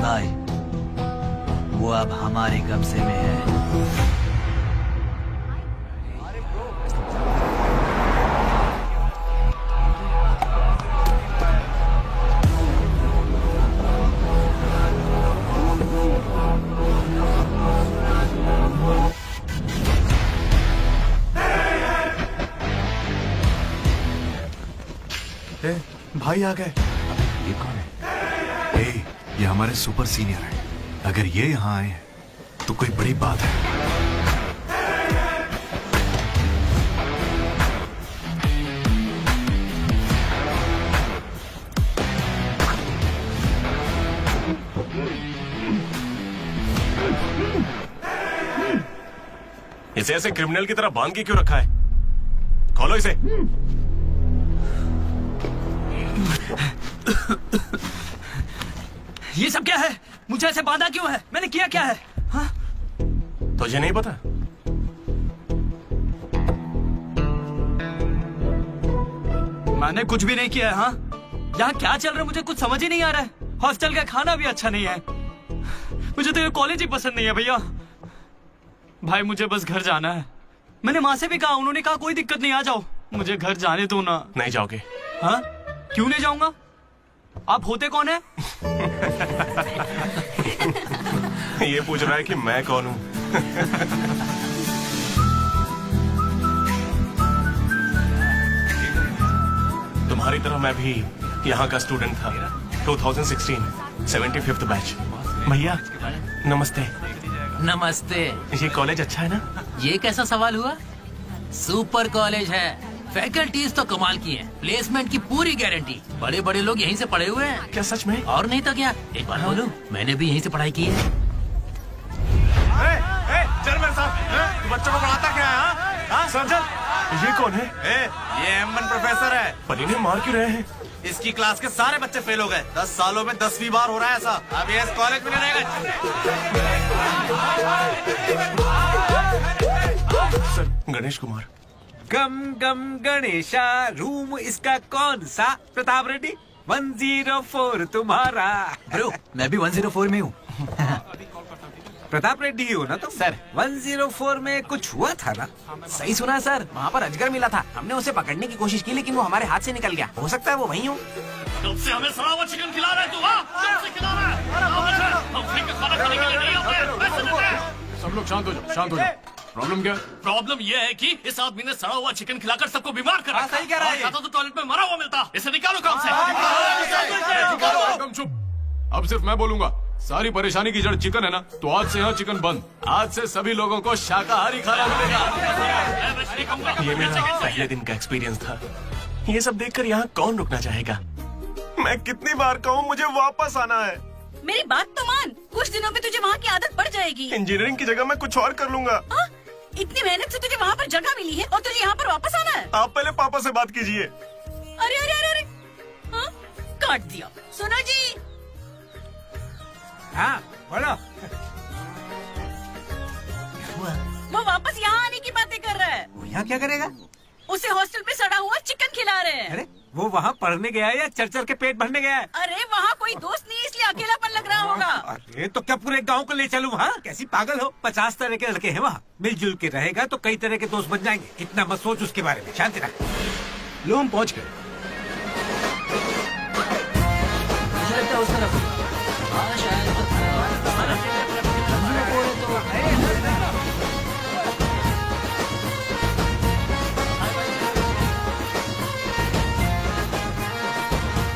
भाई, वो अब हमारे कब्जे में है। भाई आ गए। ये कौन है? ये हमारे सुपर सीनियर हैं। अगर ये यहाँ आए हैं तो कोई बड़ी बात है। इसे ऐसे क्रिमिनल की तरह बांध के क्यों रखा है? खोलो इसे। ये सब क्या है? मुझे ऐसे बांधा क्यों है? मैंने किया क्या है? हाँ? तुझे नहीं पता? मैंने कुछ भी नहीं किया है। हाँ, यहाँ क्या चल रहा है मुझे कुछ समझ ही नहीं आ रहा है। हॉस्टल का खाना भी अच्छा नहीं है। मुझे तो ये कॉलेज ही पसंद नहीं है भैया। भाई मुझे बस घर जाना है। मैंने माँ से भी कहा, उन्होंने कहा कोई दिक्कत नहीं, आ जाओ। मुझे घर जाने दो ना। नहीं जाओगे? हाँ? क्यों नहीं जाऊंगा? आप होते कौन है? ये पूछ रहा है कि मैं कौन हूँ। तुम्हारी तरह मैं भी यहाँ का स्टूडेंट था। 2016 75th बैच। भैया नमस्ते। नमस्ते। ये कॉलेज अच्छा है ना? ये कैसा सवाल हुआ? सुपर कॉलेज है। फैकल्टीज तो कमाल की हैं। प्लेसमेंट की पूरी गारंटी। बड़े बड़े लोग यहीं से पढ़े हुए हैं। क्या सच में? और नहीं तो क्या। एक बार बोलूं, मैंने भी यहीं से पढ़ाई की है। चल मेरे साथ। बच्चों को पढ़ाता क्या है? हाँ? चल चल। ये कौन है? ये एमन प्रोफेसर है। पर इन्हें मार क्यों रहे हैं? इसकी क्लास के सारे बच्चे फेल हो गए। 10 सालों में 10वीं बार हो रहा है ऐसा। अब ये इस कॉलेज में नहीं रहेगा। सर गणेश कुमार। गम गम गणेशा। रूम इसका कौन सा? प्रताप रेड्डी 104 तुम्हारा। ब्रो, मैं भी 104 में हूँ। प्रताप रेड्डी ही हो ना तुम? सर 104 में कुछ हुआ था ना? सही सुना सर, वहाँ पर अजगर मिला था। हमने उसे पकड़ने की कोशिश की लेकिन वो हमारे हाथ से निकल गया। हो सकता है वो वहीं हो। कब से हमें सड़ा हुआ चिकन खिला रहा है तू? कब से खिला रहा है? हम फ्री का खाना खाने के लिए नहीं आते। पैसे देते हैं। सब लोग शांत हो जाओ, शांत हो जाओ। प्रॉब्लम क्या? प्रॉब्लम यह है कि इस आदमी ने सड़ा हुआ चिकन खिलाकर सबको बीमार कर रखा। सही कह रहा है। खाता तो टॉयलेट में मरा हुआ मिलता। इसे निकालो काम से। एकदम चुप। अब सिर्फ मैं बोलूंगा। सारी परेशानी की जड़ चिकन है ना, तो आज से यहाँ चिकन बंद। आज से सभी लोगों को शाकाहारी खाना मिलेगा। ये मेरा पहले दिन का एक्सपीरियंस था। ये सब देखकर यहाँ कौन रुकना चाहेगा? मैं कितनी बार कहूँ मुझे वापस आना है। मेरी बात तो मान। कुछ दिनों में तुझे वहाँ की आदत पड़ जाएगी। इंजीनियरिंग की जगह मैं कुछ और कर लूंगा। इतनी मेहनत से तुझे वहाँ पर जगह मिली है और तुझे यहाँ पर वापस आना है? आप पहले पापा से बात कीजिए। अरे अरे अरे अरे हाँ? काट दिया। सुनो जी, हाँ बोलो। वो वापस यहाँ आने की बातें कर रहा है। वो यहाँ क्या करेगा? उसे हॉस्टल में सड़ा हुआ चिकन खिला रहे हैं। अरे वो वहाँ पढ़ने गया है या चर के पेट भरने गया है? अरे वहाँ कोई दोस्त नहीं, इसलिए अकेलापन लग रहा होगा। अरे तो क्या पूरे गांव को ले चलूं वहाँ? कैसी पागल हो? 50 तरह के लड़के हैं वहाँ। मिलजुल के रहेगा तो कई तरह के दोस्त बन जाएंगे। इतना मत सोच उसके बारे में, शांति रख। लो हम पहुंच गए। मुझे लगता है उस तरफ हाँ शायद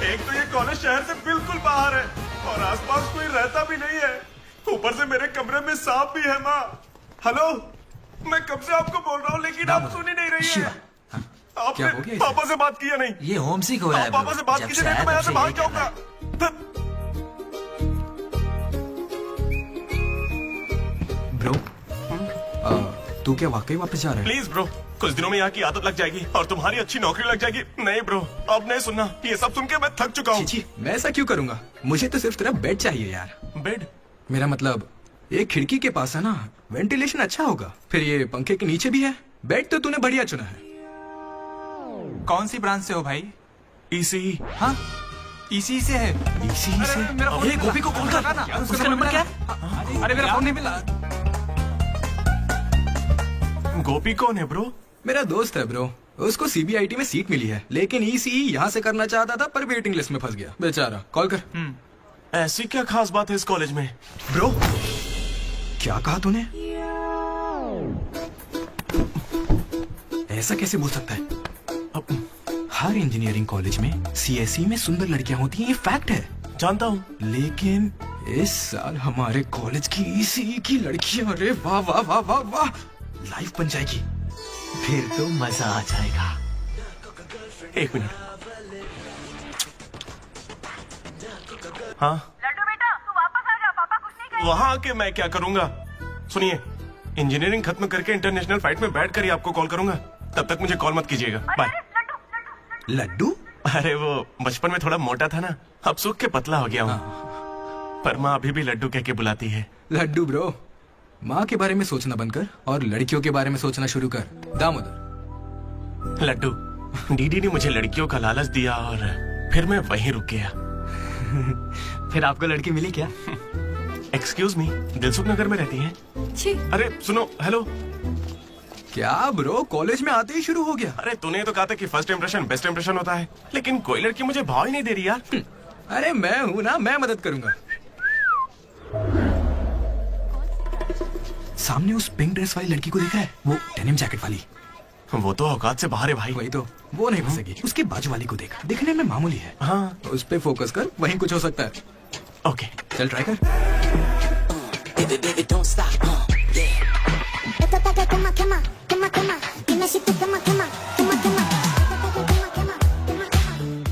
एक तो ये कॉलेज शहर से बिल्कुल बाहर है और आसपास कोई रहता भी नहीं है। ऊपर से मेरे कमरे में सांप भी है। माँ हेलो, मैं कब से आपको बोल रहा हूँ लेकिन आप सुन ही नहीं रही है। आपने पापा से बात किया नहीं? ये होम सिक हो रहा है। पापा से बात कीजिए नहीं तो मैं यहाँ से भाग जाऊंगा। ब्रो, तू क्या वाकई वापस जा रहा है? प्लीज ब्रो, कुछ दिनों में यहाँ की आदत लग जाएगी और तुम्हारी अच्छी नौकरी लग जाएगी। नहीं ब्रो, अब नहीं सुनना। ये सब सुन के मैं थक चुका हूँ। छी, मैं ऐसा क्यों करूंगा? मुझे तो सिर्फ तेरा बेड चाहिए यार। बेड? मेरा मतलब ये खिड़की के पास है ना, वेंटिलेशन अच्छा होगा। फिर ये पंखे के नीचे भी है। बेड तो तूने बढ़िया चुना है। कौन सी ब्रांच से हो भाई? ईसी। हाँ इसी से है। इसी से? अरे गोपी को कॉल कर ना। उसका नंबर क्या है? अरे मेरा फोन नहीं मिला। गोपी कौन है ब्रो? मेरा दोस्त है ब्रो। उसको सीबीआईटी में सीट मिली है, लेकिन ईसीई यहाँ से करना चाहता था पर वेटिंग लिस्ट में फंस गया बेचारा। कॉल कर। ऐसी क्या खास बात है इस कॉलेज में? ब्रो, क्या कहा तूने? ऐसा कैसे बोल सकता है? हर इंजीनियरिंग कॉलेज में सीएसई में सुंदर लड़कियां होती हैं, ये फैक्ट है। जानता हूँ, लेकिन इस साल हमारे कॉलेज की ईसीई की लड़कियां, अरे वाह वाह वाह वाह वाह, लाइफ बन जाएगी। फिर तो मजा आ जाएगा। एक मिनट। हाँ लड्डू बेटा, तू वापस आ जा। पापा कुछ नहीं करेंगे। वहाँ आके मैं क्या करूँगा? सुनिए, इंजीनियरिंग खत्म करके इंटरनेशनल फ्लाइट में बैठ कर ही आपको कॉल करूंगा। तब तक मुझे कॉल मत कीजिएगा। बाय। लड्डू? अरे वो बचपन में थोड़ा मोटा था ना, अब सूख के पतला हो गया हूँ। पर माँ अभी भी लड्डू कह के बुलाती है। लड्डू ब्रो, माँ के बारे में सोचना बंद कर और लड़कियों के बारे में सोचना शुरू कर। दामोदर। लड्डू, डीडी ने मुझे लड़कियों का लालच दिया और फिर मैं वहीं रुक गया। फिर आपको लड़की मिली क्या? एक्सक्यूज मी, दिलसुख नगर में रहती हैं? अरे सुनो, हेलो। क्या ब्रो, कॉलेज में आते ही शुरू हो गया? अरे तूने तो कहा था कि फर्स्ट इंप्रेशन बेस्ट इंप्रेशन होता है, लेकिन कोई लड़की मुझे भाव ही नहीं दे रही यार। अरे मैं हूँ ना, मैं मदद करूंगा। सामने उस पिंक ड्रेस वाली लड़की को दिख रहा है? वो डेनिम जैकेट वाली। वो तो औकात से बाहर है भाई। वही तो, वो नहीं फंसेगी। उसके बाजू वाली को देख, दिखने में मामूली है। हाँ, उस पे फोकस कर, वहीं कुछ हो सकता है। ओके, चल ट्राई कर।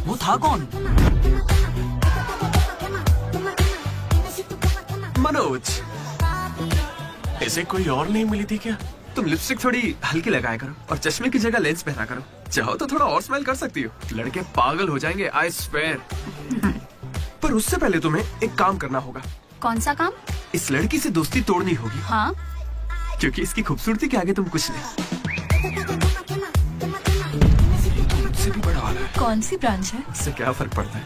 वो था कौन? मनोज। इसे कोई और नहीं मिली थी क्या? तुम लिपस्टिक थोड़ी हल्की लगाया करो और चश्मे की जगह लेंस पहना करो। चाहो तो थोड़ा और स्माइल कर सकती हो, लड़के पागल हो जाएंगे, आई स्वेयर। पर उससे पहले तुम्हें एक काम करना होगा। कौन सा काम? इस लड़की से दोस्ती तोड़नी होगी। हाँ, क्योंकि इसकी खूबसूरती के आगे तुम कुछ नहीं। मुझसे भी बड़ा वाला है। कौन सी ब्रांच है? इससे क्या फर्क पड़ता है?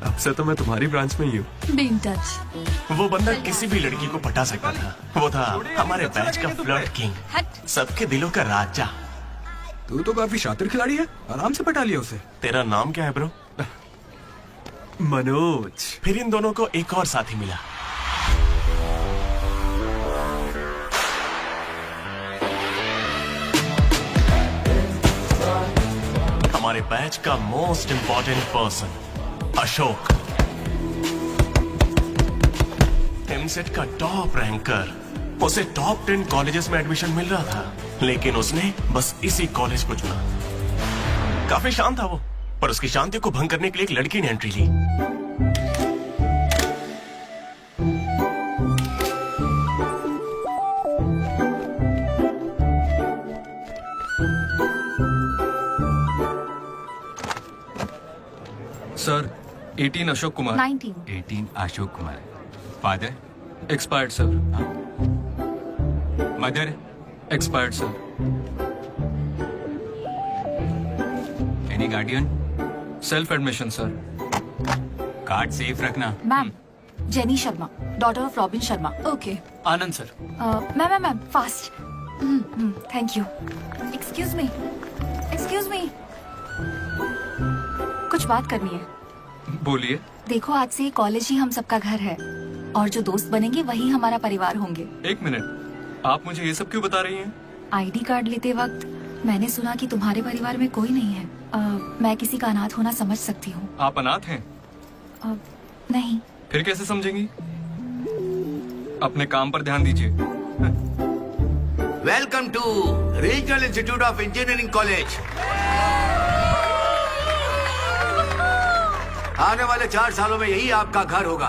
अब से तो मैं तुम्हारी ब्रांच में ही हूँ। Be in touch. वो बंदा किसी भी लड़की को पटा सकता था। वो था हमारे बैच का फ्लर्ट किंग, सबके दिलों का राजा। तू तो काफी शातिर खिलाड़ी है, आराम से पटा लिया उसे। तेरा नाम क्या है ब्रो? मनोज। फिर इन दोनों को एक और साथी मिला। हमारे बैच का most important person Ashok, EAMCET का टॉप रैंकर। उसे टॉप 10 कॉलेजेस में एडमिशन मिल रहा था, लेकिन उसने बस इसी कॉलेज को चुना। काफी शांत था वो, पर उसकी शांति को भंग करने के लिए एक लड़की ने एंट्री ली। Sir 18 Ashok Kumar 19। 18 Ashok Kumar. Father? Expired sir. Mother? Expired sir. Any guardian? Self admission sir. Card safe रखना। Ma'am, Jenny Sharma, daughter of Robin Sharma. Okay. Anand sir. Ma'am fast. Thank you. Excuse me, कुछ बात करनी है। बोलिए। देखो, आज से कॉलेज ही हम सबका घर है और जो दोस्त बनेंगे वही हमारा परिवार होंगे। एक मिनट, आप मुझे ये सब क्यों बता रही हैं? आईडी कार्ड लेते वक्त मैंने सुना कि तुम्हारे परिवार में कोई नहीं है। मैं किसी का अनाथ होना समझ सकती हूँ। आप अनाथ हैं? नहीं। फिर कैसे समझेंगी? अपने काम पर ध्यान दीजिए। Welcome to regional institute of engineering college. आने वाले 4 सालों में यही आपका घर होगा।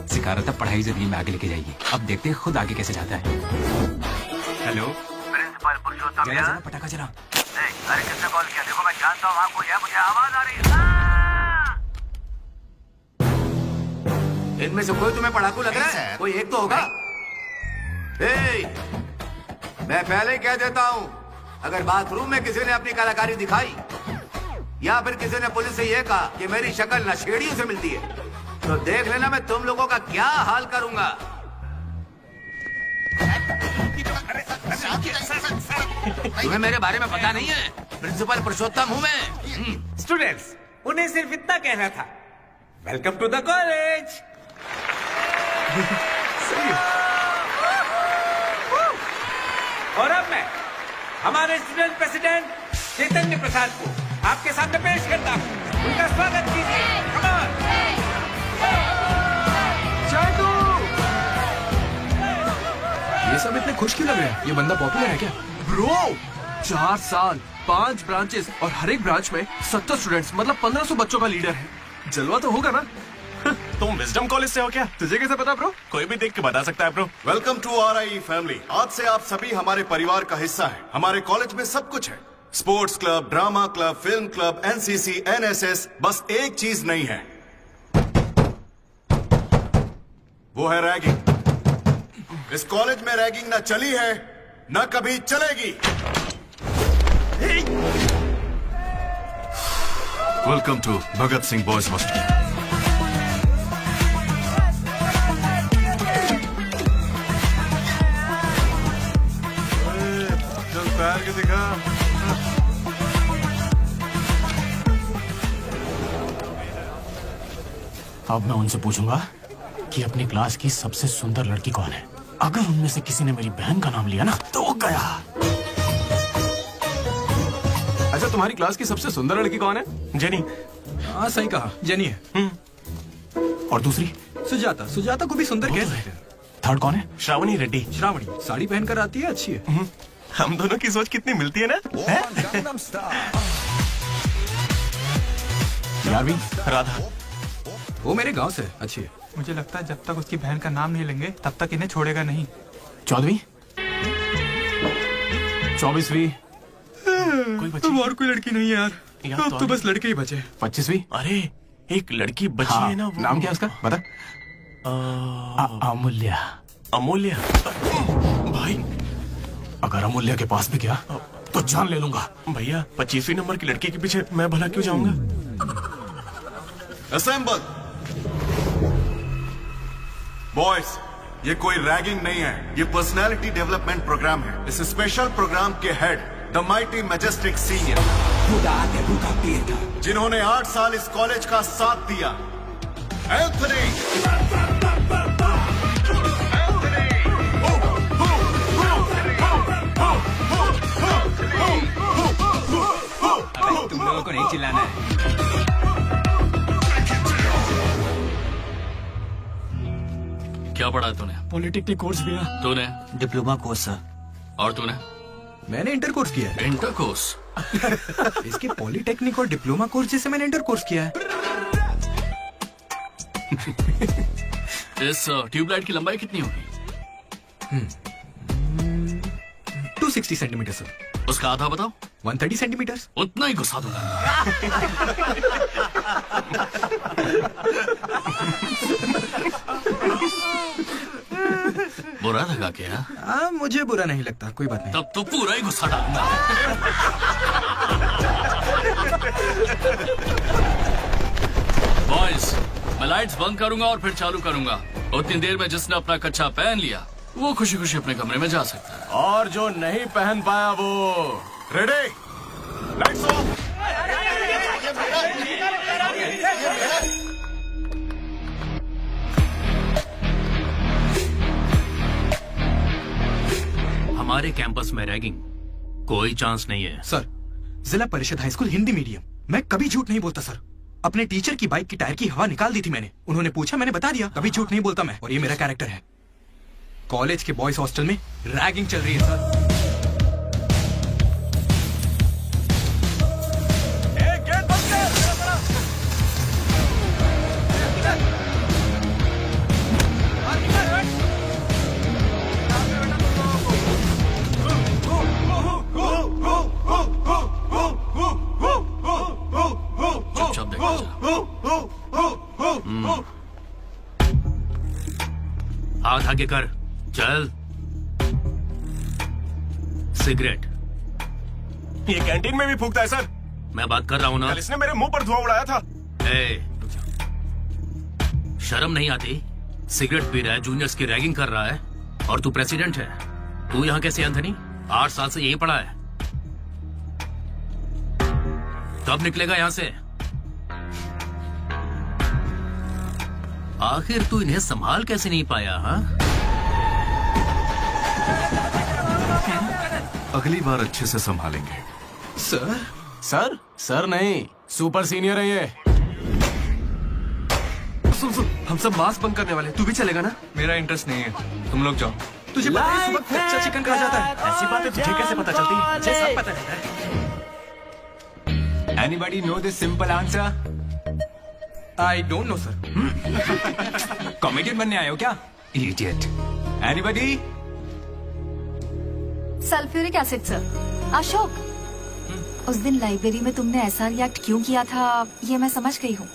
सिखा रहा था पढ़ाई जिंदगी में आगे लेके जाएगी। अब देखते हैं खुद आगे कैसे जाता है। हेलो, प्रिंसिपल पुरुषोत्तम जरा जरा पटाखा जरा। अरे किसने कॉल किया? देखो मैं जानता हूँ आपको, यह मुझे आवाज आ रही है। इनमें से कोई तुम्हें पढ़ाकू लग रहा है? कोई एक तो होगा। मैं पहले ही कह देता हूँ, अगर बाथरूम में किसी ने अपनी कलाकारी दिखाई या फिर किसी ने पुलिस से यह कहा कि मेरी शक्ल नशेड़ियों से मिलती है, तो देख लेना मैं तुम लोगों का क्या हाल करूंगा। तुम्हें मेरे बारे में पता नहीं है? प्रिंसिपल पुरुषोत्तम हूँ मैं। स्टूडेंट्स, उन्हें सिर्फ इतना कहना था, वेलकम टू द कॉलेज। और अब मैं हमारे स्टूडेंट प्रेसिडेंट चैतन्य प्रसाद को आपके सामने पेश करता हूँ। उनका स्वागत कीजिए। Come on। ये सब इतने खुश क्यों लग रहे हैं? ये बंदा पॉपुलर है क्या? ब्रो 4 साल 5 ब्रांचेस और हर एक ब्रांच में 70 स्टूडेंट्स, मतलब 1500 बच्चों का लीडर है। जलवा तो होगा ना? तुम विजडम कॉलेज से हो क्या? तुझे कैसे पता ब्रो? कोई भी देख के बता सकता है bro. Welcome to RIE family. आज से आप सभी हमारे परिवार का हिस्सा हैं। हमारे कॉलेज में सब कुछ है, sports club, drama club, film club, NCC, NSS। बस एक चीज नहीं है, वो है रैगिंग। इस कॉलेज में रैगिंग ना चली है, ना कभी चलेगी। Welcome to Bhagat Singh boys hostel. पैर के दिखा। अब मैं उनसे पूछूंगा कि अपनी क्लास की सबसे सुंदर लड़की कौन है। अगर उनमें से किसी ने मेरी बहन का नाम लिया ना तो वो गया। अच्छा, तुम्हारी क्लास की सबसे सुंदर लड़की कौन है? जेनी। हाँ सही कहा, जेनी है। और दूसरी? सुजाता। सुजाता को भी सुंदर कह सकते हैं। थर्ड कौन है? श्रावणी रेड्डी। श्रावणी साड़ी पहनकर आती है, अच्छी है। हम दोनों की सोच कितनी मिलती है ना? यारवी? राधा। वो मेरे गांव से, अच्छी है। मुझे लगता है जब तक उसकी बहन का नाम नहीं लेंगे तब तक इन्हें छोड़ेगा नहीं। 14वीं? 24वीं? कोई बची? और कोई लड़की नहीं है यार, अब तो बस लड़के ही बचे। 25वीं? अरे एक लड़की बची हाँ, है ना, वो नाम क्या उसका बता। अमूल्य। अमूल्य। भाई अगर अमूल्य के पास भी गया तो जान ले लूंगा। भैया 25वीं नंबर की लड़की के पीछे मैं भला क्यों जाऊंगा? असेंबल। बॉयज, ये कोई रैगिंग नहीं है, ये पर्सनालिटी डेवलपमेंट प्रोग्राम है। इस स्पेशल प्रोग्राम के head the mighty majestic senior, जिन्होंने 8 साल इस कॉलेज का साथ दिया, एंथनी। तुम लोगों को नहीं चिल्लाना है। क्या पढ़ा है तूने? पॉलिटेक्निक कोर्स भी है। तूने? Diploma course sir. और तूने? मैंने इंटर कोर्स किया है। Inter course? इसके पॉलिटेक्निक और डिप्लोमा कोर्स जैसे मैंने इंटर कोर्स किया है। इस ट्यूबलाइट की लंबाई कितनी होगी? 260 सेंटीमीटर सर। उसका आधा बताओ। 130 सेंटीमीटर। उतना ही घुसा दूंगा। बुरा लगा क्या? मुझे बुरा नहीं लगता, कोई बात नहीं। तब तो पूरा ही गुस्सा डालूंगा। बॉयज, मैं लाइट्स बंद करूंगा और फिर चालू करूंगा। उतनी देर में जिसने अपना कच्चा पहन लिया वो खुशी खुशी अपने कमरे में जा सकता है। और जो नहीं पहन पाया वो रेडी, लाइट्स ऑफ। हमारे कैंपस में रैगिंग कोई चांस नहीं है। सर, जिला परिषद हाई स्कूल हिंदी मीडियम, मैं कभी झूठ नहीं बोलता सर। अपने टीचर की बाइक की टायर की हवा निकाल दी थी मैंने। उन्होंने पूछा, मैंने बता दिया। कभी झूठ नहीं बोलता मैं, और ये मेरा कैरेक्टर है। कॉलेज के बॉयज हॉस्टल में रैगिंग चल रही है सर। चुपचाप देखो। हाथ आगे कर, चल। सिगरेट ये कैंटीन में भी फूकता है सर। मैं बात कर रहा हूँ ना। कल इसने मेरे मुंह पर धुआं उड़ाया था। शर्म नहीं आती? सिगरेट पी रहा है, जूनियर्स की रैगिंग कर रहा है, और तू प्रेसिडेंट है। तू यहाँ कैसे एंथनी? 8 साल से यही पढ़ा है। कब निकलेगा यहाँ से? आखिर तू इन्हें संभाल कैसे नहीं पाया? हाँ, अगली बार अच्छे से संभालेंगे। सर, सर सर नहीं, सुपर सीनियर है ये। सुन सुन, हम सब मास्क बंद करने वाले, तू भी चलेगा ना? मेरा इंटरेस्ट नहीं है, तुम लोग जाओ। तुझे पता है इस वक्त कच्चा चिकन कहा जाता है? ऐसी बातें तुझे कैसे पता चलती? मुझे सब पता है। Anybody know the simple answer? I don't know sir. Comedian बनने आए हो क्या? Idiot. Anybody? Sulphuric acid sir. Ashok, उस दिन लाइब्रेरी में तुमने ऐसा रिएक्ट क्यों किया था ये मैं समझ गई हूँ।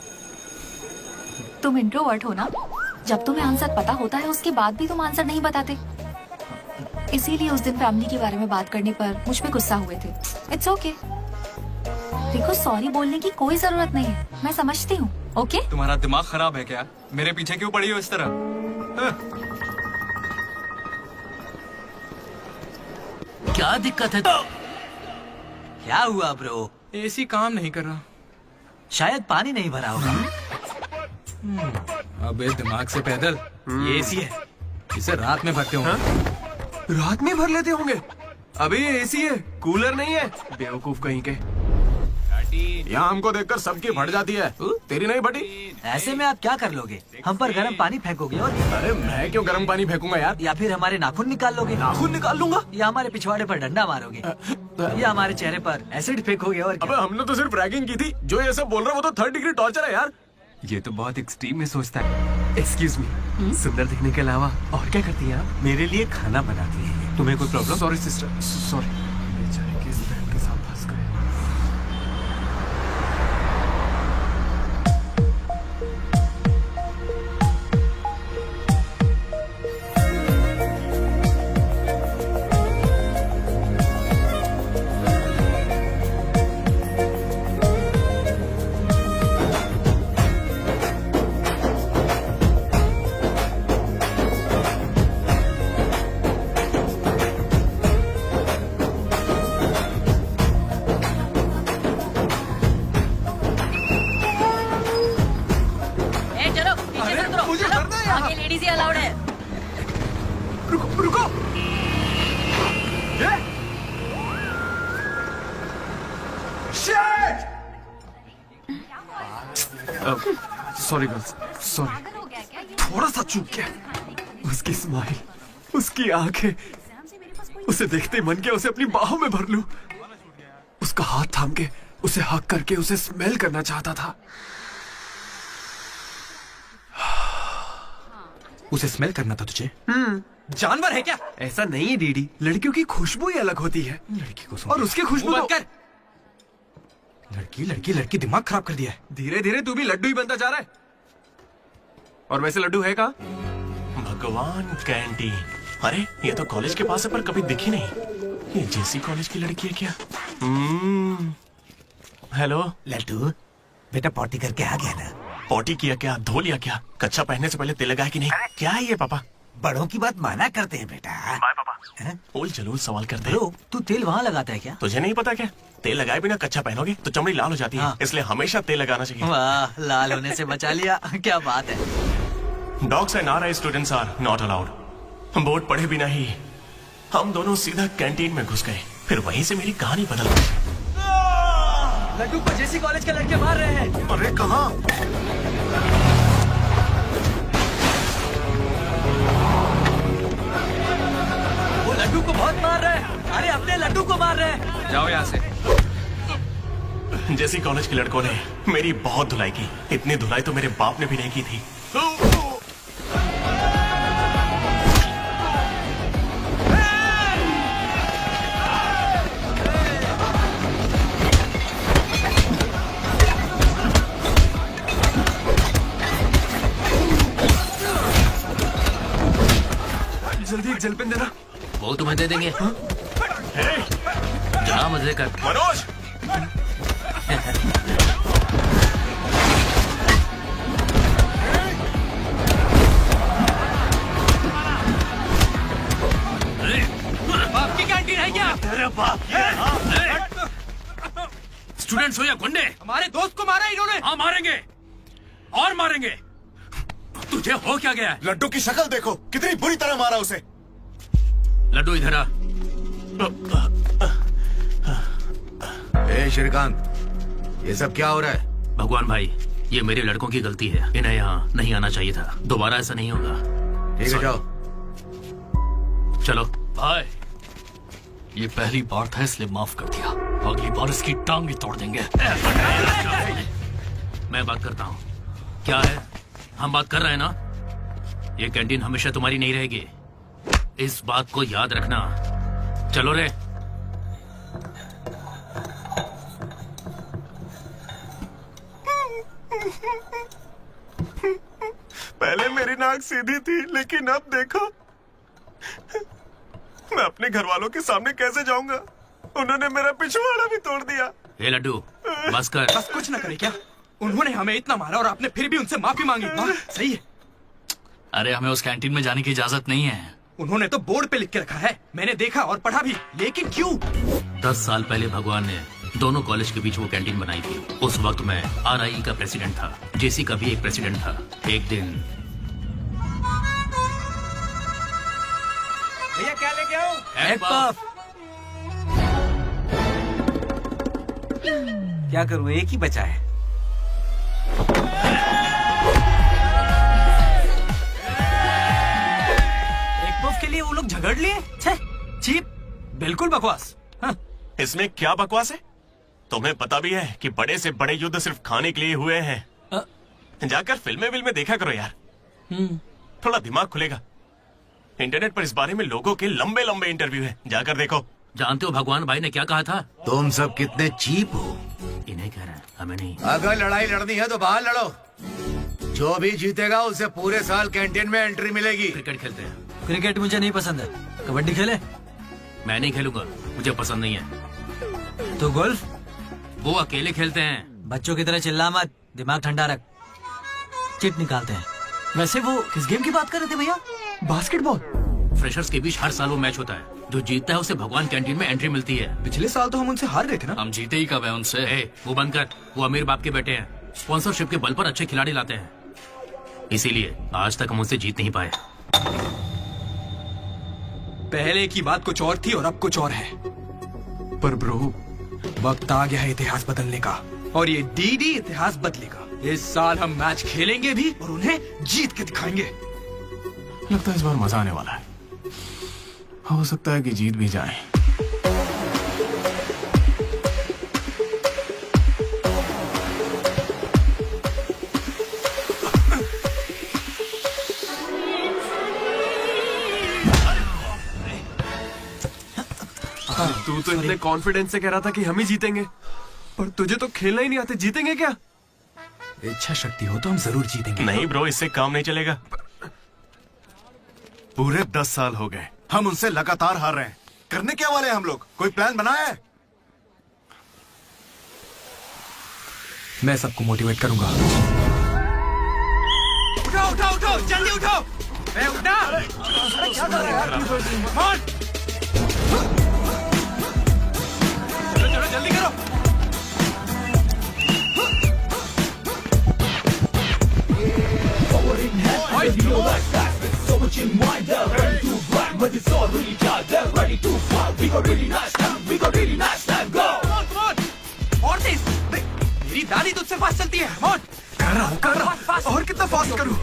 तुम इंट्रोवर्ट हो ना? जब तुम्हें आंसर पता होता है उसके बाद भी तुम आंसर नहीं बताते। इसीलिए उस दिन फैमिली के बारे में बात करने पर मुझ पे गुस्सा हुए थे। It's okay. देखो, सॉरी बोलने की कोई जरूरत नहीं है, मैं समझती हूँ। ओके? तुम्हारा दिमाग खराब है क्या? मेरे पीछे क्यों पड़ी हो इस तरह? क्या दिक्कत है? क्या हुआ ब्रो? एसी काम नहीं कर रहा। शायद पानी नहीं भरा होगा। अबे दिमाग से पैदल, ये एसी है, इसे रात में भरते होंगे। रात में भर लेते होंगे? अबे ये एसी है, कूलर नहीं है। बेवकूफ कहीं के। यहाँ हमको देखकर सबकी फट जाती है, तेरी नहीं फटी? ऐसे में आप क्या कर लोगे? हम पर गर्म पानी फेंकोगे और अरे मैं क्यों गर्म पानी फेंकूंगा यार? या फिर हमारे नाखून निकाल लोगे? नाखून निकाल लूंगा? या हमारे पिछवाड़े पर डंडा मारोगे? या हमारे चेहरे पर एसिड फेंकोगे? और अबे हमने तो सिर्फ रैगिंग की थी। जो ये सब बोल रहा है वो तो 3rd डिग्री टॉर्चर है यार। ये तो बहुत एक्सट्रीम में सोचता है। एक्सक्यूज मी, सुंदर दिखने के अलावा और क्या करती है आप? मेरे लिए खाना बनाती है। तुम्हें कोई प्रॉब्लम? Sorry sister, sorry. बेचारे किस बहन के साथ फंस गए। लेडीज ही अलाउड है। रुको रुको। Sorry girls, sorry. थोड़ा सा चूक गया। उसकी स्माइल, उसकी आंखें, उसे देखते ही मन किया उसे अपनी बाहों में भर लूं। उसका हाथ थाम के उसे हक करके उसे स्मेल करना चाहता था। उसे स्मेल करना था तुझे? जानवर है क्या? ऐसा नहीं है डीडी, लड़कियों की खुशबू ही अलग होती है। लड़की को और उसकी खुशबू बंद कर। लड़की लड़की लड़की दिमाग खराब कर दिया है। धीरे धीरे तू भी लड्डू ही बनता जा रहा है। और वैसे लड्डू है कहाँ? भगवान, कैंटीन। अरे ये तो कॉलेज के पास है पर कभी दिखी नहीं। ये जेसी कॉलेज की लड़की है क्या? हेलो लड्डू बेटा पॉटी करके आ गया ना? पॉटी किया क्या, धो लिया क्या? कच्चा पहनने से पहले तेल लगाया कि नहीं? क्या है ये पापा? बड़ों की बात माना करते हैं बेटा। बाय पापा। उल जलूल सवाल करते हैं। तू तेल वहाँ लगाता है क्या? तुझे नहीं पता क्या? तेल लगाए बिना कच्चा पहनोगे तो चमड़ी लाल हो जाती है। इसलिए हमेशा तेल लगाना चाहिए। वाह, लाल होने से बचा लिया। क्या बात है। Dogs and RI students are not allowed. Board पढ़े बिना ही हम दोनों सीधा कैंटीन में घुस गए। फिर वहीं से मेरी कहानी बदल गई। लड्डू को जेसी कॉलेज के लड़के मार रहे हैं। अरे कहाँ? वो लड्डू को बहुत मार रहे हैं। अरे अपने लड्डू को मार रहे हैं। जाओ यहाँ से। जेसी कॉलेज के लड़कों ने मेरी बहुत धुलाई की। इतनी धुलाई तो मेरे बाप ने भी नहीं की थी। जल्दी एक जलपेन देना। वो तुम्हें दे देंगे। जा मजे कर। मनोज, आपकी कैंटीन है क्या? तेरे बाप स्टूडेंट्स हो या गुंडे, हमारे दोस्त को मारा इन्होंने। हाँ मारेंगे और मारेंगे। तुझे हो क्या गया है? लड्डू की शक्ल देखो, कितनी बुरी तरह मारा उसे। लड्डू इधर आ। श्रीकांत, ये सब क्या हो रहा है? भगवान भाई, ये मेरे लड़कों की गलती है। इन्हें यहाँ नहीं आना चाहिए था। दोबारा ऐसा नहीं होगा। ठीक है, जाओ। चलो। भाई, ये पहली बार था इसलिए माफ कर दिया। अगली बार इसकी टांग ही तोड़ देंगे। मैं बात करता हूँ। क्या है? हम बात कर रहे हैं ना? ये कैंटीन हमेशा तुम्हारी नहीं रहेगी, इस बात को याद रखना। चलो रे। पहले मेरी नाक सीधी थी, लेकिन अब देखो, मैं अपने घर वालों के सामने कैसे जाऊंगा? उन्होंने मेरा पिछवाड़ा भी तोड़ दिया। ए लड्डू, बस कर। बस कुछ ना करे क्या? उन्होंने हमें इतना मारा और आपने फिर भी उनसे माफी मांगी। वाह, सही है। अरे हमें उस कैंटीन में जाने की इजाजत नहीं है। उन्होंने तो बोर्ड पे लिख के रखा है, मैंने देखा और पढ़ा भी, लेकिन क्यों? 10 साल पहले भगवान ने दोनों कॉलेज के बीच वो कैंटीन बनाई थी। उस वक्त मैं आरआई का प्रेसिडेंट था, जेसी का भी एक प्रेसिडेंट था। एक दिन भैया क्या लेके आओ? Egg puff. क्या करूँ, एक ही बचा है। एक पफ के लिए वो लोग झगड़ लिए। चीप, बिल्कुल बकवास। हाँ। इसमें क्या बकवास है? तुम्हें पता भी है कि बड़े से बड़े युद्ध सिर्फ खाने के लिए हुए हैं। जाकर फिल्में देखा करो यार, थोड़ा दिमाग खुलेगा। इंटरनेट पर इस बारे में लोगों के लंबे लंबे इंटरव्यू हैं, जाकर देखो। जानते हो भगवान भाई ने क्या कहा था? तुम सब कितने चीप हो। इन्हें कह रहा है, हमें नहीं। अगर लड़ाई लड़नी है तो बाहर लड़ो। जो भी जीतेगा उसे पूरे साल कैंटीन में एंट्री मिलेगी। क्रिकेट खेलते हैं। क्रिकेट मुझे नहीं पसंद है। कबड्डी खेले? मैं नहीं खेलूंगा, मुझे पसंद नहीं है। तो गोल्फ? वो अकेले खेलते हैं। बच्चों की तरह चिल्ला मत, दिमाग ठंडा रख। चिट निकालते हैं। वैसे वो किस गेम की बात कर रहे थे भैया? बास्केटबॉल। फ्रेशर्स के बीच हर साल वो मैच होता है। जो जीतता है उसे भगवान कैंटीन में एंट्री मिलती है। पिछले साल तो हम उनसे हार गए थे ना। हम जीते ही कब है उनसे? वो बंद कर। वो अमीर बाप के बेटे हैं, स्पॉन्सरशिप के बल पर अच्छे खिलाड़ी लाते हैं, इसीलिए आज तक हम उनसे जीत नहीं पाए। पहले की बात कुछ और थी और अब कुछ और है। पर ब्रो, वक्त आ गया है इतिहास बदलने का, और ये डीडी इतिहास बदलेगा। इस साल हम मैच खेलेंगे भी और उन्हें जीत के दिखाएंगे। लगता है इस बार मजा आने वाला है। हो सकता है कि जीत भी जाए। तू तो इतने कॉन्फिडेंस से कह रहा था कि हम ही जीतेंगे, पर तुझे तो खेलना ही नहीं आते। जीतेंगे क्या? इच्छा शक्ति हो तो हम जरूर जीतेंगे। नहीं ब्रो, इससे काम नहीं चलेगा। पूरे 10 साल हो गए हम उनसे लगातार हार रहे हैं। करने क्या वाले हैं हम लोग? कोई प्लान बनाया है? मैं सबको मोटिवेट करूंगा। उठो उठो उठो, जल्दी उठो। मैं उठना। अरे क्या कर रहे हैं? चलो जल्दी करो। और तेज। मेरी दादी तुझसे फास्ट चलती है। कर रहा हूँ। और कितना फास्ट करूँ?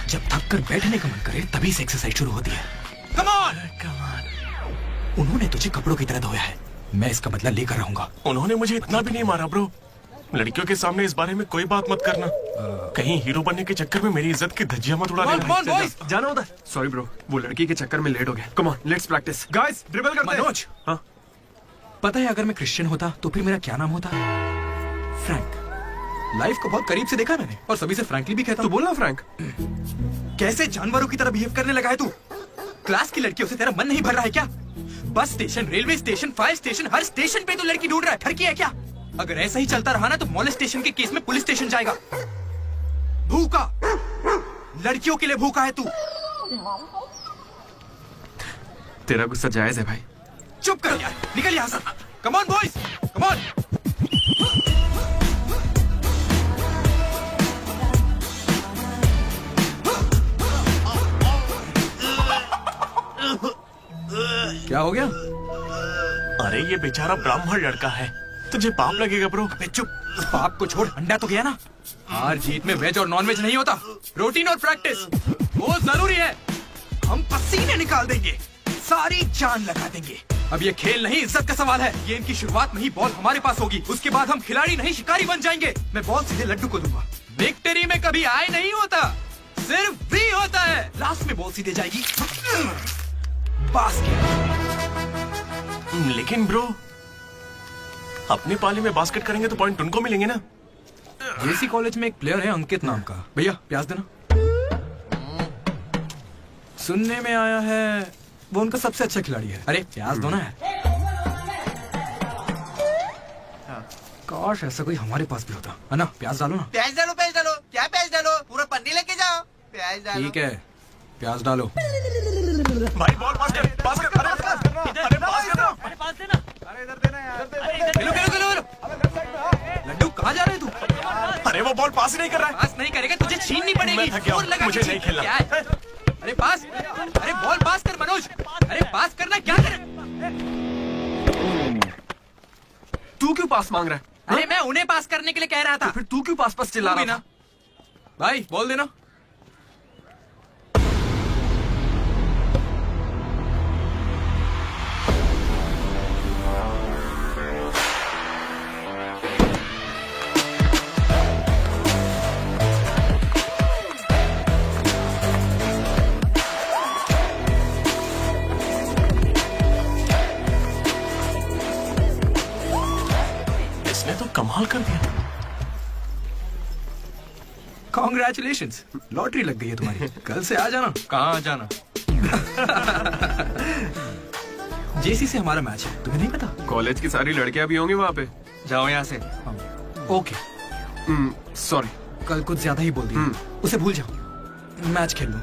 जब थक कर बैठने का मन करे तभी से एक्सरसाइज शुरू होती है। Come on. उन्होंने तुझे कपड़ों की तरह धोया है, मैं इसका बदला लेकर रहूंगा। उन्होंने मुझे इतना भी नहीं मारा ब्रो। लड़कियों के सामने इस बारे में कोई बात मत करना। कहीं हीरो बनने के चक्कर में मेरी इज्जत की धज्जियां मत उड़ा देना। जाना उधर। सॉरी ब्रो, वो लड़की के चक्कर में लेट हो गया। Come on, let's practice. Guys, dribble करते हैं। मनोज, हाँ? पता है अगर मैं क्रिश्चियन होता तो फिर मेरा क्या नाम होता? फ्रैंक। लाइफ को बहुत करीब से देखा मैंने और सभी से फ्रैंकली भी कहता तो हूँ। बोलना फ्रैंक। कैसे जानवरों की तरह बिहेव करने लगा है तू? क्लास की लड़कियों से तेरा मन नहीं भर रहा है क्या? Bus station, railway station, fire station, हर स्टेशन पे तू लड़की ढूंढ रहा है। ठरकी है क्या? अगर ऐसा ही चलता रहा ना तो मॉलेस्टेशन के केस में पुलिस स्टेशन जाएगा। भूखा, लड़कियों के लिए भूखा है तू। तेरा गुस्सा जायज है भाई। चुप कर यार, निकल यहाँ से। Come on boys, come on. क्या हो गया? अरे ये बेचारा ब्राह्मण लड़का है, तुझे पाप लगेगा ब्रो। अबे चुप, पाप को छोड़, अंडा तो गया ना। हार जीत में वेज और नॉन वेज नहीं होता, रूटीन और प्रैक्टिस वो जरूरी है। हम पसीने निकाल देंगे, सारी जान लगा देंगे। अब ये खेल नहीं, इज्जत का सवाल है। गेम की शुरुआत में ही बॉल हमारे पास होगी, उसके बाद हम खिलाड़ी नहीं शिकारी बन जाएंगे। मैं बॉल सीधे लड्डू को दूंगा। विक्ट्री में कभी आए नहीं होता, सिर्फ भी होता है। लास्ट में बॉल सीधे जाएगी बास्केट। लेकिन ब्रो, अपने पाले में बास्केट करेंगे तो पॉइंट उनको मिलेंगे ना। जेसी कॉलेज में एक प्लेयर है अंकित नाम का। भैया प्याज देना। सुनने में आया है वो उनका सबसे अच्छा खिलाड़ी है। अरे प्याज दो ना यार। काश ऐसा कोई हमारे पास भी होता है ना। प्याज डालो ना। प्याज डालो, प्याज डालो। क्या प्याज डालो? पूरा पन्नी लेके जाओ। प्याज डालो। ठीक है, प्याज डालो। भाई बॉल पास कर, पास कर। अरे पास करो। अरे पास देना। अरे इधर देना यार। खेलो खेलो खेलो। लड्डू कहाँ जा रहे हैं तू? अरे वो बॉल पास ही नहीं कर रहा है। पास नहीं करेगा तुझे छीननी पड़ेगी। मैं थक गया हूं, जोर लगा के मुझे छीन। नहीं खेलना। क्या है? अरे पास, अरे बॉल पास कर मनोज। अरे पास करना, क्या करे? तू क्यों पास मांग रहा है? अरे मैं उन्हें पास करने के लिए कह रहा था। फिर तू क्यों पास पास चिल्ला रहा था? भाई बोल देना। इसने तो कमाल कर दिया। कॉन्ग्रेचुलेशंस, लॉटरी लग गई है तुम्हारी। कल से आ जाना। कहाँ आ जाना? जेसी से हमारा मैच है, तुम्हें नहीं पता? कॉलेज की सारी लड़कियां भी होंगी वहाँ पे। जाओ यहाँ से। Okay, sorry. कल कुछ ज्यादा ही बोल दिया, उसे भूल जाओ। मैच खेल लो,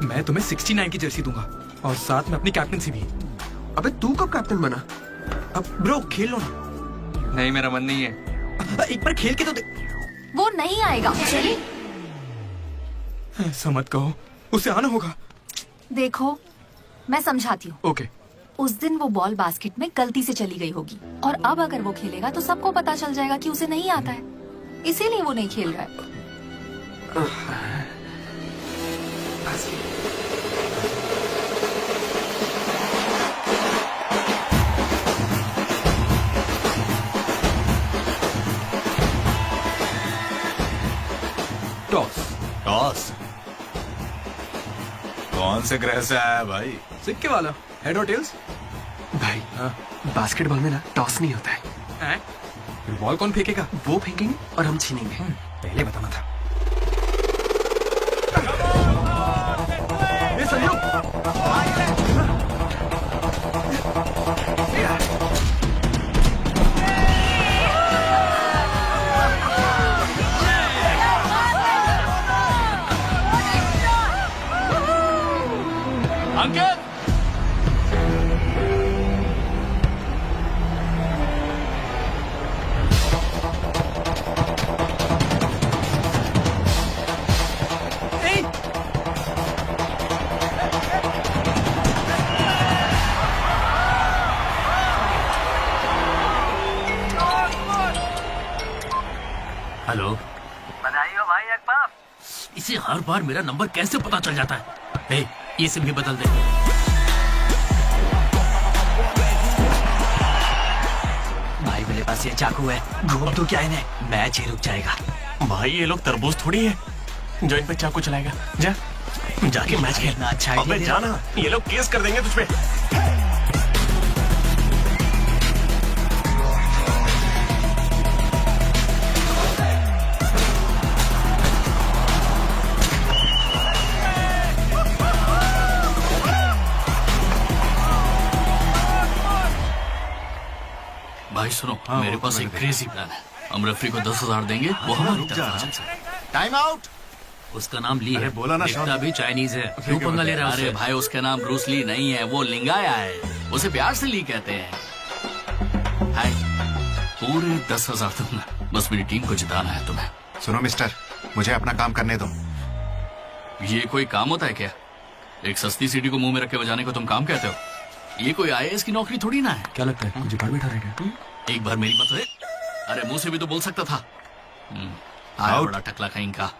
मैं तुम्हें 69 की जर्सी दूंगा और साथ में अपनी कैप्टनसी भी। अबे तू कब कैप्टन बना? अब ब्रो खेल लो ना। नहीं, मेरा मन नहीं है। एक बार खेल के तो वो नहीं आएगा। चलिए ऐसा मत कहो, उसे आना होगा। देखो, मैं समझाती हूँ। ओके। उस दिन वो बॉल बास्केट में गलती से चली गई होगी और अब अगर वो खेलेगा तो सबको पता चल जाएगा कि उसे नहीं आता है, इसीलिए वो नहीं खेल रहा है। टॉस। टॉस? कौन से ग्रह से आया भाई? सिक्के वाला हेड और टेल्स। भाई बास्केटबॉल में ना टॉस नहीं होता है, हैं? फिर बॉल कौन फेंकेगा? वो फेंकेंगे और हम छीनेंगे। पहले बताना था। ये सहयोग। अंकित हेलो, बधाई हो भाई अकबर। इसे हर बार मेरा नंबर कैसे पता चल जाता है? ए, ये सिम भी बदल दे। भाई मेरे पास ये चाकू है, घूम तो क्या इन्हें, मैच ही रुक जाएगा। भाई ये लोग तरबूज थोड़ी है जो इन पे चाकू चलाएगा। जा जाके मैच खेल। इतना अच्छा अबे आइडिया जाना, ये लोग केस कर देंगे तुझ पे। भाई सुनो, मेरे पास एक क्रेजी प्लान है। हम रेफरी को 10,000 देंगे, वो हमारी तरफ से। Time out. उसका नाम ली है, बोला ना, दिखता भी चाइनीज है। क्यों पंगा ले रहा है? अरे भाई उसका नाम ब्रूस ली नहीं है, वो लिंगाया है। उसे प्यार से ली कहते हैं। हाय, पूरे 10,000 दूंगा, बस मेरी टीम को जिताना है तुम्हें। सुनो मिस्टर, मुझे अपना काम करने दो। ये कोई काम होता है क्या? एक सस्ती सीढ़ी को मुंह में रख के बजाने को तुम काम कहते हो? ये कोई IAS की नौकरी थोड़ी ना है। क्या लगता है मुझे बाहर बैठा रहेगा? एक बार मेरी बात है, अरे मुंह से भी तो बोल सकता था। आया बड़ा टकला कहीं का।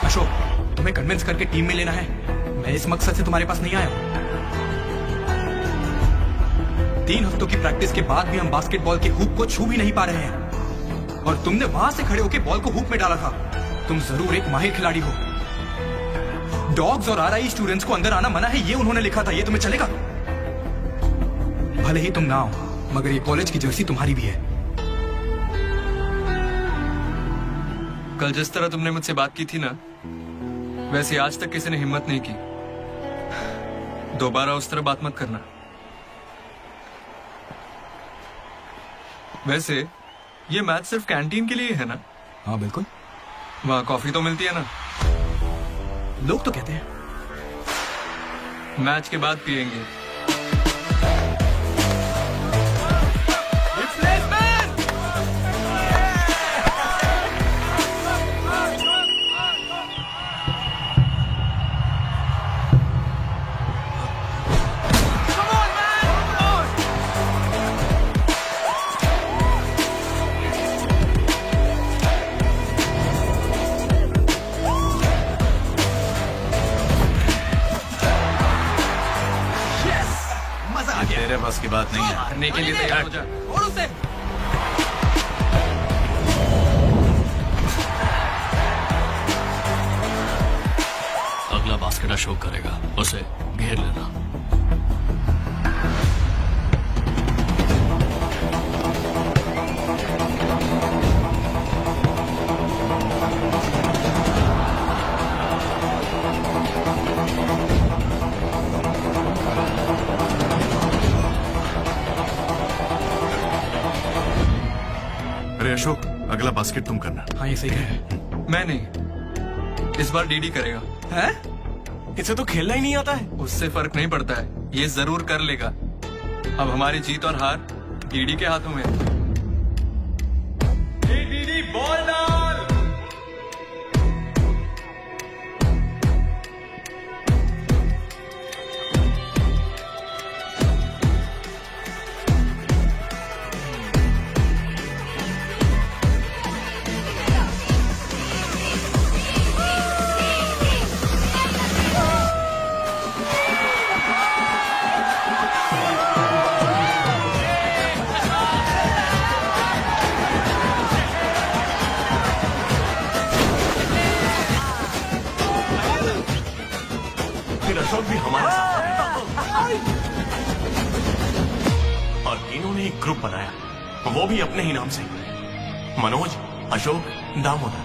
अशोक, तुम्हें कन्विंस करके टीम में लेना है। मैं इस मकसद से तुम्हारे पास नहीं आया हूं। 3 हफ्तों की प्रैक्टिस के बाद भी हम बास्केटबॉल के हुप को छू भी नहीं पा रहे हैं, और तुमने वहां से खड़े होकर बॉल को हुप में डाला था। तुम जरूर एक माहिर खिलाड़ी हो। डॉग्स और RI स्टूडेंट्स को अंदर आना मना है, ये उन्होंने लिखा था। ये तुम्हें चलेगा? भले ही तुम ना हो, मगर ये कॉलेज की जर्सी तुम्हारी भी है। कल जिस तरह तुमने मुझसे बात की थी ना, वैसे आज तक किसी ने हिम्मत नहीं की। दोबारा उस तरह बात मत करना। वैसे ये मैच सिर्फ कैंटीन के लिए है ना? हाँ बिल्कुल। वहाँ कॉफी तो मिलती है ना? लोग तो कहते हैं। मैच के बाद पियेंगे। तेरे बस की बात नहीं है। हारने के लिए तैयार हो जा। अगला बास्केट अशोक करेगा, उसे घेर लेना। अरे अशोक, अगला बास्केट तुम करना। हाँ ये सही है। मैं नहीं, इस बार डीडी करेगा। हैं? इसे तो खेलना ही नहीं आता है। उससे फर्क नहीं पड़ता है, ये जरूर कर लेगा। अब हमारी जीत और हार डीडी के हाथों में है। डीडी बॉल डाल। ग्रुप बनाया, वो भी अपने ही नाम से, मनोज अशोक दामोदर,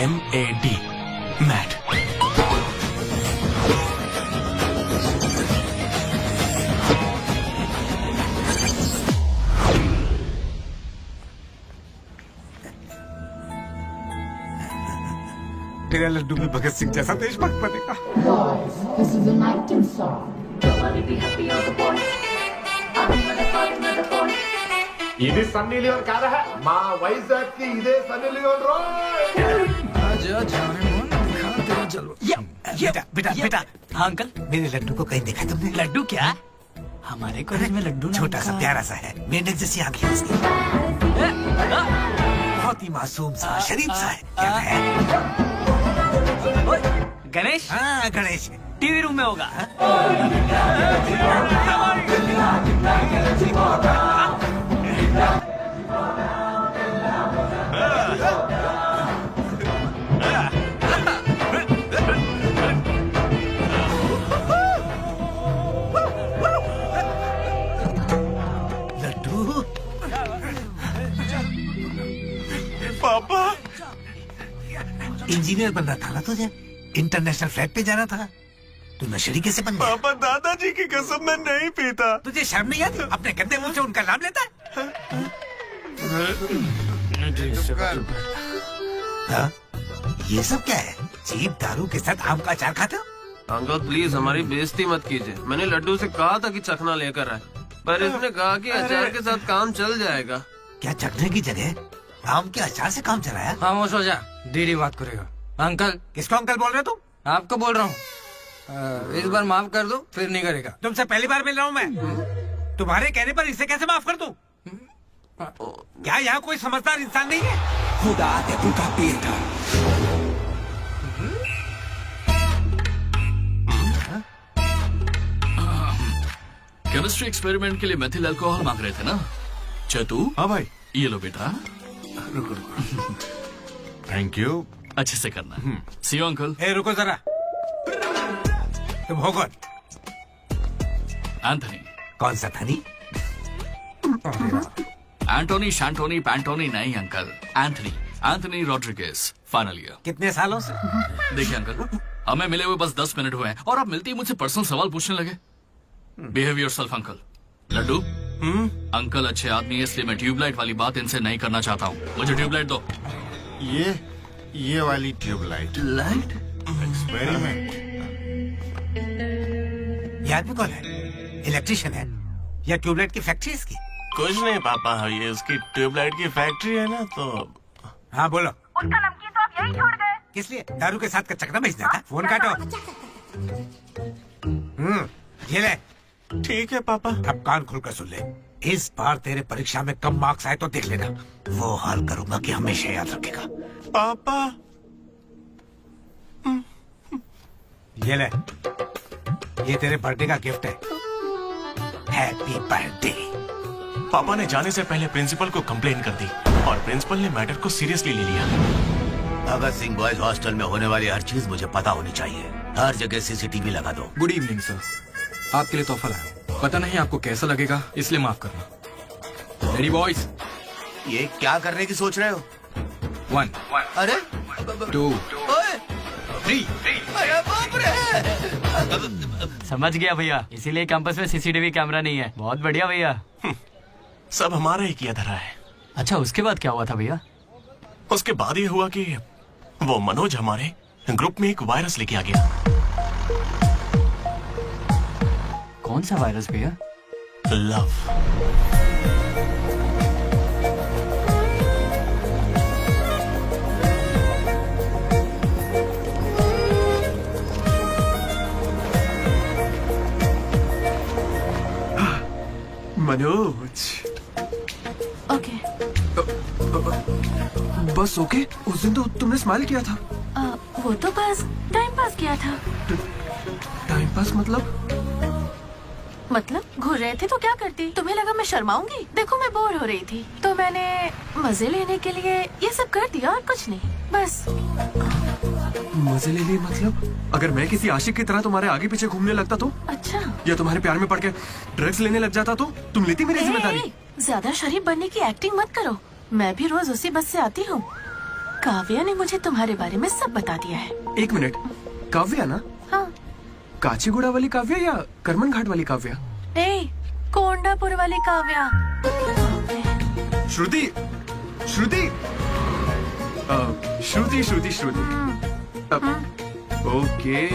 MAD, मैट। तेरा लड्डू भी भगत सिंह जैसा देशभक्त बनेगा। This is an item song. Nobody be happy on the point. ఇది సన్నీ లియోన్ కాదా మా వైజాగ్ కి ఇదే సన్నీ లియోన్ बेटा बेटा बेटा। हाँ अंकल, मेरे लड्डू को कहीं देखा तुमने? लड्डू क्या? हमारे कॉलेज में लड्डू छोटा सा प्यारा सा है, मेंढक जैसी आंखें उसकी, बहुत ही मासूम सा शरीफ सा है। क्या है? गणेश? हाँ गणेश टीवी रूम में होगा। लड्डू पापा, इंजीनियर बनना था ना तुझे, इंटरनेशनल फ्लाइट पे जाना था, तू नशेड़ी कैसे बन गया? पापा दादाजी की कसम मैं नहीं पीता। तुझे शर्म नहीं आती? अपने गंदे मुंह से उनका नाम लेता है? हाँ? ये सब क्या है? चीप दारू के साथ आम का अचार खाते हो? अंकल प्लीज हमारी बेइज्जती मत कीजिए। मैंने लड्डू से कहा था कि चखना लेकर आए, पर इसने कहा कि अचार के साथ काम चल जाएगा। क्या चखने की जगह आम के अचार से काम चलाया? खामोश हो जा, दीदी बात करेगा। अंकल, किसको अंकल बोल रहे हो तुम? आपको बोल रहा हूँ, इस बार माफ कर दो, फिर नहीं करेगा। तुमसे पहली बार मिल रहा हूँ मैं, तुम्हारे कहने पर इसे कैसे माफ कर दूं? क्या यहाँ कोई समझदार इंसान नहीं है? खुदा ने भूखा पेट केमिस्ट्री एक्सपेरिमेंट के लिए मेथिल अल्कोहल मांग रहे थे ना चतु? हाँ भाई। ये लो बेटा। रुको थैंक यू। अच्छे से करना। सी यू अंकल। ए रुको जरा, तुम हो कौन? एंथनी। कौन सा थनी? एंटोनी शैंटोनी पैंटोनी नहीं uncle, Anthony, Anthony Rodriguez, final year. कितने सालों से? देखिए अंकल, हमें मिले हुए बस 10 मिनट हुए हैं और आप मिलते ही मुझसे पर्सनल सवाल पूछने लगे। Behave yourself uncle. Laddu, uncle अच्छे आदमी है इसलिए मैं ट्यूबलाइट वाली बात इनसे नहीं करना चाहता हूँ। मुझे ट्यूबलाइट दो। ये वाली ट्यूबलाइट लाइट एक्सपेरिमेंट। ये आदमी कौन है? इलेक्ट्रिशियन है या ट्यूबलाइट की फैक्ट्री इसकी? कुछ नहीं पापा, ये उसकी ट्यूबलाइट की फैक्ट्री है ना, तो हाँ बोलो। उसका नमकीन तो आप यही छोड़ गए। किस लिए? दारू के साथ का चकना बेचना था? फोन काटो। ये ले। ठीक है पापा। अब कान खुलकर सुन ले, इस बार तेरे परीक्षा में कम मार्क्स आए तो देख लेना, वो हाल करूंगा कि हमेशा याद रखेगा। पापा ये ले, ये तेरे बर्थडे का गिफ्ट है। Happy birthday. पापा ने जाने से पहले प्रिंसिपल को कंप्लेन कर दी और प्रिंसिपल ने मैटर को सीरियसली ले लिया। भगत सिंह बॉयज हॉस्टल में होने वाली हर चीज मुझे पता होनी चाहिए। हर जगह CCTV लगा दो। गुड इवनिंग सर, आपके लिए तोहफा लाया हूं। पता नहीं आपको कैसा लगेगा, इसलिए माफ करना। Ready boys? ये क्या करने की सोच रहे हो? 1 अरे 2 3। अरे बाप रे! समझ गया भैया, इसीलिए कैंपस में CCTV कैमरा नहीं है। बहुत बढ़िया भैया। सब हमारा ही किया धरा है। अच्छा, उसके बाद क्या हुआ था भैया? उसके बाद ये हुआ कि वो मनोज हमारे ग्रुप में एक वायरस लेके आ गया। कौन सा वायरस भैया? लव। मनोज। ओके। बस ओके? उस दिन तो तुमने स्माइल किया था। वो तो बस टाइम पास किया था। टाइम पास मतलब घूर रहे थे तो क्या करती? तुम्हें लगा मैं शर्माऊंगी? देखो मैं बोर हो रही थी तो मैंने मजे लेने के लिए ये सब कर दिया और कुछ नहीं, बस। मजे ले लिए मतलब? अगर मैं किसी आशिक की तरह तुम्हारे आगे पीछे घूमने लगता तो? अच्छा। या तुम्हारे प्यार में पड़ के ड्रग्स लेने लग जाता तो तुम लेती मेरी जिम्मेदारी? ज्यादा शरीफ बनने की एक्टिंग मत करो। मैं भी रोज उसी बस से आती हूँ। काव्या ने मुझे तुम्हारे बारे में सब बता दिया है। एक मिनट, काव्या ना? हाँ। काचीगुड़ा वाली काव्या या करमन घाट वाली काव्या? ए, कोंडापुर वाली काव्या। श्रुति, श्रुति, श्रुति श्रुति श्रुति। ओके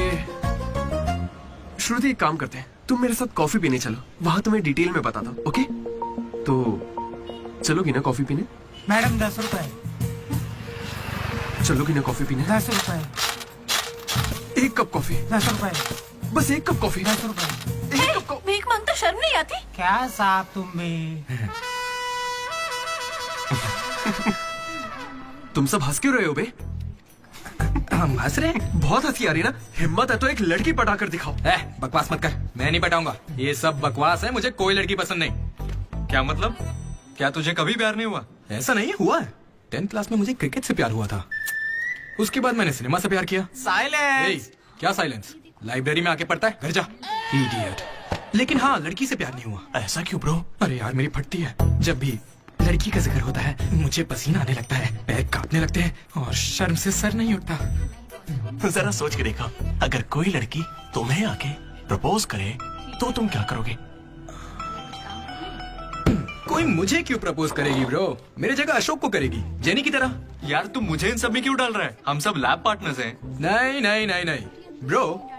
श्रुति, एक काम करते हैं, तुम मेरे साथ कॉफी पीने चलो, वहां तुम्हें डिटेल में बताता हूँ। ओके, तो चलोगी ना कॉफी पीने? मैडम 10 रुपए। चलोगी ना कॉफी पीने? 10 रुपए। एक कप कॉफी। 10 रुपए। बस एक कप कॉफी। 10 रुपए। भीख मांगता शर्म नहीं आती? क्या साहब तुम भी? तुम सब हंस क्यों रहे हो बे? हम हंस रहे हैं? बहुत हंसी आ रही ना। हिम्मत है तो एक लड़की पटा कर दिखाओ। बकवास मत कर, मैं नहीं पटाऊंगा। ये सब बकवास है, मुझे कोई लड़की पसंद नहीं। क्या मतलब? क्या तुझे कभी प्यार नहीं हुआ? ऐसा नहीं हुआ है। 10th क्लास में मुझे क्रिकेट से प्यार हुआ था, उसके बाद मैंने सिनेमा से प्यार किया। साइलेंस। क्या साइलेंस? लाइब्रेरी में आके पढ़ता है, घर जा इडियट। लेकिन हाँ, लड़की से प्यार नहीं हुआ। ऐसा क्यों ब्रो? अरे यार, मेरी फटती है जब भी लड़की का जिक्र होता है। मुझे पसीना आने लगता है, पैर कांपने लगते हैं और शर्म से सर नहीं उठता। जरा सोच के देखो, अगर कोई लड़की तुम्हें आके प्रपोज करे तो तुम क्या करोगे? कोई मुझे क्यों प्रपोज करेगी ब्रो? मेरे जगह अशोक को करेगी, जेनी की तरह। यार तू मुझे इन सब में क्यों डाल रहा है? हम सब लैब पार्टनर्स हैं। नहीं नहीं नहीं नहीं ब्रो,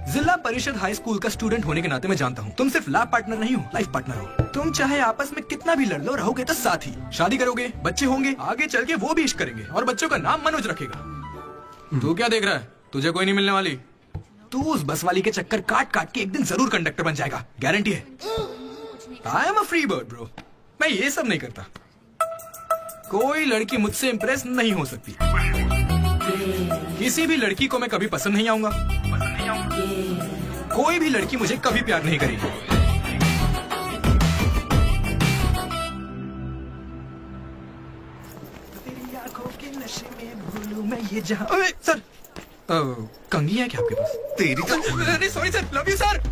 जिला परिषद हाई स्कूल का स्टूडेंट होने के नाते मैं जानता हूँ तुम सिर्फ लैब पार्टनर नहीं हो, लाइफ पार्टनर हो। तुम चाहे आपस में कितना भी लड़ लो, रहोगे तो साथ ही। शादी करोगे, बच्चे होंगे, आगे चल के वो भी इश्क करेंगे और बच्चों का नाम मनोज रखेगा। तू क्या देख रहा है? तुझे कोई नहीं मिलने वाली। तू उस बस वाली के चक्कर काट काट के एक दिन जरूर कंडक्टर बन जाएगा, गारंटी है। I am a free bird bro, मैं ये सब नहीं करता। कोई लड़की मुझसे इंप्रेस नहीं हो सकती। किसी भी लड़की को मैं कभी पसंद नहीं आऊंगा। कोई भी लड़की मुझे कभी प्यार नहीं करेगी। तेरी आंखों के नशे में भूलूं मैं ये जहां। अरे सर, कंघी है क्या आपके पास? तेरी तो अरे sorry sir, love you sir.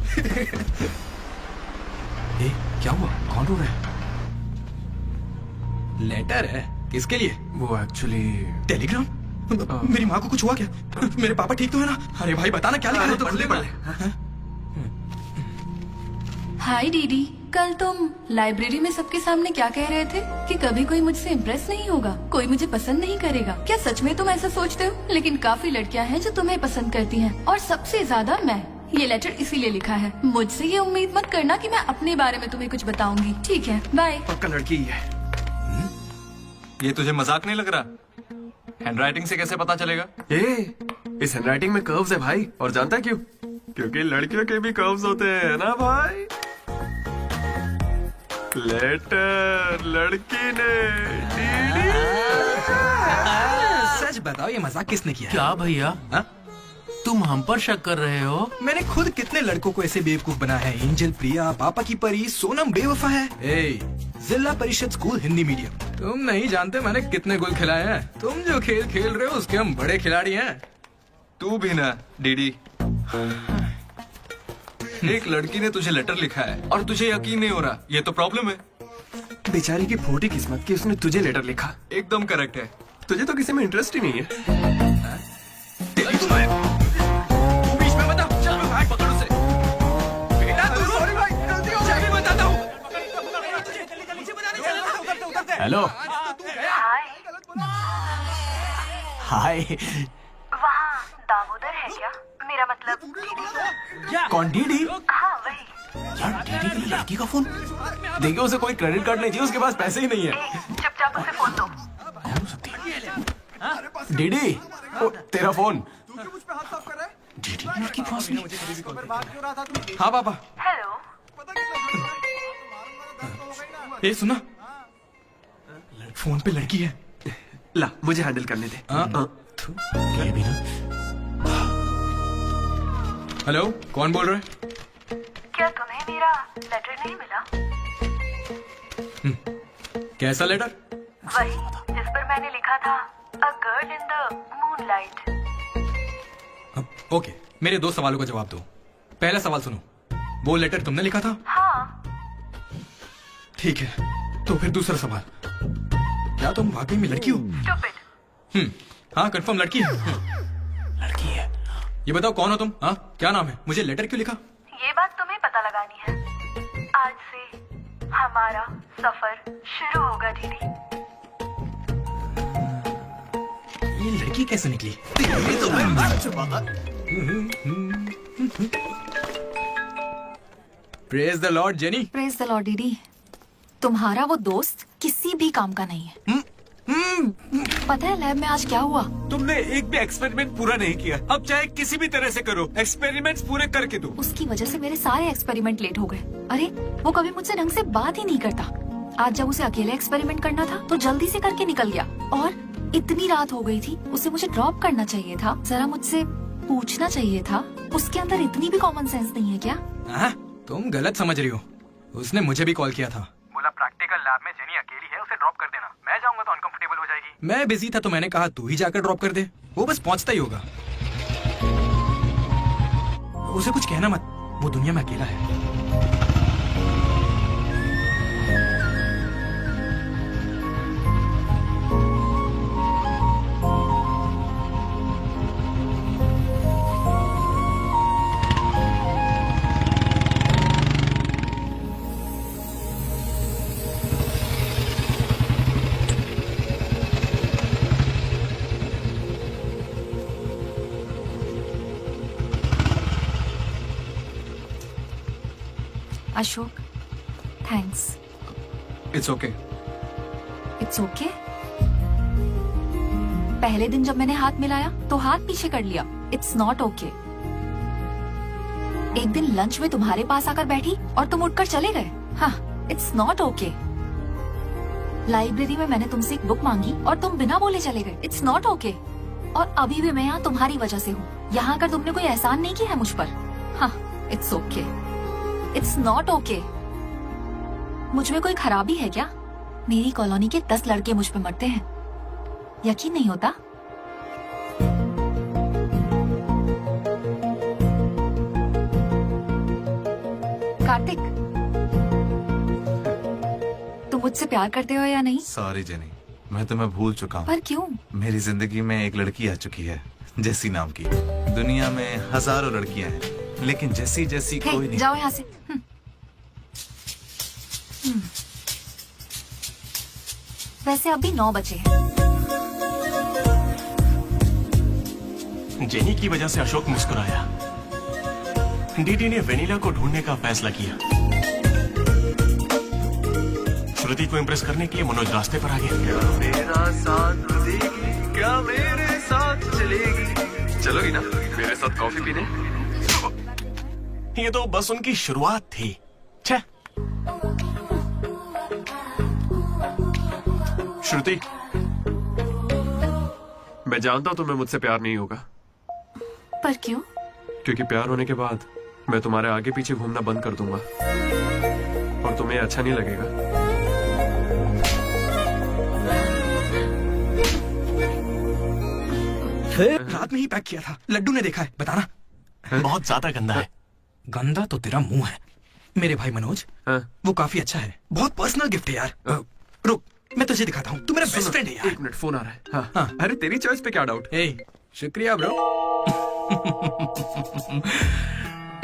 क्या हुआ? कौन रो रहा है? लेटर है? किसके लिए? वो एक्चुअली टेलीग्राम। मेरी माँ को कुछ हुआ क्या? मेरे पापा ठीक तो है ना? अरे भाई बता ना क्या लिखा है? तो पढ़ ले। हाय डीडी, कल तुम लाइब्रेरी में सबके सामने क्या कह रहे थे कि कभी कोई मुझसे इम्प्रेस नहीं होगा, कोई मुझे पसंद नहीं करेगा। क्या सच में तुम ऐसा सोचते हो? लेकिन काफी लड़कियां हैं जो तुम्हें पसंद करती हैं और सबसे ज्यादा मैं। ये लेटर इसीलिए लिखा है। मुझसे ये उम्मीद मत करना कि मैं अपने बारे में तुम्हें कुछ बताऊंगी। ठीक है, बाय। पक्का लड़की ही है। ये तुझे मजाक नहीं लग रहा? हैंडराइटिंग से कैसे पता चलेगा? इस हैंडराइटिंग में कर्व्स है भाई, और जानता है क्यों? क्योंकि लड़कियों के भी कर्व्स होते हैं ना भाई। लेटर लड़की ने। सच बताओ, ये मजाक किसने किया? क्या भैया, तुम हम पर शक कर रहे हो? मैंने खुद कितने लड़कों को ऐसे बेवकूफ बना है। एंजल, प्रिया, पापा की परी, सोनम बेवफा है। जिला परिषद स्कूल हिंदी मीडियम। तुम नहीं जानते मैंने कितने गोल खिलाए हैं। तुम जो खेल खेल रहे हो उसके हम बड़े खिलाड़ी हैं। तू भी ना डीडी। एक लड़की ने तुझे लेटर लिखा है और तुझे यकीन नहीं हो रहा, ये तो प्रॉब्लम है। बेचारी की फोटी किस्मत की उसने तुझे लेटर लिखा। एकदम करेक्ट है। तुझे तो किसी में इंटरेस्ट ही नहीं है। बीच में बता, चल भाई पकड़ उसे। बेटा तू सॉरी भाई, गलती हो गई, बताता हूँ। हेलो। हाय। वहाँ दामोदर है क्या? मेरा मतलब डीडी। कौन डीडी? हाँ वही। यार डीडी की लड़की का फोन। देखो उसे कोई क्रेडिट कार्ड नहीं चाहिए, उसके पास पैसे ही नहीं है। चुपचाप उसे फोन दो। डीडी, तेरा फोन। डीडी की लड़की पास नहीं। हाँ पापा। हेलो। ए सुना, फोन पे लड़की है। ला मुझे हैंडल करने दे। ये भी ना। हेलो, कौन बोल रहा है? क्या तुम्हें मेरा लेटर नहीं मिला? कैसा लेटर? वही जिस पर मैंने लिखा था a girl in the moonlight. Okay, मेरे 2 सवालों का जवाब दो। पहला सवाल सुनो, वो लेटर तुमने लिखा था? हाँ। ठीक है, तो फिर दूसरा सवाल, क्या तुम वाकई में लड़की हो? हाँ कंफर्म लड़की है। लड़की है। ये बताओ कौन हो तुम? हाँ क्या नाम है? मुझे लेटर क्यों लिखा? ये बात तुम्हें पता लगानी है। आज से हमारा सफर शुरू होगा दीदी। ये लड़की कैसे निकली? Praise the Lord jenny. Praise the Lord दीदी। तुम्हारा वो दोस्त किसी भी काम का नहीं है। पता है लैब में आज क्या हुआ? तुमने एक भी एक्सपेरिमेंट पूरा नहीं किया। अब चाहे किसी भी तरह से करो, एक्सपेरिमेंट्स पूरे करके दो। उसकी वजह से मेरे सारे एक्सपेरिमेंट लेट हो गए। अरे वो कभी मुझसे ढंग से बात ही नहीं करता। आज जब उसे अकेले एक्सपेरिमेंट करना था तो जल्दी से करके निकल गया, और इतनी रात हो गई थी, उसे मुझे ड्रॉप करना चाहिए था, जरा मुझसे पूछना चाहिए था। उसके अंदर इतनी भी कॉमन सेंस नहीं है क्या? तुम गलत समझ रही हो। उसने मुझे भी कॉल किया था, बोला प्रैक्टिकल लैब में जेनी अकेली है, उसे ड्रॉप कर देना। मैं जाऊंगा तो अनकंफर्टेबल हो जाएगी। मैं बिजी था तो मैंने कहा तू ही जाकर ड्रॉप कर दे, वो बस पहुंचता ही होगा। उसे कुछ कहना मत, वो दुनिया में अकेला है। Ashok thanks. It's okay. It's okay. पहले दिन जब मैंने हाथ मिलाया तो हाथ पीछे कर लिया। It's not okay. एक दिन लंच में तुम्हारे पास आकर बैठी और तुम उठकर चले गए। हाँ, इट्स नॉट ओके। लाइब्रेरी में मैंने तुमसे एक बुक मांगी और तुम बिना बोले चले गए। It's not okay. और अभी भी मैं यहाँ तुम्हारी वजह से हूँ। यहाँ आकर तुमने कोई एहसान नहीं किया है मुझ पर। हाँ, it's okay. It's not okay. मुझ में कोई खराबी है क्या? मेरी कॉलोनी के 10 लड़के मुझ पे मरते हैं, यकीन नहीं होता? कार्तिक, तुम मुझसे प्यार करते हो या नहीं? सॉरी जेनी, मैं तुम्हें भूल चुका हूँ। पर क्यों? मेरी जिंदगी में एक लड़की आ चुकी है, जेसी नाम की। दुनिया में हजारों लड़कियां हैं, लेकिन जैसी जैसी हे, कोई नहीं। जाओ यहाँ से। वैसे अभी 9 बजे हैं। जेनी की वजह से अशोक मुस्कुराया। डीडी ने वेनिला को ढूंढने का फैसला किया। श्रुति को इम्प्रेस करने के लिए मनोज रास्ते पर आ गया। क्या मेरा साथ देगी, क्या मेरे साथ चलेगी? चलोगी ना मेरे साथ कॉफी पीने? ये तो बस उनकी शुरुआत थी। छे। श्रुति, मैं जानता हूँ तुम्हें मुझसे प्यार नहीं होगा, पर क्यों? क्योंकि प्यार होने के बाद मैं तुम्हारे आगे पीछे घूमना बंद कर दूंगा और तुम्हें अच्छा नहीं लगेगा। रात में ही पैक किया था, लड्डू ने देखा है, बताना। बहुत ज्यादा गंदा है। गंदा तो तेरा मुंह है। मेरे भाई मनोज, वो काफी अच्छा है, बहुत पर्सनल गिफ्ट है यार। रुक, मैं तुझे दिखाता हूँ, तू मेरा बेस्ट फ्रेंड है यार। 1 मिनट, फोन आ रहा है। हाँ। अरे तेरी चॉइस पे क्या डाउट? शुक्रिया ब्रो।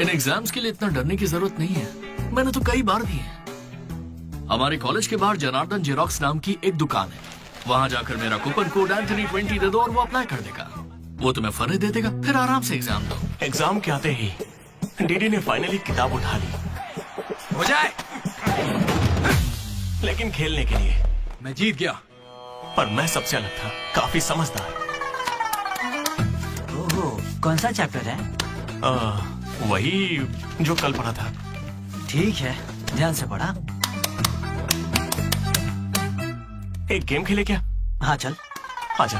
इन एग्जाम्स के लिए इतना डरने की जरूरत नहीं है, मैंने तो कई बार दी है। हमारे कॉलेज के बाहर जनार्दन जेरोक्स नाम की एक दुकान है, वहां जाकर मेरा कूपन कोड एंथनी 20 दे दो और वो अप्लाई कर देगा। वो तुम्हें फर्ज दे देगा, फिर आराम से एग्जाम दो। एग्जाम के आते ही डीडी ने फाइनली किताब उठा ली। हो जाए, लेकिन खेलने के लिए। मैं जीत गया। पर मैं सबसे अलग था, काफी समझदार। ओहो, कौन सा चैप्टर है? वही जो कल पढ़ा था। ठीक है, ध्यान से पढ़ा। एक गेम खेले क्या? हाँ चल, आजा।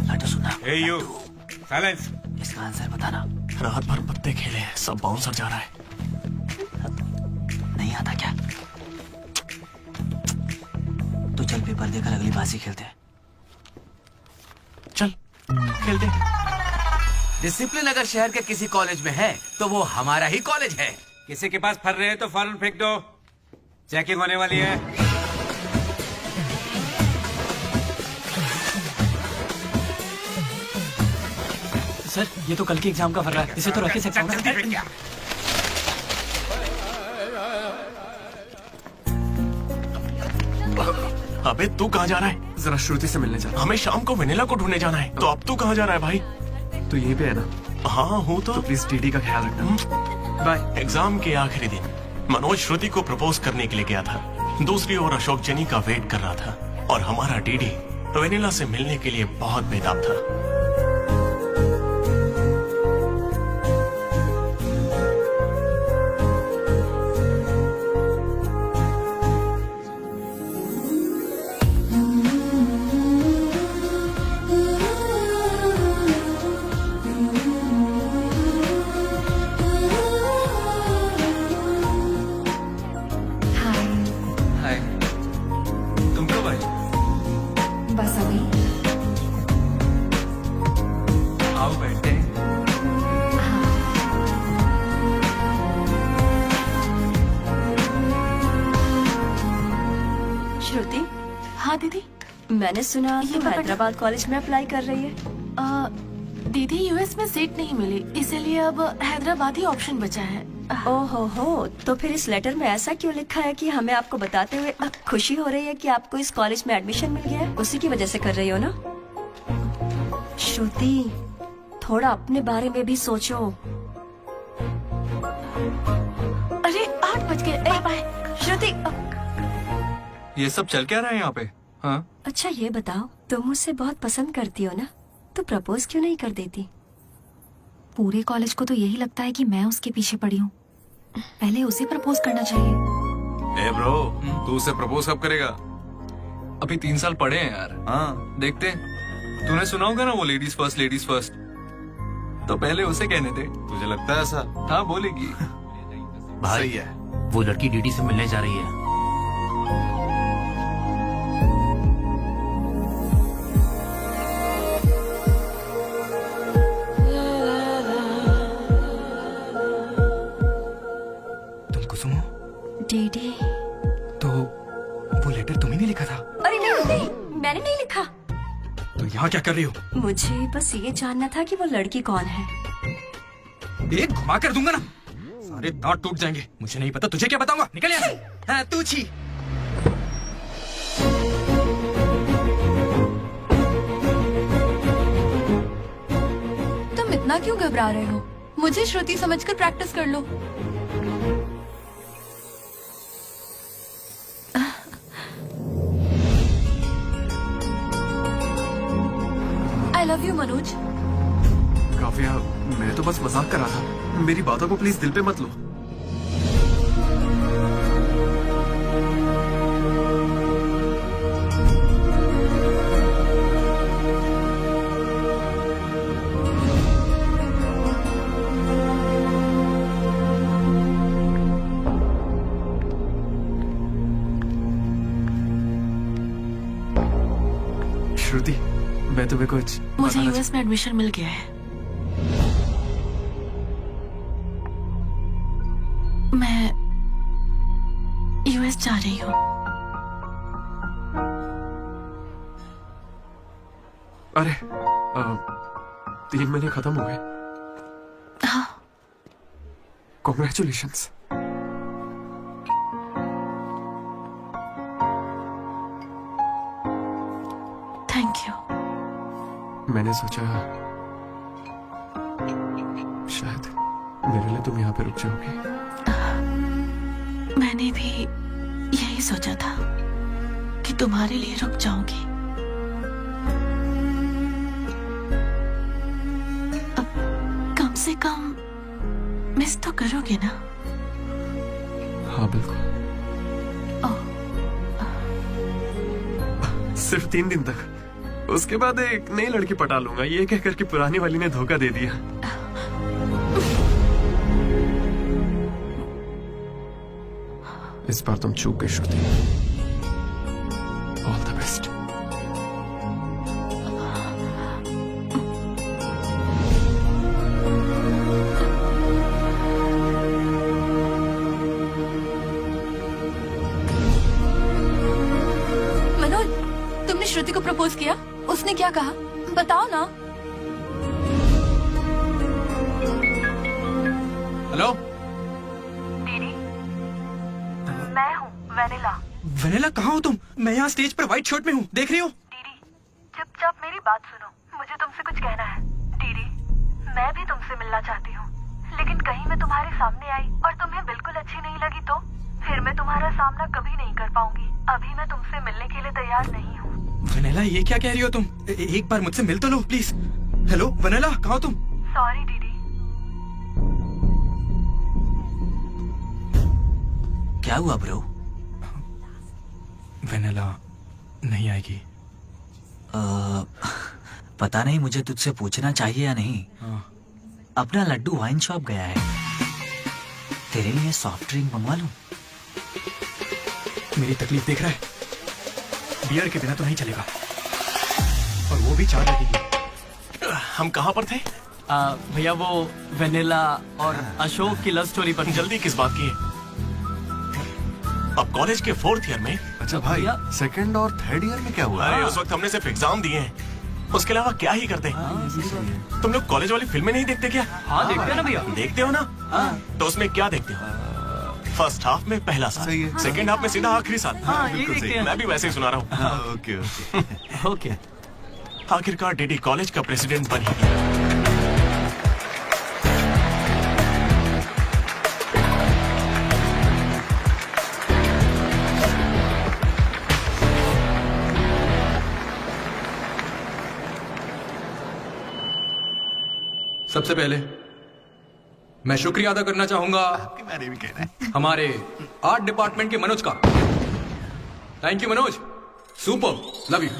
लड्डू सुना। Hey you, silence. इसका आंसर बताना। रात भर पत्ते खेले, सब बाउंसर जा रहा है। नहीं आता क्या? तो चल पेपर देकर अगली बाजी खेलते हैं। चल खेलते हैं। डिसिप्लिन अगर शहर के किसी कॉलेज में है तो वो हमारा ही कॉलेज है। किसी के पास फर रहे हैं तो फौरन फेंक दो, चेकिंग होने वाली है। सर ये तो कल के एग्जाम का फर रहा है, इसे तो रखे सकता हूँ। अबे तू कहाँ जा रहा है? जरा श्रुति से मिलने जा। हमें शाम को वेनिला को ढूंढने जाना है, तो अब तू कहाँ जा रहा है भाई? तो यहीं पे है ना? हाँ हूँ तो प्लीज डीडी का ख्याल रखना। बाय। एग्जाम के आखिरी दिन मनोज श्रुति को प्रपोज करने के लिए गया था। दूसरी ओर अशोक जनी का वेट कर रहा था और हमारा डीडी वेनिला से मिलने के लिए बहुत बेताब था। मैंने सुना तुम हैदराबाद कॉलेज में अप्लाई कर रही है। दीदी यूएस में सीट नहीं मिली, इसीलिए अब हैदराबाद ही ऑप्शन बचा है। ओहो, तो फिर इस लेटर में ऐसा क्यों लिखा है कि हमें आपको बताते हुए अब खुशी हो रही है कि आपको इस कॉलेज में एडमिशन मिल गया है? उसी की वजह से कर रही हो ना? श्रुति, थोड़ा अपने बारे में भी सोचो। अरे 8 बज गए। बाय श्रुति। ये सब चल क्या रहा है यहाँ पे? हाँ? अच्छा ये बताओ, तुम मुझसे बहुत पसंद करती हो ना, तो प्रपोज क्यों नहीं कर देती? पूरे कॉलेज को तो यही लगता है कि मैं उसके पीछे पड़ी हूँ। पहले उसे प्रपोज करना चाहिए। ए ब्रो, तू उसे प्रपोज कब करेगा? अभी 3 साल पड़े हैं यार। हाँ देखते। तूने सुना होगा ना वो लेडीज फर्स्ट, तो पहले उसे कहने दे। तुझे लगता है ऐसा? हाँ बोलेगी। भाई सही है। वो लड़की डीडी से मिलने जा रही है। डीडी, तो वो लेटर तुम्ही ने लिखा था? अरे नहीं, मैंने नहीं लिखा। तो यहाँ क्या कर रही हो? मुझे बस ये जानना था कि वो लड़की कौन है। एक घुमा कर दूंगा ना, सारे दांत टूट जाएंगे। मुझे नहीं पता, तुझे क्या बताऊंगा? निकल यहाँ से। हाँ तू छी। तुम इतना क्यों घबरा रहे हो? मुझे श्रुति समझकर प्रैक्टिस कर लो। I love you, Manoj. Kavya, मैं तो बस मजाक कर रहा था। मेरी बातों को प्लीज दिल पे मत लो। श्रुति, मैं तुम्हें कुछ मुझे यूएस में एडमिशन मिल गया है। मैं यूएस जा रही हूँ। अरे 3 महीने खत्म हो गए। हाँ। कॉन्ग्रेचुलेशंस। Thank you. मैंने सोचा शायद मेरे लिए तुम यहाँ पे रुक जाओगी। मैंने भी यही सोचा था कि तुम्हारे लिए रुक जाऊंगी। अब कम से कम मिस तो करोगे ना? हाँ बिल्कुल। सिर्फ 3 दिन तक, उसके बाद एक नई लड़की पटा लूंगा, ये कहकर कि पुरानी वाली ने धोखा दे दिया। इस बार तुम चूक गई Shruti. All the best. Shruti को प्रपोज किया? उसने क्या कहा? बताओ ना। हेलो दीदी, मैं हूँ वेनिला। वेनिला, कहाँ हो तुम? मैं यहाँ स्टेज पर व्हाइट शर्ट में हूँ, देख रही हो? चुपचाप मेरी बात सुनो, मुझे तुमसे कुछ कहना है। दीदी, मैं भी तुमसे मिलना चाहती हूँ, लेकिन कहीं मैं तुम्हारे सामने आई और तुम्हें बिल्कुल अच्छी नहीं लगी तो फिर मैं तुम्हारा सामना कभी नहीं कर पाऊंगी। अभी मैं तुमसे मिलने के लिए तैयार नहीं हूँ। वेनिला, ये क्या कह रही हो तुम? एक बार मुझसे मिल तो लो प्लीज। हेलो वेनिला, कहाँ हो तुम? सॉरी दीदी। क्या हुआ ब्रो? वेनिला नहीं आएगी। पता नहीं, मुझे तुझसे पूछना चाहिए या नहीं। अपना लड्डू वाइन शॉप गया है, तेरे लिए सॉफ्ट ड्रिंक मंगवा लूं? मेरी तकलीफ देख रहा है? बियर के बिना तो नहीं चलेगा, और वो भी 4 लगेगी। हम कहाँ पर थे? भैया वो वेनिला और अशोक की लव स्टोरी पर। जल्दी किस बात की है? अब कॉलेज के 4th ईयर में। अच्छा भाई, 2nd और 3rd ईयर में क्या हुआ? अरे उस वक्त हमने सिर्फ एग्जाम दिए हैं, उसके अलावा क्या ही करते। तुम लोग कॉलेज वाली फिल्में नहीं देखते क्या? हाँ देखते हैं ना भैया। देखते हो ना? तो उसमें क्या देखते हो? फर्स्ट हाफ में पहला साल, सेकेंड हाफ में सीधा आखिरी साल। बिल्कुल सही। मैं भी वैसे ही सुना रहा हूँ। Okay okay. आखिरकार डीडी कॉलेज का प्रेसिडेंट बन गया। सबसे पहले मैं शुक्रिया अदा करना चाहूंगा आपके बारे में कहना है हमारे आर्ट डिपार्टमेंट के मनोज का। Thank you Manoj, super, love you.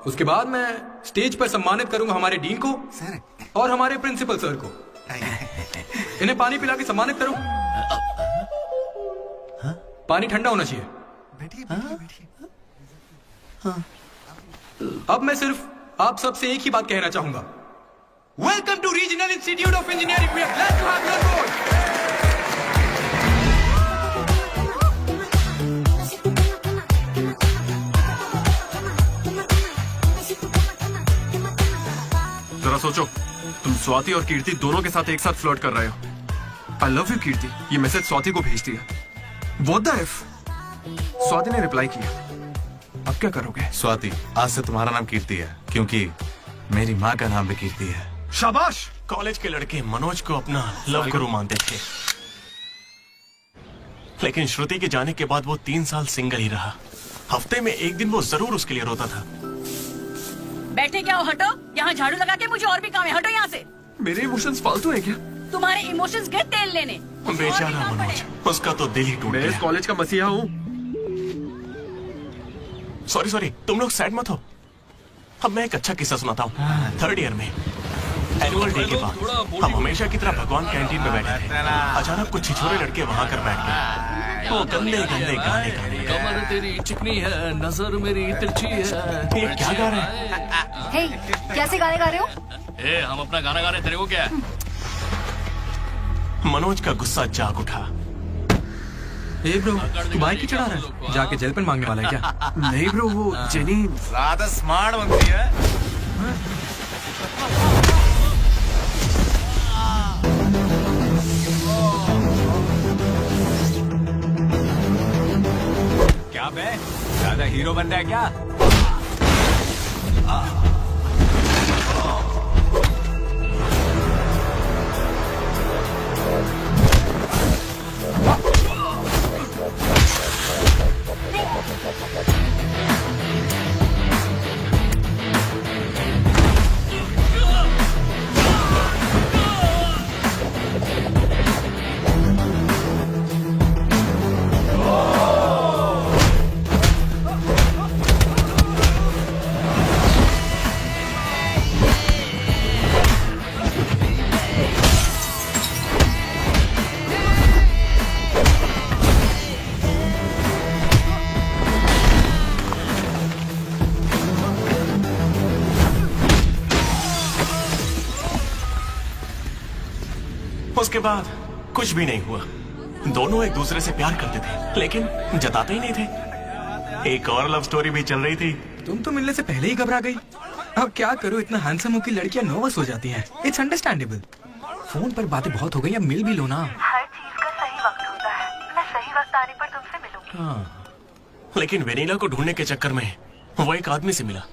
उसके बाद मैं स्टेज पर सम्मानित करूंगा हमारे डीन को और हमारे प्रिंसिपल सर को। इन्हें पानी पिला के सम्मानित करो। पानी ठंडा होना चाहिए। अब मैं सिर्फ आप सबसे एक ही बात कहना चाहूंगा। Welcome to regional institute of engineering. We are glad to have you on board. जरा सोचो, तुम स्वाति और कीर्ति दोनों के साथ एक साथ फ्लर्ट कर रहे हो। आई लव यू कीर्ति, ये मैसेज स्वाति को भेज दिया। What the F? स्वाति ने रिप्लाई किया। अब क्या करोगे? स्वाति, आज से तुम्हारा नाम कीर्ति है, क्योंकि मेरी माँ का नाम भी कीर्ति है। शाबाश। कॉलेज के लड़के मनोज को अपना लव गुरु मानते थे, लेकिन श्रुति के जाने के बाद वो 3 साल सिंगल ही रहा। हफ्ते में एक दिन वो जरूर उसके लिए रोता था। बैठे क्या हो? हटो यहाँ, झाड़ू लगा के मुझे और भी काम है। हटो यहाँ से। मेरे इमोशंस फालतू है क्या? तुम्हारे इमोशंस गए तेल लेने। बेचारा मनोज, उसका तो दिल ही टूट मैं गया। इस कॉलेज का मसीहा हूँ। सॉरी, तुम लोग सैड मत हो। अब मैं एक अच्छा किस्सा सुनाता हूँ। 3rd ईयर में एनुअल डे के बाद हम हमेशा की तरह भगवान कैंटीन में बैठे थे। अचानक कुछ छिछोरे लड़के वहां कर बैठ गए। वो गंदे गंदे गाने गाने। कमर तेरी चिकनी है, नजर मेरी तिरछी है। ये क्या गा रहे हैं? हे, कैसे गाने गा रहे हो? ए, हम अपना गाना गा रहे हैं, तेरे को क्या है? मनोज का गुस्सा जाग उठा। ए ब्रो, तू बाइक ही चढ़ा रहा है? जाके जेल पेन मांगने वाला है क्या? नहीं ब्रो, वो जेनी ज्यादा स्मार्ट बनती है। क्या बे, ज्यादा हीरो बन रहा है क्या? उसके बाद कुछ भी नहीं हुआ। दोनों एक दूसरे से प्यार करते थे, लेकिन जताते ही नहीं थे। एक और लव स्टोरी भी चल रही थी। तुम तो मिलने से पहले ही घबरा गई। अब क्या करूं, इतना हैंडसम हो कि लड़कियां नर्वस हो जाती हैं। It's understandable. फोन पर बातें बहुत हो गई, अब मिल भी लो ना। हर चीज का सही वक्त होता है। मैं सही वक्त आने पर तुमसे मिलूंगी। हाँ। लेकिन वेनिला को ढूंढने के चक्कर में वो एक आदमी से मिला।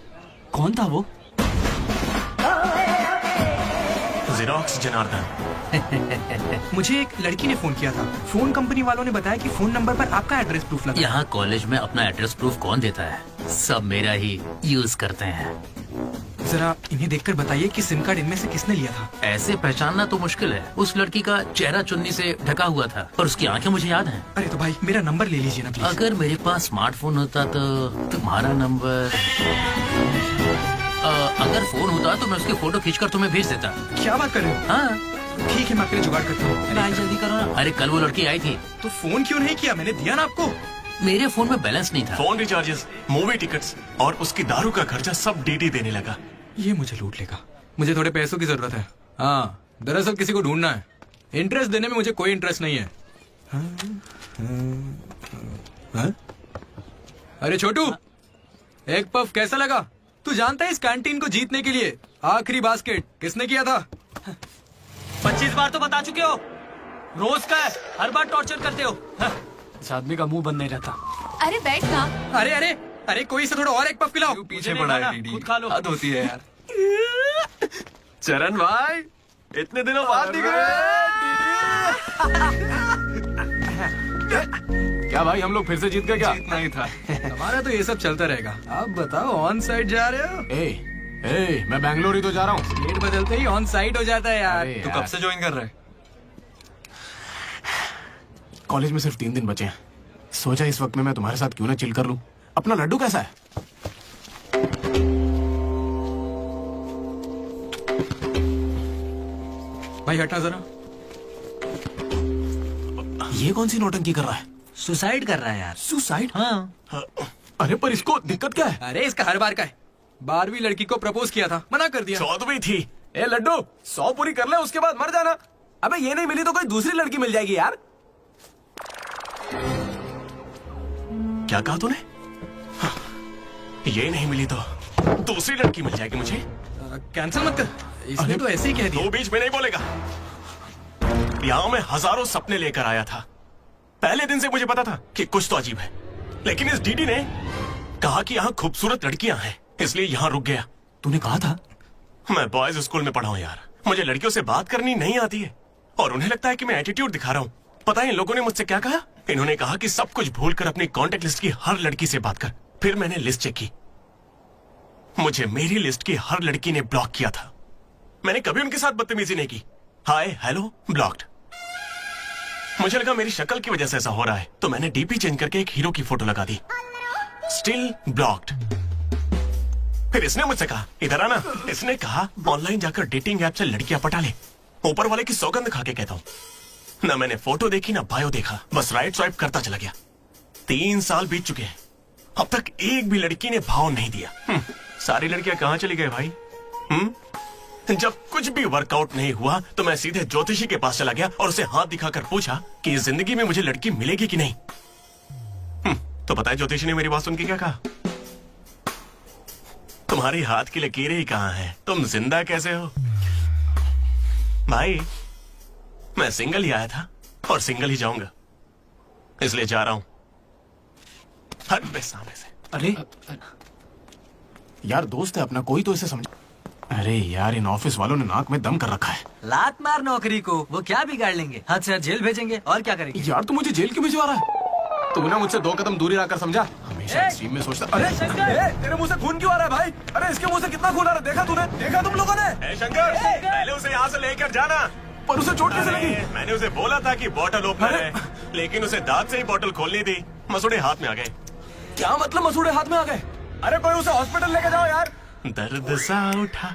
कौन था वो? जेरोक्स जनार्दन। मुझे एक लड़की ने फोन किया था। फोन कंपनी वालों ने बताया कि फोन नंबर पर आपका एड्रेस प्रूफ लगा। यहाँ कॉलेज में अपना एड्रेस प्रूफ कौन देता है? सब मेरा ही यूज करते हैं। जरा इन्हें देखकर बताइए कि सिम कार्ड इनमें से किसने लिया था। ऐसे पहचानना तो मुश्किल है। उस लड़की का चेहरा चुन्नी से ढका हुआ था और उसकी आंखें मुझे याद हैं। अरे तो भाई मेरा नंबर ले लीजिए ना प्लीज। अगर मेरे पास स्मार्टफोन होता तो तुम्हारा नंबर, अगर फोन होता तो मैं उसकी फोटो खींचकर तुम्हें भेज देता। क्या बात कर रहे हो? हाँ ठीक है, मैं आपके लिए जुगाड़ करता हूँ। भाई जल्दी करो ना। अरे कल वो लड़की आई थी। तो फोन क्यों नहीं किया? मैंने दिया ना आपको। मेरे फोन में बैलेंस नहीं था। फोन रिचार्जेस, मूवी टिकट्स और उसकी दारू का खर्चा सब डीडी देने लगा। ये मुझे लूट लेगा। मुझे थोड़े पैसों की जरूरत है। हाँ, दरअसल किसी को ढूंढना है। इंटरेस्ट देने में मुझे कोई इंटरेस्ट नहीं है। हाँ? अरे छोटू, एक पफ कैसा लगा? तू जानता है इस कैंटीन को जीतने के लिए आखिरी बास्केट किसने किया था? 25 बार तो बता चुके हो। रोज का है, हर बार टॉर्चर करते हो। इस आदमी का मुंह बंद नहीं रहता। अरे बैठ ना। अरे अरे अरे, कोई से थोड़ा और एक पफ पिलाओ। पीछे पड़ा है डीडी। खुद खा लो। हद होती है यार। चरण भाई, इतने दिनों बाद दिख रहे हैं। क्या भाई, हम लोग फिर से जीत गए क्या? जीतना ही था। हमारा तो ये सब चलता रहेगा। आप बताओ, ऑन साइड जा रहे हो? ए, मैं बैंगलोर ही तो जा रहा हूँ। स्टेट बदलते ही ऑन साइड हो जाता है यार। तू कब से ज्वाइन कर रहा है? कॉलेज में सिर्फ 3 दिन बचे हैं। सोचा इस वक्त में मैं तुम्हारे साथ क्यों ना चिल कर लूं। अपना लड्डू कैसा है? भाई हटना जरा। ये कौन सी नौटंकी कर रहा है? सुसाइड कर रहा है यार। सुसाइड? हाँ। अरे पर इसको दिक्कत क्या है? अरे इसका हर बार का है। 12वीं लड़की को प्रपोज किया था, मना कर दिया। 14वीं थी। ए लड्डू, 100 पूरी कर ले, उसके बाद मर जाना। अबे ये नहीं मिली तो कोई दूसरी लड़की मिल जाएगी यार। क्या कहा तूने? ये नहीं मिली तो दूसरी लड़की मिल जाएगी मुझे। कैंसिल मत कर। इसने तो ऐसे ही कह दिया। तू बीच में नहीं बोलेगा। यहाँ मैं हजारों सपने लेकर आया था। पहले दिन से मुझे पता था कि कुछ तो अजीब है, लेकिन इस डीडी ने कहा कि यहाँ खूबसूरत लड़कियां हैं, इसलिए यहाँ रुक गया। तूने कहा था? मैं बॉयज स्कूल में पढ़ा हूँ यार। मुझे लड़कियों से बात करनी नहीं आती है और उन्हें लगता है कि मैं एटीट्यूड दिखा रहा हूँ। पता है इन लोगों ने मुझसे क्या कहा? इन्होंने कहा कि सब कुछ भूलकर अपनी कॉन्टेक्ट लिस्ट की हर लड़की से बात कर। फिर मैंने लिस्ट चेक की। मुझे मेरी लिस्ट की हर लड़की ने ब्लॉक किया था। मैंने कभी उनके साथ बदतमीजी नहीं की। Hi hello blocked. मुझे लगा मेरी शक्ल की वजह से ऐसा हो रहा है, तो मैंने डीपी चेंज करके एक हीरो की फोटो लगा दी। Still blocked. फिर इसने मुझसे कहा इधर आना। इसने कहा ऑनलाइन जाकर डेटिंग ऐप से लड़कियां पटा ले। ऊपर वाले की सौगंध खा के कहता हूँ। ना मैंने फोटो देखी ना बायो देखा, बस राइट स्वाइप करता चला गया। 3 साल बीत चुके हैं, अब तक एक भी लड़की ने भाव नहीं दिया। सारी लड़कियां कहाँ चली गई भाई? जब कुछ भी वर्कआउट नहीं हुआ तो मैं सीधे ज्योतिषी के पास चला गया और उसे हाथ दिखाकर पूछा कि इस जिंदगी में मुझे लड़की मिलेगी कि नहीं। तो पता है ज्योतिषी ने मेरी बात सुन के क्या कहा? तुम्हारी हाथ की लकीरें ही कहाँ हैं? तुम जिंदा कैसे हो? भाई मैं सिंगल ही आया था और सिंगल ही जाऊंगा, इसलिए जा रहा हूं। हट बे सामने से। अरे यार दोस्त है अपना, कोई तो इसे समझ। अरे यार इन ऑफिस वालों ने नाक में दम कर रखा है। लात मार नौकरी को, वो क्या बिगाड़ लेंगे? हाथ से हाथ जेल भेजेंगे और क्या करेंगे? यार तू मुझे जेल क्यों भिजवा रहा है? तू ना मुझसे 2 कदम दूरी रखकर समझा। हमेशा इस टीम में सोचता। अरे तेरे मुंह से खून क्यों आ रहा है भाई? अरे इसके मुंह से कितना खून आ रहा है? देखा तूने? देखा तुम लोगों ने? शंकर, पहले उसे यहाँ से लेकर जाना। पर उसे चोट कैसे लगी? मैंने उसे बोला था कि बॉटल ओपनर है, लेकिन उसे दांत से ही बॉटल खोलनी थी। मसूड़े हाथ में आ गए। क्या मतलब मसूड़े हाथ में आ गए? अरे कोई उसे हॉस्पिटल लेके जाओ यार। दर्द सा उठा,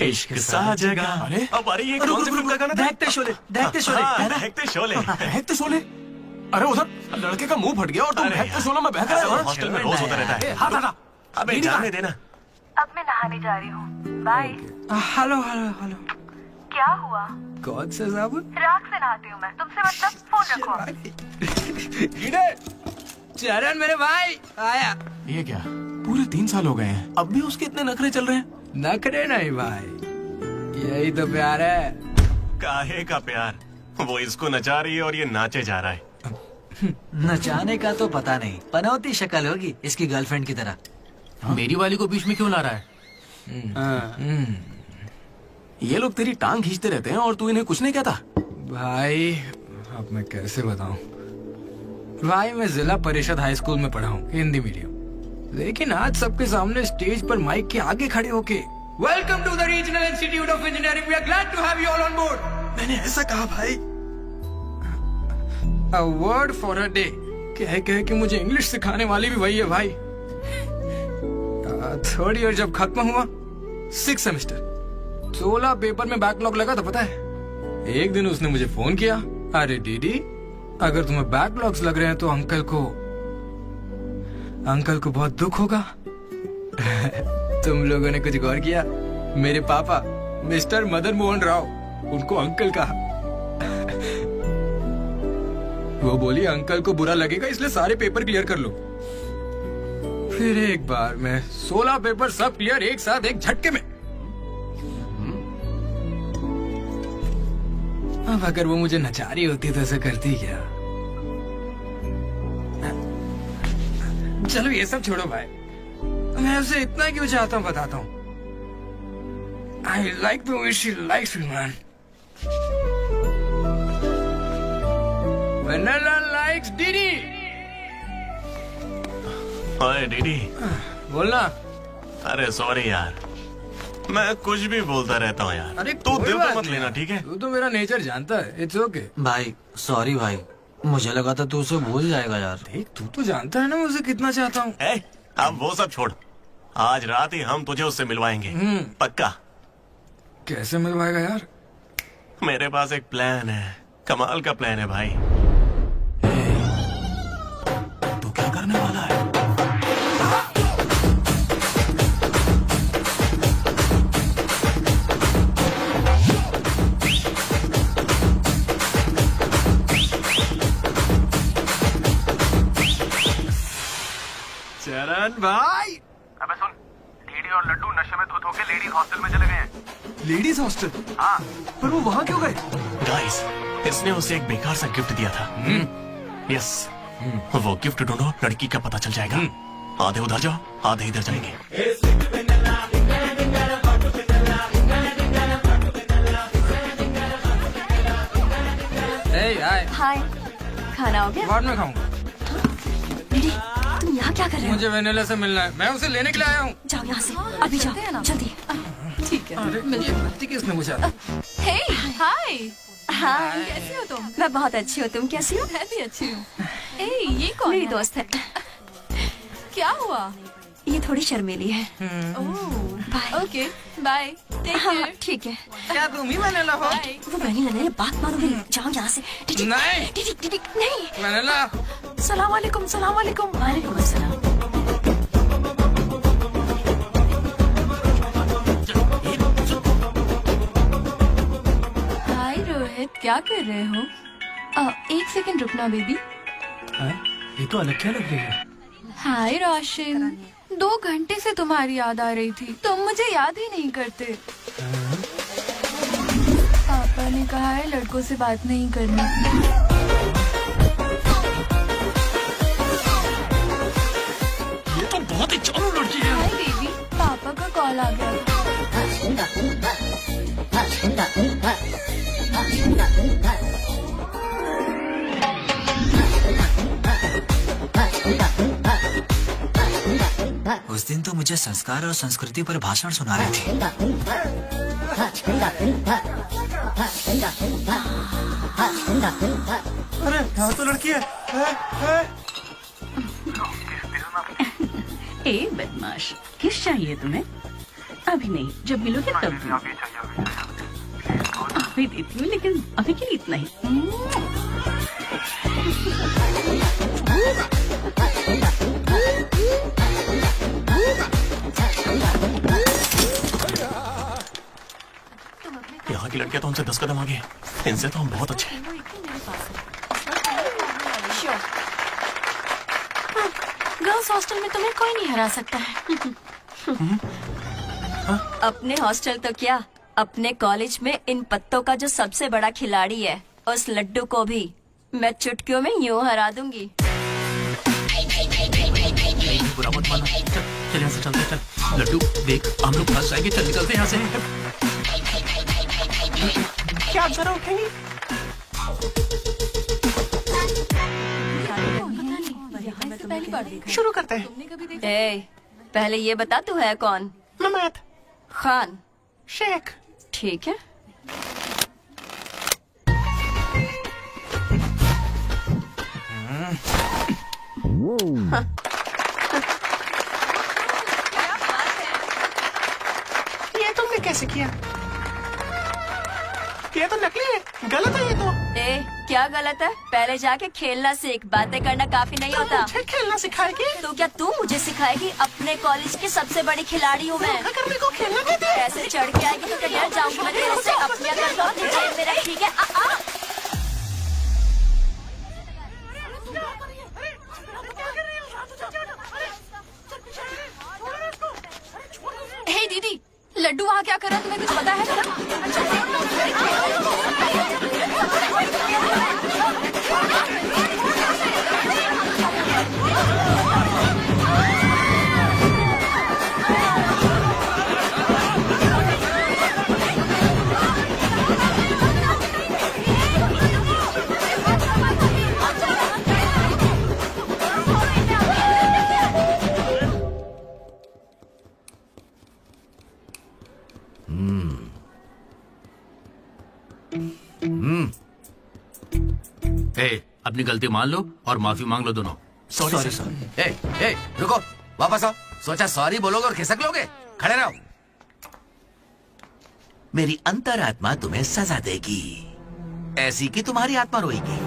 इश्क सा जगा। अरे अब अरे ये कौन सी फिल्म का गाना था? दहकते शोले, दहकते शोले। दहकते शोले। दहकते शोले? अरे उधर लड़के का मुंह फट गया और तुम दहकते शोले में बहक रहे हो। हॉस्टल में रोज होता रहता है। हाथ हटा। अबे जाने देना। अब मैं नहाने जा रही हूँ, बाय। Hello hello hello. क्या हुआ? कौन सा साबुन? राख से नहाती हूँ मैं, तुमसे मतलब फोन रखो। चरण मेरे भाई आया। ये क्या पूरे 3 साल हो गए हैं, अब भी उसके इतने नखरे चल रहे हैं? नखरे नहीं भाई, यही तो प्यार है। काहे का प्यार? वो इसको नचा रही है और ये नाचे जा रहा है। नचाने का तो पता नहीं, पनौती शक्ल होगी इसकी गर्लफ्रेंड की तरह। मेरी वाली को बीच में क्यों ला रहा है? ये लोग तेरी टांग खींचते रहते हैं और तू इन्हें कुछ नहीं कहता। भाई अब मैं कैसे बताऊं भाई, मैं जिला परिषद हाई स्कूल में पढ़ा हूँ, हिंदी मीडियम, लेकिन आज सबके सामने स्टेज पर माइक के आगे खड़े होके welcome to the regional institute of engineering, we are glad to have you all on board. मैंने ऐसा कहा भाई, a word for a day कह के मुझे इंग्लिश सिखाने वाली भी वही है भाई। थर्ड ईयर जब खत्म हुआ, 6 सेमेस्टर, 16 पेपर में बैकलॉग लगा था पता है। एक दिन उसने मुझे फोन किया, अरे डीडी अगर तुम्हें बैकलॉग्स लग रहे हैं तो अंकल को बहुत दुख होगा। तुम लोगों ने कुछ गौर किया? मेरे पापा मिस्टर मदन मोहन राव, उनको अंकल कहा। वो बोली अंकल को बुरा लगेगा इसलिए सारे पेपर क्लियर कर लो। फिर एक बार मैं 16 पेपर सब क्लियर एक साथ एक झटके में। अब अगर वो मुझे नचा रही होती तो ऐसा करती क्या? चलो ये सब छोड़ो भाई, मैं उसे इतना क्यों चाहता हूँ बताता हूँ। I like the way she likes me man. Vanilla likes Didi। ओए डीडी, बोलना। अरे सॉरी यार, मैं कुछ भी बोलता रहता हूँ यार। अरे तू कोई दिल बात पे मत नहीं। लेना, ठीक है? तू तो मेरा नेचर जानता है, इट्स ओके। भाई सॉरी भाई, मुझे लगा था तू उसे भूल जाएगा यार। देख तू तो जानता है ना मैं उसे कितना चाहता हूँ। अब वो सब छोड़, आज रात ही हम तुझे उससे मिलवाएंगे, पक्का। कैसे मिलवाएगा यार? मेरे पास एक प्लान है, कमाल का प्लान है भाई। तू क्या करने वाला है? चरण भाई, अबे सुन, डीडी और लड्डू नशे में धुत होके लेडीज हॉस्टल में चले गए हैं। Ladies hostel? हाँ। पर वो वहाँ क्यों गए? गाइस, इसने उसे एक बेकार सा गिफ्ट दिया था। यस, वो गिफ्ट ढूंढो, लड़की का पता चल जाएगा। आधे उधर जाओ, आधे इधर जाएंगे। हाय, खाना हो गया? बाद में खाऊंगा। दीदी तुम यहाँ क्या कर रहे हो? मुझे वेनिला से मिलना है, मैं उसे लेने के लिए आया हूँ। जाओ यहाँ से, अभी जाओ जल्दी। ठीक है। अरे किसने पूछा? हे हाय, हाय, कैसी हो तुम? मैं बहुत अच्छी हूँ, तुम कैसी हो? मैं भी अच्छी हूँ। ए ये कौन मेरी है? दोस्त है। क्या हुआ? ये थोड़ी शर्मीली है। बाय। ओके बाय, टेक हाँ केयर। ठीक है। क्या तुम ही वेनिला हो? वो वेनिला नहीं, बात मानो मेरी, जाओ यहाँ से। टिटिक, नहीं। टिटिक, टिटिक, नहीं। वेनिला। सलाम वालेकुम, सलाम वालेकुम। वालेकुम अस्सलाम। हाय रोहित, क्या कर रहे हो? एक सेकंड रुकना बेबी। ये तो अलग क्या लग रही है? हाय रोशन, 2 घंटे से तुम्हारी याद आ रही थी, तुम मुझे याद ही नहीं करते। पापा ने कहा है लड़कों से बात नहीं करनी। ये तो बहुत ही चालू लड़की है। हाय बेबी, पापा का कॉल आ गया। उस दिन तो मुझे संस्कार और संस्कृति पर भाषण सुना रहे थे। अरे यहाँ तो लड़की है। ए बदमाश, किस चाहिए तुम्हें? अभी नहीं, जब मिलोगे तब दूँ। अभी देती हूँ, लेकिन अभी के लिए इतना ही। यहाँ की लड़कियां तो हमसे 10 कदम आगे, इनसे तो हम बहुत अच्छे हैं। गर्ल्स हॉस्टल में तुम्हें कोई नहीं हरा सकता है। अपने हॉस्टल तो क्या, अपने कॉलेज में इन पत्तों का जो सबसे बड़ा खिलाड़ी है, उस लड्डू को भी मैं चुटकियों में यूं हरा दूंगी। बुरा मत मानो। चल यहाँ से चलते हैं, चल। लड्डू देख, हम लोग फंस जाएंगे। चल निकलते हैं यहाँ से। क्या करोगे? शुरू करते हैं। ए, पहले ये बता तू है कौन? ममैद खान शेख। ठीक है। ये तुमने कैसे किया? ये तो नकली है, गलत है ये तो। ए, क्या गलत है? पहले जाके खेलना सीख, बातें करना काफी नहीं होता। मुझे खेलना सिखाएगी? तो क्या तू मुझे सिखाएगी? अपने कॉलेज की सबसे बड़ी खिलाड़ी हूँ मैं। अगर मेरे को खेलना देती है? ऐसे चढ़ के आएगी तो क्या डर जाऊंगी मैं तेरे से? अपनी अगर लौट जेब में रख, ठीक है? हे दीदी, लड्डू वहाँ क्या कर रहा है, तुम्हें कुछ पता है? ए, अपनी गलती मान लो और माफी मांग लो दोनों। Sorry sir. ए, रुको, वापस आओ। सोचा सॉरी बोलोगे और खिसक लोगे? खड़े रहो। मेरी अंतरात्मा तुम्हें सजा देगी, ऐसी कि तुम्हारी आत्मा रोएगी।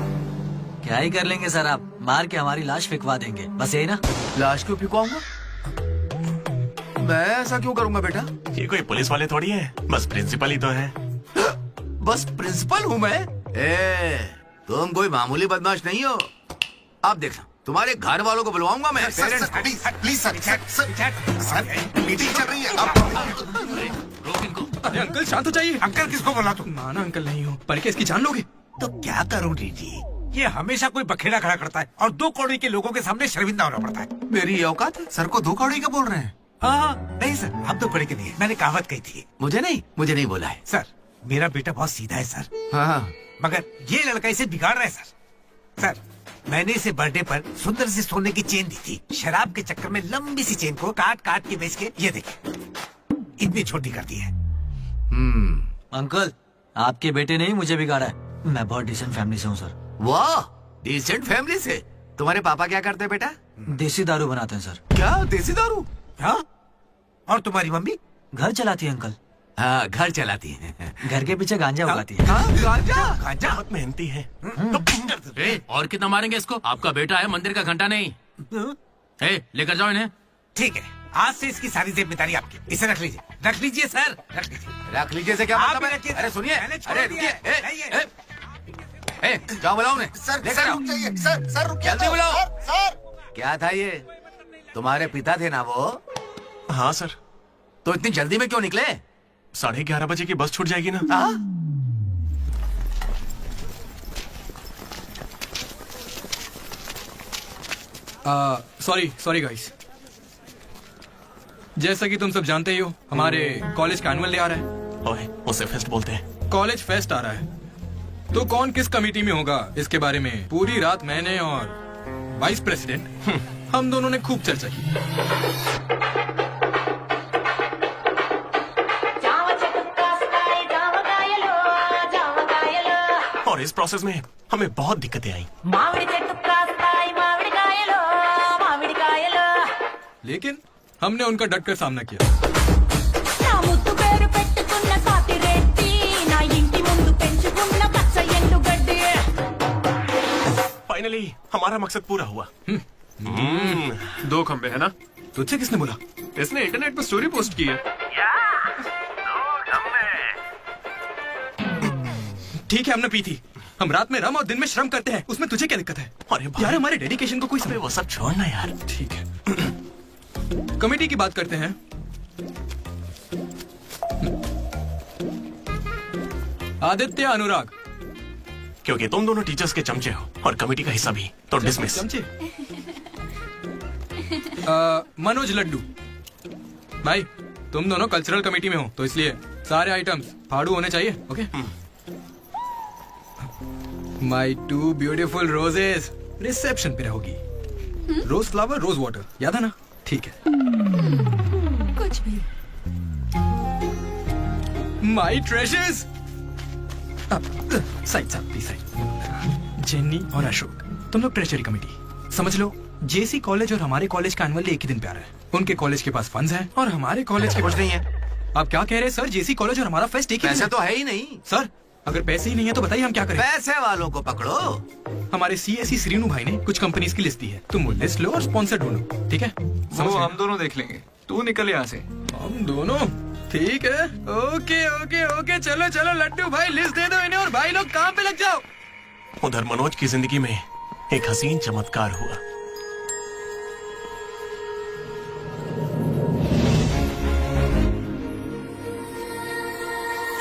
क्या ही कर लेंगे सर, आप मार के हमारी लाश फिकवा देंगे, बस यही ना? लाश क्यों फिकवाऊंगा? मैं ऐसा क्यों करूंगा बेटा? ये कोई पुलिस वाले थोड़ी है, बस प्रिंसिपल ही तो है। बस प्रिंसिपल हूँ मैं? तुम कोई मामूली बदमाश नहीं हो। आप देखना, तुम्हारे घर वालों को बुलवाऊंगा मैं। प्लीज सर, मीटिंग चल रही है। रोक इनको। अरे अंकल शांत हो जाइए। अंकल किसको बोला तू? माना अंकल नहीं हो, पर क्या इसकी जान लोगे? तो क्या करूं डीजी? ये हमेशा कोई बखेड़ा खड़ा करता है और 2 कौड़ी के लोगों के सामने शर्मिंदा होना पड़ता है। मेरी औकात है? सर को 2 कौड़ी का बोल रहे हैं? हाँ, नहीं सर, आप 2 कौड़ी के नहीं है। मैंने कहावत कही थी। मुझे नहीं बोला है सर। मेरा बेटा बहुत सीधा है सर। हाँ, मगर ये लड़का इसे बिगाड़ रहा है सर। सर, मैंने इसे बर्थडे पर सुंदर सी सोने की चेन दी थी। शराब के चक्कर में लंबी सी चेन को काट काट के बेच के ये देखिए इतनी छोटी कर दी है। अंकल, आपके बेटे ने ही मुझे बिगाड़ा है। मैं बहुत डिसेंट फैमिली से हूँ सर। वाह, डिसेंट फैमिली से? तुम्हारे पापा क्या करते हैं बेटा? देसी दारू बनाते हैं सर। क्या देसी दारू? हाँ, और तुम्हारी मम्मी? घर चलाती है अंकल। हाँ, घर चलाती है। घर के पीछे गांजा उगाती है। गांजा बहुत मेहनती है। ए, और कितना मारेंगे इसको? आपका बेटा है, मंदिर का घंटा नहीं। ए, लेकर जाओ इन्हें। ठीक है, आज से इसकी सारी जिम्मेदारी आपकी। इसे रख लीजिए सर, रख लीजिए से क्या मतलब है? अरे सुनिए, अरे रुकिए, जाओ बुलाओ उन्हें। सर रुक जाइए, सर रुकिए। जल्दी बुलाओ। सर क्या था ये? तुम्हारे पिता थे ना वो? हाँ सर। तो इतनी जल्दी में क्यों निकले? 11:30 बजे की बस छूट जाएगी ना। Sorry guys. जैसा कि तुम सब जानते ही हो, हमारे कॉलेज का एनुअल डे आ रहा है। ओए, उसे फेस्ट बोलते हैं। कॉलेज फेस्ट आ रहा है, तो कौन किस कमेटी में होगा इसके बारे में पूरी रात मैंने और वाइस प्रेसिडेंट हम दोनों ने खूब चर्चा की। और इस प्रोसेस में हमें बहुत दिक्कतें आई। लेकिन हमने उनका डटकर सामना किया। फाइनली हमारा मकसद पूरा हुआ। 2 खंबे है ना? तुझसे किसने बोला? इसने इंटरनेट पर स्टोरी पोस्ट की है। ठीक है, हमने पी थी। हम रात में रम और दिन में श्रम करते हैं, उसमें तुझे क्या दिक्कत है? अरे यार हमारे डेडिकेशन को कोई समय वो सब छोड़ना यार। ठीक है। कमेटी की बात करते हैं। आदित्य, अनुराग। क्योंकि तुम दोनों टीचर्स के चमचे हो और कमेटी का हिस्सा भी, तो डिसमिस। चमचे। मनोज, लड्डू। भाई तुम दोनों कल्चरल कमेटी में हो, तो इसलिए सारे आइटम्स फाड़ू होने चाहिए। ओके। माई 2 ब्यूटीफुल रोजेस रिसेप्शन पे रहोगी। रोज फ्लावर, रोज वाटर, याद है ना? ठीक है। कुछ भी। My treasures. Side side. Jenny और अशोक, तुम लोग ट्रेजरी कमेटी। समझ लो जेसी कॉलेज और हमारे कॉलेज का एनुअल एक ही दिन पे आ रहा है। उनके कॉलेज के पास फंड्स हैं और हमारे कॉलेज के कुछ नहीं है। आप क्या कह रहे हैं सर? जेसी कॉलेज और हमारा फेस्ट एक ही पैसे तो है ही नहीं सर। अगर पैसे ही नहीं है तो बताइए हम क्या करें? पैसे वालों को पकड़ो। हमारे सीएससी श्रीनु भाई ने कुछ कंपनीज की लिस्ट दी है, तुम वो लिस्ट लो और स्पॉन्सर ढूंढो, ठीक है? वो हम दोनों देख लेंगे, तू निकल यहाँ से। हम दोनों? ठीक है। ओके ओके ओके, चलो चलो लड्डू भाई, लिस्ट दे दो इन्हें और भाई लोग काम पे लग जाओ। उधर मनोज की जिंदगी में एक हसीन चमत्कार हुआ।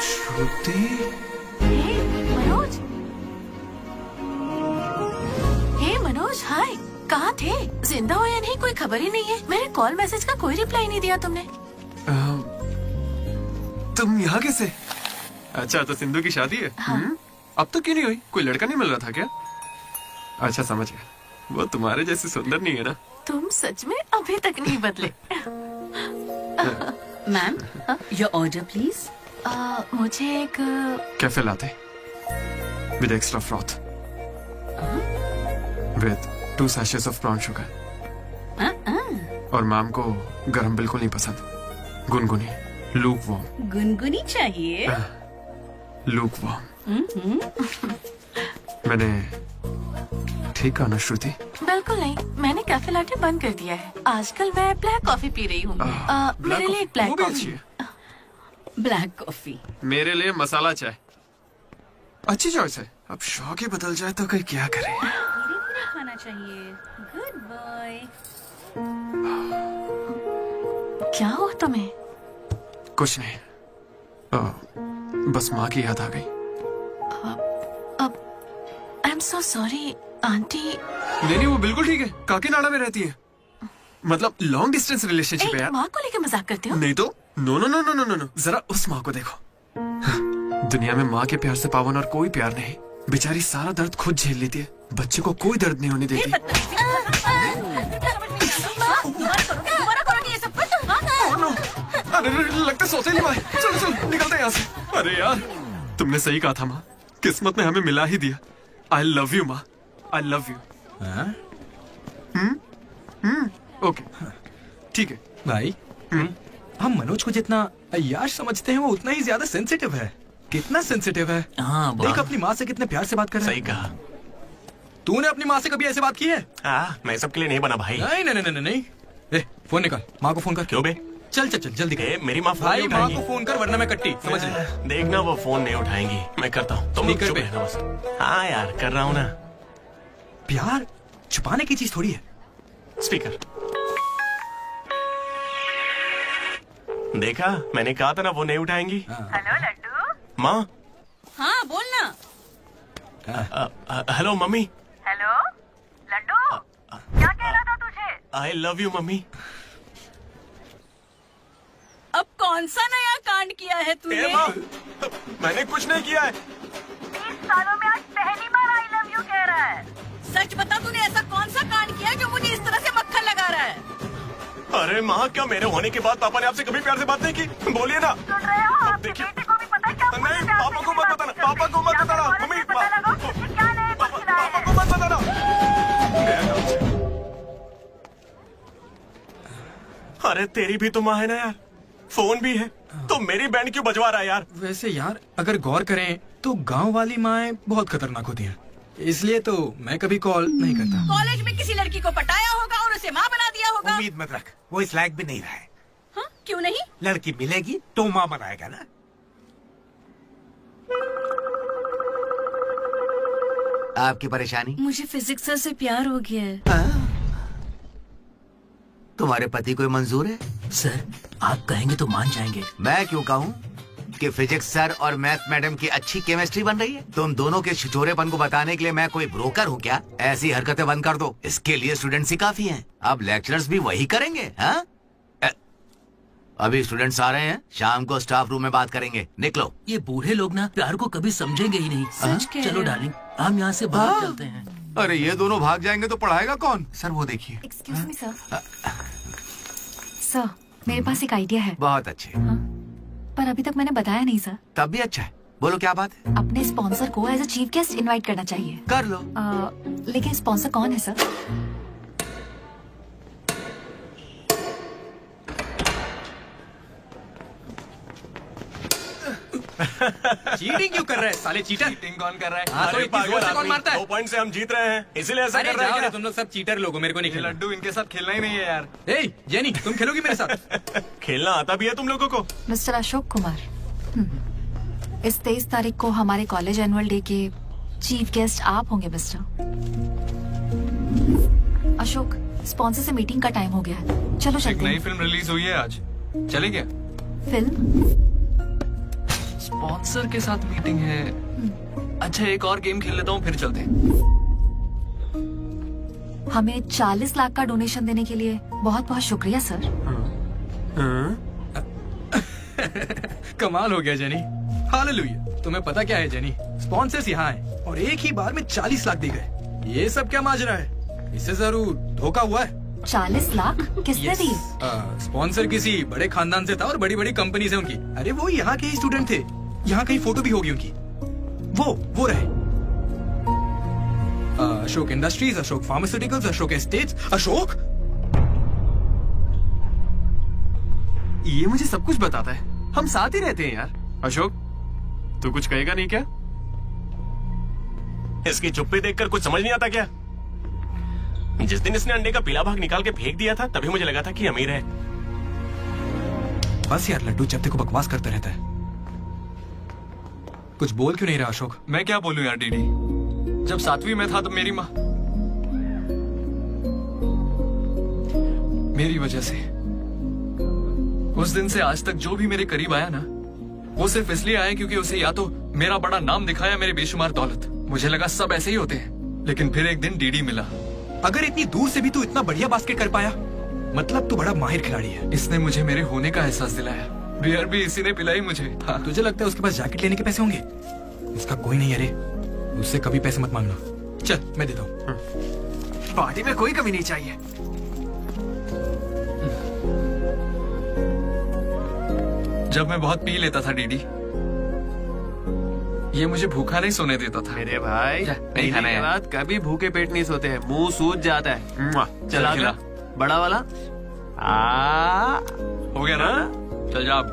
श्रुति। मनोज। हे मनोज, हाय। कहाँ थे? जिंदा हो या नहीं कोई खबर ही नहीं है। मेरे कॉल मैसेज का कोई रिप्लाई नहीं दिया तुमने। तुम यहाँ कैसे? अच्छा, तो सिंधु की शादी है? हाँ। अब तो क्यों नहीं हुई? कोई लड़का नहीं मिल रहा था क्या? अच्छा, समझ गया। वो तुम्हारे जैसे सुंदर नहीं है ना? तुम सच में अभी तक नहीं बदले। Ma'am, your order please. मुझे एक cafe latte with extra froth with 2 sachets of brown sugar. और मैम को गरम बिल्कुल नहीं पसंद, गुनगुनी, लूक वार्म। गुनगुनी चाहिए। Lukewarm. मैंने ठीक कहा ना श्रुति? बिल्कुल नहीं, मैंने कैफे लाटे बंद कर दिया है। आजकल मैं ब्लैक कॉफी पी रही हूँ। मेरे लिए एक ब्लैक कॉफी। Black coffee. मेरे लिए मसाला चाय। अच्छी चॉइस है। अब शौक ही बदल जाए तो कोई क्या करे। खाना चाहिए। Good boy. क्या हुआ तुम्हें? कुछ नहीं, बस माँ की याद आ गई। I am so sorry aunty. नहीं, वो बिल्कुल ठीक है। काकीनाडा में रहती है। मतलब लॉन्ग डिस्टेंस रिलेशनशिप है यार। माँ को लेकर मजाक करते हो? नहीं तो no no no no no no, जरा उस माँ को देखो। दुनिया में माँ के प्यार से पावन और कोई प्यार नहीं। बेचारी सारा दर्द खुद झेल लेती है, बच्चे को कोई दर्द नहीं होने देती। अरे लगता सोचे नहीं भाई। चलो चलो निकलते हैं यहाँ से। अरे यार, तुमने सही कहा था माँ, किस्मत ने हमें मिला ही दिया। आई लव यू माँ, आई लव यू। ओके, ठीक है भाई। हम मनोज को जितना अय्याश समझते हैं वो उतना ही ज्यादा सेंसिटिव है। कितना सेंसिटिव है। हाँ, देख अपनी माँ से कितने प्यार से बात कर रहा है। सही कहा। तूने अपनी माँ से कभी ऐसे बात की है? मैं सबके लिए नहीं बना भाई। नहीं नहीं नहीं नहीं। ए, फोन निकाल, माँ को फोन कर। क्यों बे? चल चल चल जल्दी कर। मेरी माँ फोन भाई नहीं माँ उठाएगी। को फोन कर वरना मैं कट्टी, समझ ले। देखना वो फोन नहीं उठाएंगी, मैं करता हूँ। तुम लोग चुप रहना बस। हाँ यार, कर रहा हूँ ना। प्यार छुपाने की चीज थोड़ी है। स्पीकर। देखा, मैंने कहा था ना वो नहीं उठाएंगी। हेलो लड्डू। माँ। हाँ बोलना। Hello mummy. हेलो लड्डू, क्या कह रहा था तुझे? I love you mummy. अब कौन सा नया कांड किया है तूने? माँ, मैंने कुछ नहीं किया है। 20 सालों में आज पहली बार आई लव यू कह रहा है। सच बता, तूने ऐसा कौन सा कांड किया जो मुझे इस तरह से मक्खन लगा रहा है? अरे माँ, क्या मेरे होने के बाद पापा ने आपसे कभी प्यार से बात नहीं की? बोलिए ना। सुन रहे हो? आपके बेटे को भी पता है क्या? नहीं, पापा को मत बताना, पापा को मत बताना। मम्मी, क्या नए पक्षी लाए पापा को मत बताना। अरे तेरी भी तो माँ है ना यार, फोन भी है, तो मेरी बैंड क्यों बजवा रहा है यार? वैसे यार अगर गौर करें तो गांव वाली माएं बहुत खतरनाक होती हैं, इसलिए तो मैं कभी कॉल नहीं करता। कॉलेज में किसी लड़की को पटाया होगा और उसे माँ बना दिया होगा। उम्मीद मत रख, वो इस लायक भी नहीं रहा है। हाँ, क्यों नहीं? लड़की मिलेगी तो माँ बनाएगा ना। आपकी परेशानी? मुझे फिजिक्स सर से प्यार हो गया है। तुम्हारे पति को मंजूर है? सर आप कहेंगे तो मान जाएंगे। मैं क्यों कहूँ कि फिजिक्स सर और मैथ मैडम की अच्छी केमिस्ट्री बन रही है। तुम दोनों के छिछोरेपन को बताने के लिए मैं कोई ब्रोकर हूँ क्या? ऐसी हरकतें बंद कर दो, इसके लिए स्टूडेंट्स ही काफी हैं। अब लेक्चरर्स भी वही करेंगे। हाँ, अभी स्टूडेंट्स आ रहे हैं, शाम को स्टाफ रूम में बात करेंगे। निकलो। ये बूढ़े लोग ना प्यार को कभी समझेंगे ही नहीं। सच कह रहे चलो हो। डार्लिंग, हम यहाँ से बाहर चलते हैं। अरे ये दोनों भाग जाएंगे तो पढ़ाएगा कौन? सर वो देखिए। Excuse me sir. सर मेरे पास एक आइडिया है। बहुत अच्छे। पर अभी तक मैंने बताया नहीं सर। तब भी अच्छा है, बोलो क्या बात है? अपने स्पॉन्सर को as a chief guest invite करना चाहिए। कर लो। लेकिन स्पॉन्सर कौन है सर? चीटिंग क्यों कर रहे हैं साले चीटर? चीटिंग कौन कर रहा है? हाँ, तो इतनी जोर से कौन मारता है? 2 पॉइंट से हम जीत रहे हैं, इसीलिए ऐसा अरे कर रहे जाओ हैं रे, क्या? तुम लोग सब चीटर लोगो, मेरे को नहीं ये खेलना। लड्डू इनके साथ खेलना ही नहीं है यार। ए जेनी, तुम खेलोगी मेरे साथ? खेलना आता भी है तुम लोगों को? मिस्टर अशोक कुमार, इस 23 तारीख को हमारे कॉलेज एनुअल डे के चीफ गेस्ट आप होंगे मिस्टर अशोक। स्पॉन्सर से मीटिंग का टाइम हो गया है, चलो एक चलते नई हैं। फिल्म रिलीज हुई है आज, चले क्या? फिल्म? स्पॉन्सर के साथ मीटिंग है। अच्छा एक और गेम खेल लेता हूँ फिर चलते हैं। हमें 40 लाख का डोनेशन देने के लिए बहुत बहुत शुक्रिया सर। कमाल हो गया जेनी, हालेलुया। तुम्हें पता क्या है जेनी, स्पॉन्सर्स यहाँ हैं और एक ही बार में 40 लाख दे गए। ये सब क्या माजरा है? इससे जरूर धोखा हुआ है। 40 लाख किसने दिए? स्पॉन्सर किसी बड़े खानदान से था और बड़ी बड़ी कंपनी से उनकी। अरे वो यहाँ के ही स्टूडेंट थे, यहाँ कहीं फोटो भी होगी उनकी। वो रहे Ashok industries, Ashok pharmaceuticals, Ashok estates. Ashok ये मुझे सब कुछ बताता है, हम साथ ही रहते हैं यार। अशोक तू कुछ कहेगा नहीं क्या? इसकी चुप्पी देखकर कुछ समझ नहीं आता क्या? जिस दिन इसने अंडे का पीला भाग निकाल के फेंक दिया था तभी मुझे लगा था कि अमीर है। बस यार लड्डू जब देखो बकवास करता रहता है। कुछ बोल क्यों नहीं रहा अशोक? मैं क्या बोलूं यार डीडी, जब 7वीं में था तो मेरी माँ मेरी वजह से उस दिन से आज तक जो भी मेरे करीब आया ना, वो सिर्फ इसलिए आया क्योंकि उसे या तो मेरा बड़ा नाम दिखाया, मेरे बेशुमार दौलत। मुझे लगा सब ऐसे ही होते हैं, लेकिन फिर एक दिन डीडी मिला। अगर इतनी दूर से भी तू इतना बढ़िया बास्केट कर पाया, मतलब तू बड़ा माहिर खिलाड़ी है। इसने मुझे मेरे होने का एहसास दिलाया। बियर भी इसी ने पिलाई मुझे। हाँ, तुझे लगता है उसके पास जैकेट लेने के पैसे होंगे? उसका कोई नहीं। अरे उससे कभी पैसे मत मांगना। चल मैं देता हूँ। पार्टी में कोई कमी नहीं चाहिए। जब मैं बहुत पी लेता था डीडी, ये मुझे भूखा नहीं सोने देता था। मेरे भाई नहीं खाना है। बात कभी भूखे पेट नहीं सोते हैं, मुंह सूज जाता है। चला खिला। बड़ा वाला हो गया ना? चल जा अब।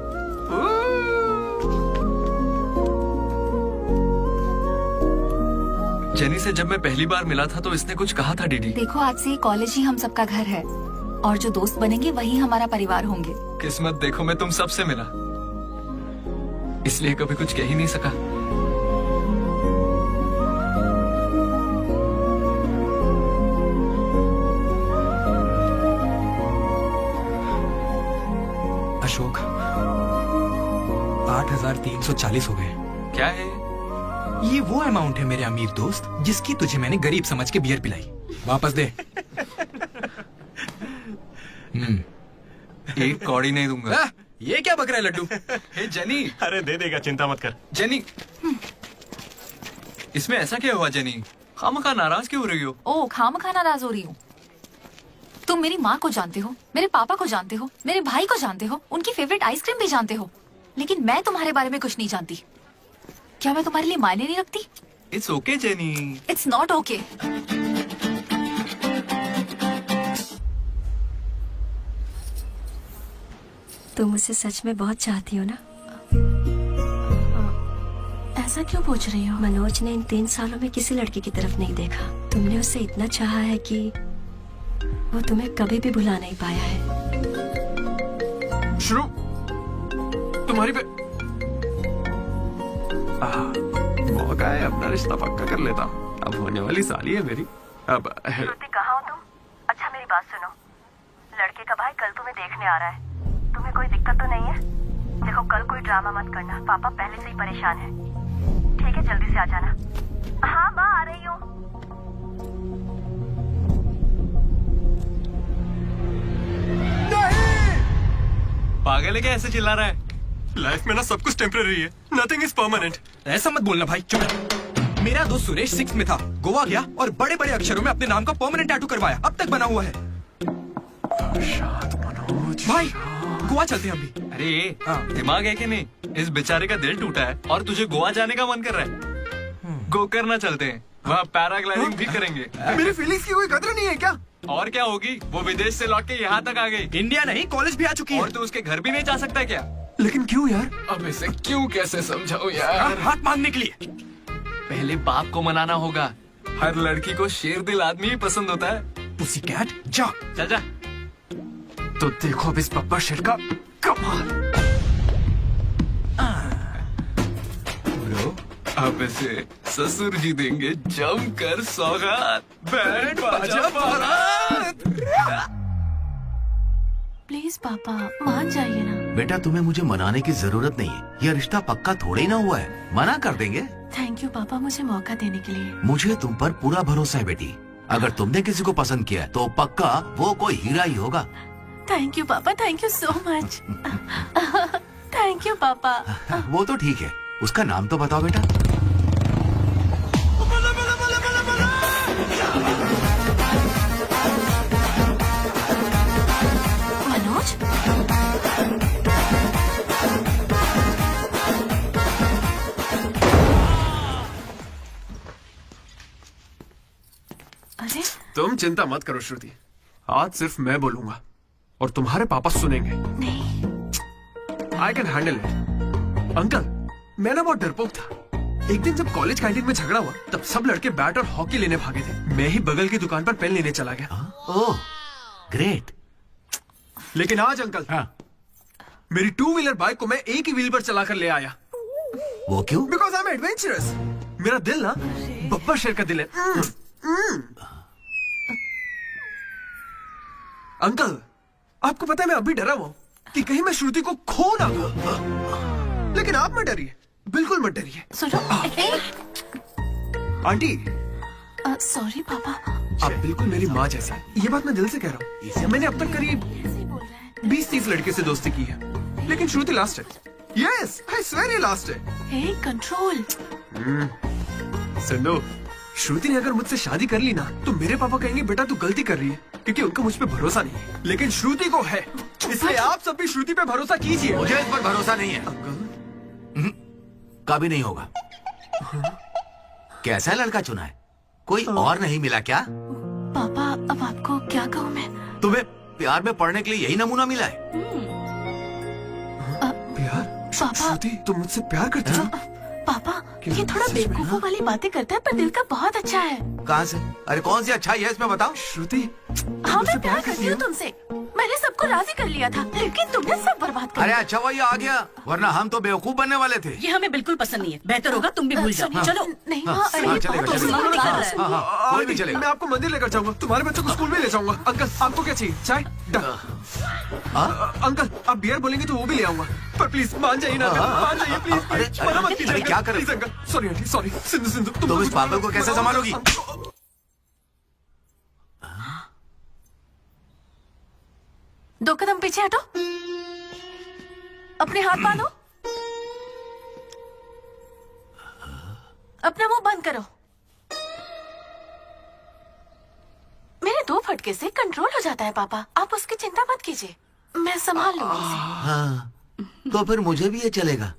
जेनी से जब मैं पहली बार मिला था तो इसने कुछ कहा था डीडी। देखो आज से कॉलेज ही हम सबका घर है और जो दोस्त बनेंगे वही हमारा परिवार होंगे। किस्मत देखो मैं तुम सबसे मिला, इसलिए कभी कुछ कह ही नहीं सका। अशोक 8,340 हो गए। क्या है ये? वो अमाउंट है मेरे अमीर दोस्त जिसकी तुझे मैंने गरीब समझ के बियर पिलाई। वापस दे। एक कौड़ी नहीं दूंगा। ये क्या बक रहा है लड्डू? हे जेनी। अरे दे देगा, चिंता मत कर। जेनी इसमें ऐसा क्या हुआ जेनी? खामखा नाराज क्यों हो रही हो? ओ खामखा नाराज हो रही हूँ? तुम मेरी माँ को जानते हो, मेरे पापा को जानते हो, मेरे भाई को जानते हो, उनकी फेवरेट आइसक्रीम भी जानते हो, लेकिन मैं तुम्हारे बारे में कुछ नहीं जानती। क्या मैं तुम्हारे लिए मायने नहीं रखती? It's okay jenny. It's not okay. तुम मुझसे सच में बहुत चाहती हो ना? ऐसा क्यों पूछ रही हो? मनोज ने इन 3 सालों में किसी लड़की की तरफ नहीं देखा। तुमने उसे इतना चाहा है कि वो तुम्हें कभी भी भुला नहीं पाया है। शुरू तुम्हारी पे मौका है, अपना रिश्ता पक्का कर लेता हूँ। अब होने वाली साली है मेरी। अब श्रुति कहाँ हो तुम? अच्छा मेरी बात सुनो, लड़के का भाई कल तुम्हें देखने आ रहा है। तुम्हें कोई दिक्कत तो नहीं है? देखो कल कोई ड्रामा मत करना, पापा पहले से ही परेशान है। ठीक है जल्दी से आ जाना। हाँ माँ आ रही हूँ। पागल है क्या ऐसे चिल्ला रहा है? लाइफ में ना सब कुछ टेम्परेरी है, नथिंग इज परमानेंट। ऐसा मत बोलना भाई, चुप रह। मेरा दोस्त सुरेश 6th में था, गोवा गया और बड़े बड़े अक्षरों में अपने नाम का परमानेंट टैटू करवाया, अब तक बना हुआ है। भाई गोवा चलते हैं हम भी। अरे दिमाग है कि नहीं? इस बेचारे का दिल टूटा है और तुझे गोवा जाने का मन कर रहा है। गोकर्णा चलते हैं, वहाँ पैराग्लाइडिंग भी करेंगे। मेरी फीलिंग्स की कोई कदर नहीं है क्या? और क्या होगी, वो विदेश से लौट के यहाँ तक आ गई। इंडिया नहीं, कॉलेज भी आ चुकी है। और तू उसके घर भी नहीं जा सकता क्या? लेकिन क्यों यार? अब इसे क्यों कैसे समझाऊं यार? हाथ मांगने के लिए पहले बाप को मनाना होगा। हर लड़की को शेर दिल आदमी ही पसंद होता है। पुसी कैट जा। चल जा। तो देखो अब इस बब्बर शेर का कमाल। ब्रो अब इसे ससुर जी देंगे जमकर सौगात। बैंड बाजा बारात। प्लीज पापा मान जाइए ना। बेटा तुम्हें मुझे मनाने की जरूरत नहीं है, यह रिश्ता पक्का थोड़े ही ना हुआ है, मना कर देंगे। थैंक यू पापा मुझे मौका देने के लिए। मुझे तुम पर पूरा भरोसा है बेटी, अगर तुमने किसी को पसंद किया तो पक्का वो कोई हीरा ही होगा। थैंक यू पापा, thank you so much. Thank you पापा। वो तो ठीक है, उसका नाम तो बताओ बेटा। मनोज? अरे तुम चिंता मत करो श्रुति, आज सिर्फ मैं बोलूंगा और तुम्हारे पापा सुनेंगे। नहीं। I can handle it. Uncle मैं ना बहुत डरपोक था। एक दिन जब कॉलेज कैंटीन में झगड़ा हुआ तब सब लड़के बैट और हॉकी लेने भागे थे, मैं ही बगल की दुकान पर पेन लेने चला गया। Oh great. लेकिन आज अंकल मेरी 2 व्हीलर बाइक को मैं एक ही व्हील पर चलाकर ले आया। वो क्यों? Because I am adventurous. मेरा दिल ना बब्बर शेर का दिल है। अंकल आपको पता है मैं अभी डरा हुआ हूं कि कहीं मैं श्रुति को खो ना दूं। लेकिन आप मत डरिए, बिल्कुल मत डरिए। सुनो। आंटी सॉरी पापा। आप बिल्कुल मेरी माँ जैसी हैं। ये बात मैं दिल से कह रहा हूँ। मैंने अब तक करीब 20-30 लड़के से दोस्ती की है, लेकिन श्रुति लास्ट है। यस आई स्वेयर ये लास्ट है। हे कंट्रोल। सिंधु, श्रुति ने अगर मुझसे शादी कर ली ना तो मेरे पापा कहेंगे बेटा तू गलती कर रही है, क्योंकि उनको मुझ पे भरोसा नहीं है। लेकिन श्रुति को है, इसलिए आप सब भी श्रुति पे भरोसा कीजिए। मुझे इस पर भरोसा नहीं है। कभी नहीं होगा। कैसा लड़का चुना है? कोई और नहीं मिला क्या? पापा अब आपको क्या कहूँ मैं? तुम्हें प्यार में पढ़ने के लिए यही नमूना मिला है? प्यार? श्रुति तुम मुझसे प्यार करती हो? पापा ये थोड़ा बेवकूफों वाली बातें करता है पर दिल का बहुत अच्छा है। कहाँ से? अरे कौन सी अच्छाई है इसमें बताओ। श्रुति हाँ मैं प्यार करती हूँ तुमसे। मैंने सबको राजी कर लिया था, लेकिन तुमने सब बर्बाद कर अरे दिया। अच्छा वही आ गया, वरना हम तो बेवकूफ बनने वाले थे। ये हमें बिल्कुल पसंद नहीं है, बेहतर होगा तुम भी भूल जाओ। चलो। नहीं हाँ, माँ, अरे हाँ, ये चलेगा, बहुत चलेगा। उस्मान हाँ, निकल रहा है। हाँ, हाँ, कोई भी चलेगा। मैं आपको मंदिर लेकर जाऊंगा, तुम्हारे बच्चों को स्कूल में ले जाऊंगा। अंकल आपको क्या चाहिए? चाय? अंकल आप बियर बोलेंगे तो वो भी ले आऊंगा, पर प्लीज मान जाइए ना, मान जाइए प्लीज। मना मत कीजिए। क्या करें? Please uncle, sorry aunty, sorry. Sindhu Sindhu तुम इस पागल को कैसे संभालोगी? दो कदम पीछे हटो, अपने हाथ बांधो, अपना मुंह बंद करो। मेरे 2 फटके से कंट्रोल हो जाता है पापा, आप उसकी चिंता मत कीजिए, मैं संभाल लूंगी उसे। हाँ, तो फिर मुझे भी ये चलेगा।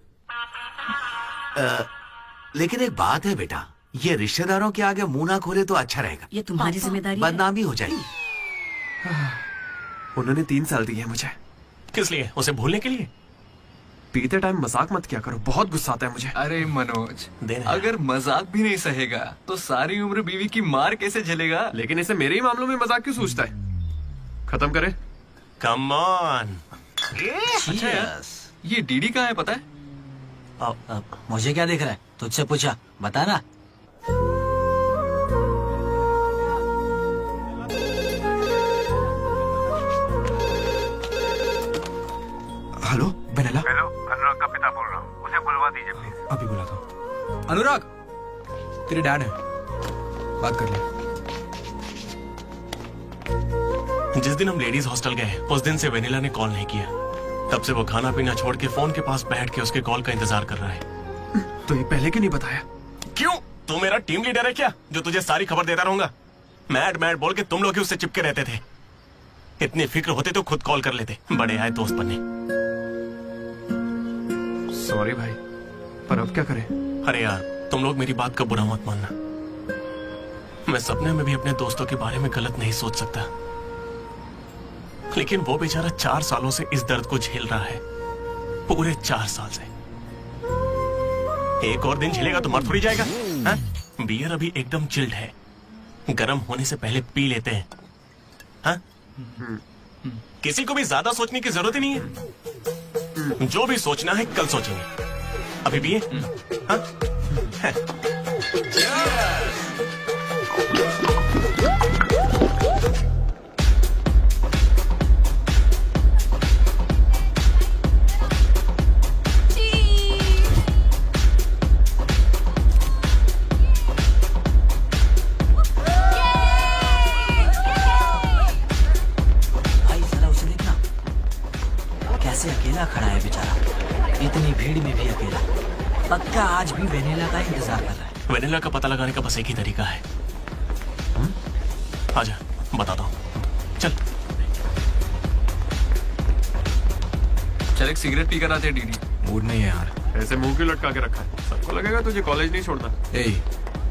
लेकिन एक बात है बेटा, ये रिश्तेदारों के आगे मुंह ना खोले तो अच्छा रहेगा। ये तुम्हारी जिम्मेदारी है। बदनामी हो जाएगी। उन्होंने 3 साल दिए मुझे। किस लिए? उसे भूलने के लिए? पीते टाइम मजाक मत किया करो, बहुत गुस्सा आता है मुझे। अरे मनोज, अगर मजाक भी नहीं सहेगा तो सारी उम्र बीवी की मार कैसे झेलेगा? लेकिन इसे मेरे ही मामलों में मजाक क्यों सोचता है? खत्म करे। Come on. अच्छा यार, ये डीडी कहाँ है पता है? मुझे क्या दिख रहा है? तुझसे पूछा, बता ना। अनुराग, तेरे डैड है, बात कर ले। जिस दिन हम लेडीज हॉस्टल गए उस दिन से वेनिला ने कॉल नहीं किया। तब से वो खाना पीना छोड़ के फोन के पास बैठ के उसके कॉल का इंतजार कर रहा है। तो ये पहले क्यों नहीं बताया? क्यों? तू मेरा टीम लीडर है क्या जो तुझे सारी खबर देता रहूंगा? मैड मैड बोल के तुम लोग ही उससे चिपके रहते थे। इतनी फिक्र होते तो खुद कॉल कर लेते, बड़े आए दोस्त बनने। सॉरी भाई, पर अब क्या करें? अरे यार, तुम लोग मेरी बात का बुरा मत मानना। मैं सपने में भी अपने दोस्तों के बारे में गलत नहीं सोच सकता, लेकिन वो बेचारा 4 सालों से इस दर्द को झेल रहा है, पूरे 4 साल से। एक और दिन झेलेगा तो मर थोड़ी जाएगा। हा? बियर अभी एकदम चिल्ड है, गर्म होने से पहले पी लेते हैं। हा? किसी को भी ज्यादा सोचने की जरूरत ही नहीं है। जो भी सोचना है कल सोचेंगे, अभी पिए। हा? अकेला खड़ा है बेचारा, इतनी भीड़ में भी अकेला। पक्का आज भी वेनिला का इंतजार कर रहा है। वेनिला का पता लगाने का बस एक ही तरीका है। आजा, बताता हूँ। चल चल एक सिगरेट पी कर आते हैं। डीडी मूड नहीं है यार। ऐसे मुंह क्यों लटका के रखा है? सबको लगेगा तुझे कॉलेज नहीं छोड़ता।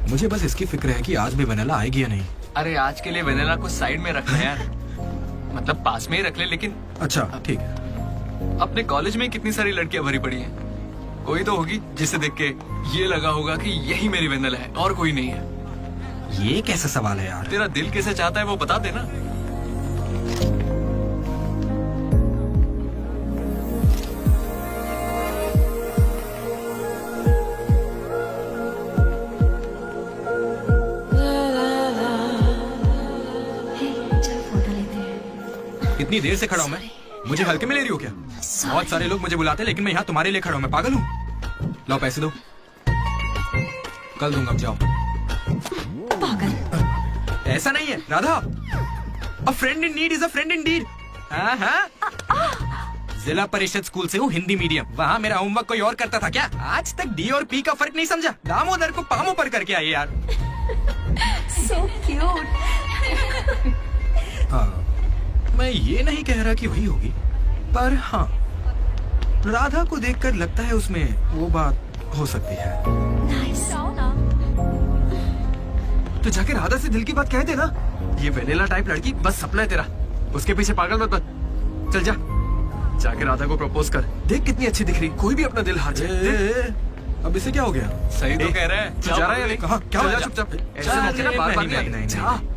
मुझे बस इसकी फिक्र है कि आज भी वेनिला आएगी या नहीं। अरे आज के लिए वेनिला को साइड में रखना है यार, मतलब पास में ही रख ले। लेकिन अच्छा ठीक है। अपने कॉलेज में कितनी सारी लड़कियां भरी पड़ी हैं, कोई तो होगी जिसे देख के ये लगा होगा कि यही मेरी वेनिला है और कोई नहीं है। ये कैसा सवाल है यार? तेरा दिल कैसे चाहता है वो बता देना। इतनी देर से खड़ा हूं मैं, मुझे हल्के में ले रही हो क्या? बहुत सारे लोग मुझे बुलाते लेकिन मैं यहाँ तुम्हारे लिए खड़ा हूँ। मैं पागल हूँ? लो पैसे दो, कल दूंगा, अब जाओ। पागल ऐसा नहीं है Radha, a friend in need is a friend in deed. जिला परिषद स्कूल से हूँ, हिंदी मीडियम। वहाँ मेरा होमवर्क कोई और करता था क्या? आज तक डी और पी का फर्क नहीं समझा। दामोदर को पामों पर करके आई यार। So cute. मैं ये नहीं कह रहा कि वही होगी, पर हाँ, राधा को देखकर लगता है उसमें वो बात हो सकती है। तो जाके राधा से दिल की बात कह देना। ये वेनिला टाइप लड़की बस सपना है तेरा, उसके पीछे पागल मत बन। चल जा, जाके राधा को प्रपोज कर। देख कितनी अच्छी दिख रही, कोई भी अपना दिल हार जाए। अब इसे क्या हो गया? सही तो कह रहा है। जा रहा है कहाँ? क्या हो गया? चुपचाप ऐसे मौके ना बार बार नहीं।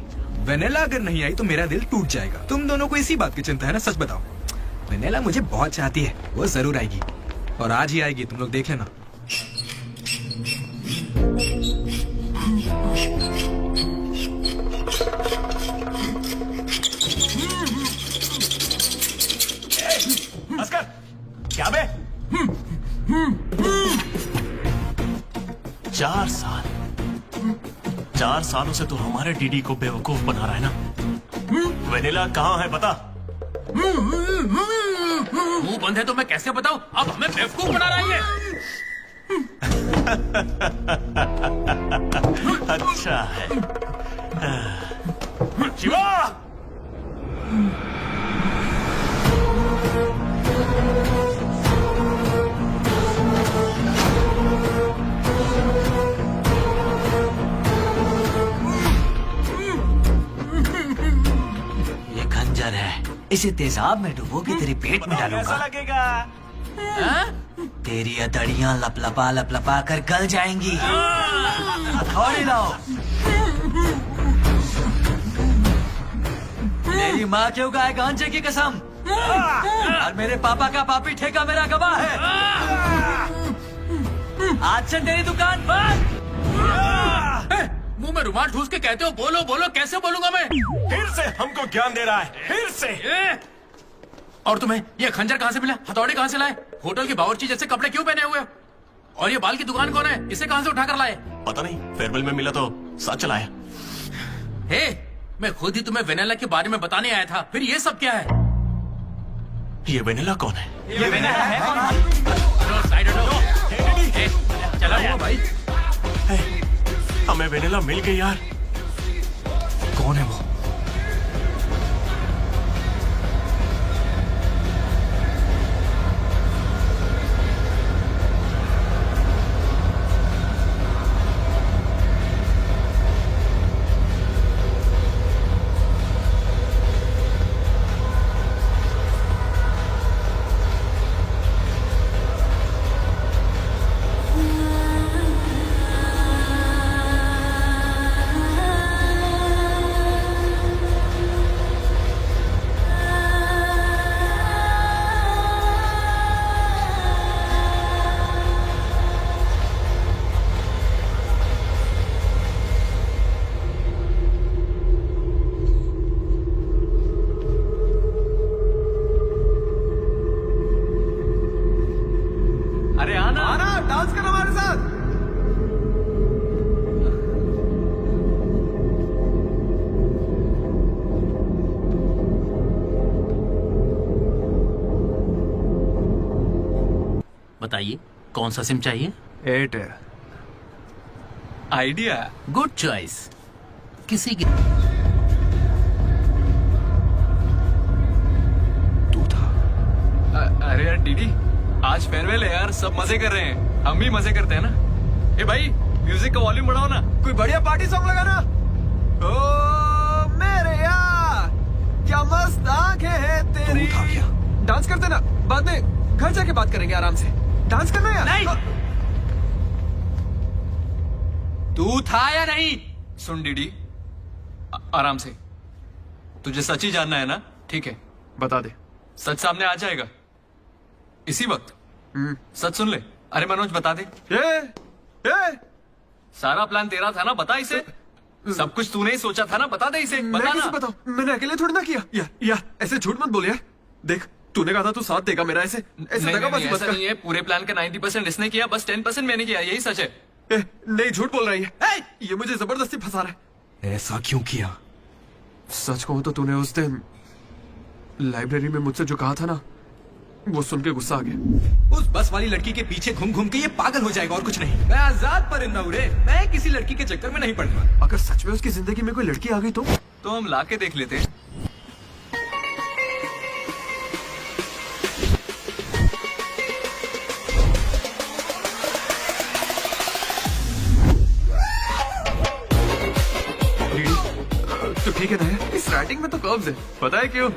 वेनिला अगर नहीं आई तो मेरा दिल टूट जाएगा। तुम दोनों को इसी बात की चिंता है ना? सच बताओ। वेनिला मुझे बहुत चाहती है, वो जरूर आएगी और आज ही आएगी, तुम लोग देख लेना। अस्कर, क्या बे? 4 सालों से तू हमारे डीडी को बेवकूफ बना रहा है ना? वेनिला कहाँ है बता? मुंह बंद है तो मैं कैसे बताऊं? अब हमें बेवकूफ बना रहा है। अच्छा है। शिवा! इसे तेजाब में डुबो के तेरे पेट में डालूंगा। कैसा लगेगा? तेरी अतड़ियां लपलपा कर गल जाएंगी। हथौड़ी लाओ। मेरी माँ क्यों गाय गांजे की कसम, और मेरे पापा का पापी ठेका मेरा गवाह है। आज से तेरी दुकान बंद। मुंह में रुमाल ठूस के कहते हो बोलो बोलो, कैसे बोलूंगा मैं? फिर से हमको ज्ञान दे रहा है, फिर से। और तुम्हें ये खंजर कहाँ से मिला? हथौड़े कहाँ से लाए? होटल के बावर्ची जैसे कपड़े क्यों पहने हुए? और ये बाल की दुकान कौन है? इसे कहां से उठाकर लाए? पता नहीं, फेयरवेल में मिला तो साथ चलाया। हे, मैं खुद ही तुम्हें वेनिला के बारे में बताने आया था, फिर ये सब क्या है? ये वेनिला कौन है? ये वेनिला है कौन? चला यार भाई। हमें वेनिला मिल गई यार। कौन है वो? अरे आना आना, डांस कर हमारे साथ। बताइए कौन सा सिम चाहिए? एयरटेल। आइडिया। Good choice. किसी की अरे यार डीडी, आज फेयरवेल है यार, सब मजे कर रहे हैं, हम भी मजे करते हैं ना। ए भाई, म्यूजिक का वॉल्यूम बढ़ाओ ना। कोई बढ़िया पार्टी सॉन्ग लगाना। ओ मेरे यार, क्या मस्त आंखें हैं तेरी। डांस करते ना, बाद में घर जाके बात करेंगे आराम से। डांस करना यार। नहीं। तू था या नहीं? सुन डीडी, आराम से। तुझे सच ही जानना है ना? ठीक है, बता दे। सच सामने आ जाएगा इसी वक्त। सच सुन ले। अरे मनोज बता दे। सारा प्लान तेरा था ना, बता इसे। सब कुछ तूने ही सोचा था ना, बता दे इसे, बता मैं ना। कैसे बताऊं? मैंने अकेले थोड़ी ना किया। या ऐसे झूठ मत बोल यार। देख, तूने कहा था तू साथ देगा मेरा, ऐसे नहीं, दगाबाजी नहीं, मत ऐसा कर। नहीं है। पूरे प्लान का 90% इसने किया, बस 10% मैंने किया, यही सच है। नहीं, झूठ बोल रही है। ये मुझे जबरदस्ती फंसा रहा है। ऐसा क्यों किया? सच कहूं तो तूने उस दिन लाइब्रेरी में मुझसे जो कहा था ना, वो सुन के गुस्सा आ गया। उस बस वाली लड़की के पीछे घूम घूम के ये पागल हो जाएगा और कुछ नहीं। मैं आजाद परिंदा हूं रे, मैं किसी लड़की के चक्कर में नहीं पड़ता। अगर सच में उसकी जिंदगी में कोई लड़की आ गई तो हम ला के देख लेते हैं। तो ठीक है ना, इस राइटिंग में तो कर्व्स है। पता है क्यों?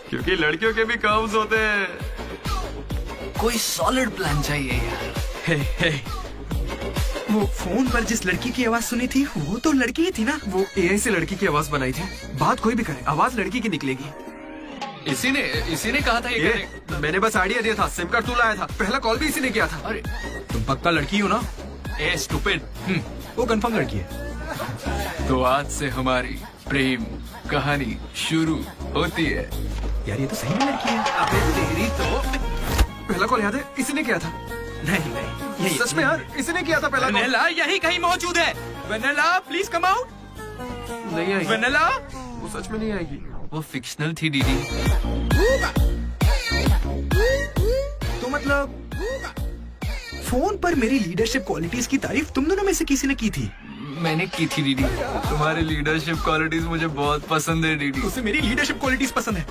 क्योंकि लड़कियों के भी कर्व्स होते हैं। कोई सॉलिड प्लान चाहिए यार। हे, वो फोन पर जिस लड़की की आवाज सुनी थी, वो तो लड़की ही थी ना। वो एआई से लड़की की आवाज बनाई थी। बात कोई भी करे, आवाज लड़की की निकलेगी। इसी ने कहा था ये करने। मैंने बस आइडिया दिया था, सिम कार्ड तू लाया था, पहला कॉल भी इसी ने किया था। अरे तुम पक्का लड़की हो ना? ए स्टूपिड। वो कंफर्म लड़की है। तो आज से हमारी प्रेम कहानी शुरू होती है। यार ये तो सही में लड़की है। अबे तेरी तो पहला कॉल याद है, इसी ने किया था। नहीं, सच में यार, इसी ने किया था पहला कॉल। वेनिला यही कहीं मौजूद है। Vanilla please come out. नहीं आएगी। वेनिला वो सच में नहीं आएगी। वो फिक्शनल थी दीदी। तो मतलब फोन पर मेरी लीडरशिप क्वालिटीज की तारीफ तुम दोनों में से किसी ने की थी? मैंने की थी दीदी। तुम्हारी लीडरशिप क्वालिटीज मुझे बहुत पसंद है दीदी। उसे मेरी लीडरशिप क्वालिटीज पसंद है।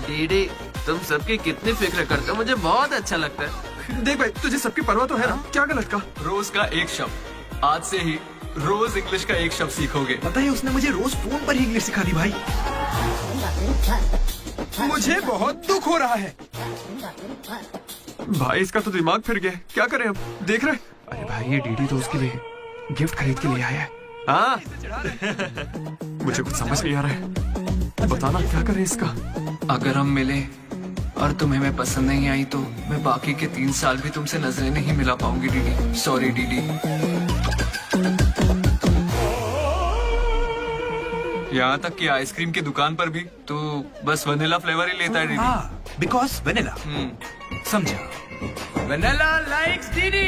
डीडी, तुम सबकी कितनी फिक्र करते हो, मुझे बहुत अच्छा लगता है। देख भाई, तुझे सबकी परवाह तो है ना, क्या गलत का? रोज का एक शब्द, आज से ही रोज इंग्लिश का एक शब्द सीखोगे। पता है उसने मुझे रोज फोन पर ही इंग्लिश सिखा दी भाई। मुझे बहुत दुख हो रहा है। भाई इसका तो दिमाग फिर गया, क्या करें अब? देख रहे? अरे भाई, ये डीडी तो उसके लिए गिफ्ट खरीद के लिए आया है। हाँ मुझे कुछ समझ नहीं आ रहा है, बताना क्या करें इसका। अगर हम मिले और तुम्हें मैं पसंद नहीं आई तो मैं बाकी के 3 साल भी तुमसे नजरें नहीं मिला पाऊंगी डीडी। Sorry DD. यहाँ तक कि आइसक्रीम की दुकान पर भी तू बस वनीला फ्लेवर ही लेता है डीडी। हाँ, बिकॉज वेनिला। समझा? Vanilla likes DD.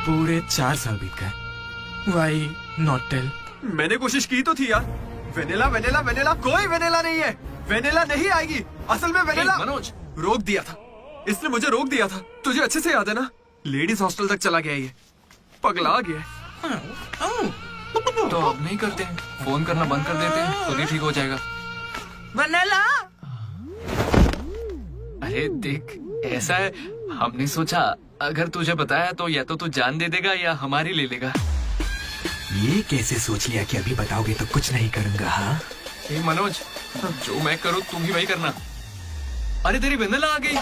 पूरे 4 साल बीत गए। Why not tell? मैंने कोशिश की तो थी यार। वेनिला वेनिला वेनिला, कोई वेनिला नहीं है। वेनिला नहीं आएगी। असल में वेनिला मनोज रोक दिया था, इसने मुझे रोक दिया था। तुझे अच्छे से याद है ना? लेडीज हॉस्टल तक चला गया ये, पगला गया। तो अब नहीं करते हैं, फोन करना बंद कर देते हैं, खुद ही ठीक हो जाएगा। वनीला। अरे देख, ऐसा है, हमने सोचा अगर तुझे बताया तो या तो तू जान दे देगा या हमारी ले लेगा। ये कैसे सोच लिया कि अभी बताओगे तो कुछ नहीं करूंगा? हाँ मनोज, जो मैं करूँ तुम भी वही करना। अरे तेरी वेनिला आ गई।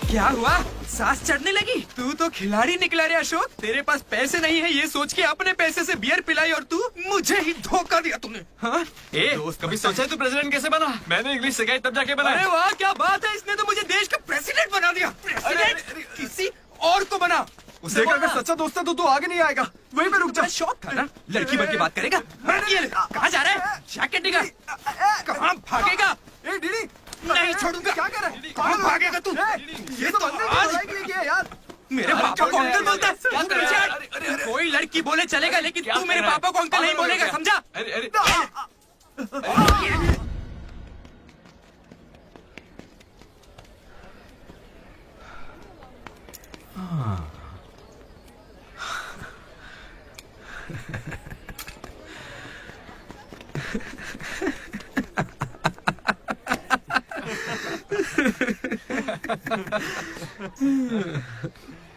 क्या हुआ? सांस चढ़ने लगी? तू तो खिलाड़ी निकला रे अशोक। तेरे पास पैसे नहीं है ये सोच के अपने पैसे से बियर पिलाई और तू मुझे ही धोखा दिया तूने। हाँ? कभी सोचा है तू प्रेसिडेंट कैसे बना? मैंने इंग्लिश सिखाई तब जाके बना। अरे वाह, क्या बात है, इसने तो मुझे देश का प्रेसिडेंट बना दिया। प्रेसिडेंट किसी और को बना। उसे अगर सच्चा दोस्त है तो तू आगे नहीं आएगा, वहीं पे रुक जा। शौक था ना, लड़की बन के बात करेगा। कहाँ जा रहा है? जैकेट निकाल। कहाँ भागेगा? नहीं छोड़ूंगा। क्या कर रहा है? कहाँ भागेगा तू? ये तो आज यार मेरे पापा को अंकल बोलता है। क्या कर रहा है? कोई लड़की बोले चलेगा, लेकिन तू मेरे पापा को अंकल नहीं बोलेगा, समझा?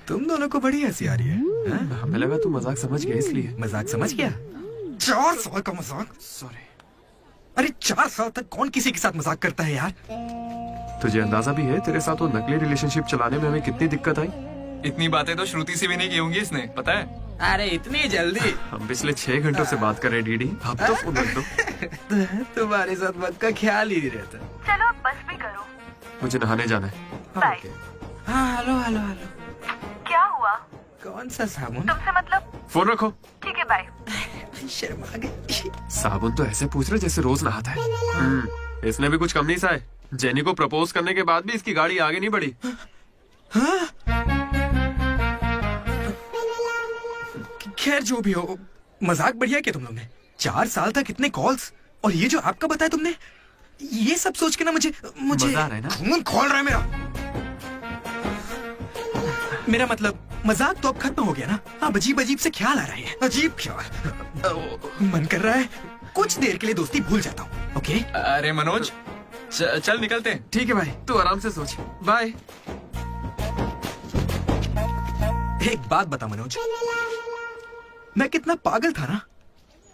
तुम दोनों को बड़ी हंसी आ रही है। हमें लगा तू मजाक समझ गया, इसलिए। मजाक समझ गया? 4 साल का मजाक? सॉरी। अरे 4 साल तक कौन किसी के साथ मजाक करता है यार? तुझे अंदाजा भी है तेरे साथ वो नकली रिलेशनशिप चलाने में हमें कितनी दिक्कत आई? इतनी बातें तो श्रुति से भी नहीं की होंगी इसने, पता है? अरे इतनी जल्दी? हम पिछले 6 घंटों से बात कर रहे हैं डीडी, अब तो फोन रख दो। तुम्हारे साथ वक्त का ख्याल ही नहीं रहता। चलो बस भी करो। मुझे नहाने जाना है। बाय। हाँ हेलो हेलो हेलो। क्या हुआ? कौन सा साबुन? तुमसे मतलब? फोन रखो। ठीक है बाय। शर्मा गई। साबुन तो ऐसे पूछ रहे जैसे रोज नहाता है। इसने भी कुछ कम नहीं सा है। जेनी को प्रपोज करने के बाद भी इसकी गाड़ी आगे नहीं बढ़ी। खैर जो भी हो, मजाक बढ़िया किया तुम लोग ने। 4 साल तक इतने कॉल्स, और ये जो आपका बताया तुमने, ये सब सोच के ना मुझे मजा आ रहा है ना? खून खोल रहा है मेरा मतलब मजाक तो अब खत्म हो गया ना। अब अजीब अजीब से ख्याल आ रहे हैं। अजीब ख्याल। मन कर रहा है कुछ देर के लिए दोस्ती भूल जाता हूँ। ओके? अरे मनोज, चल निकलते हैं। ठीक है भाई, तू आराम से सोच। बाय। एक बात बता मनोज, मैं कितना पागल था ना।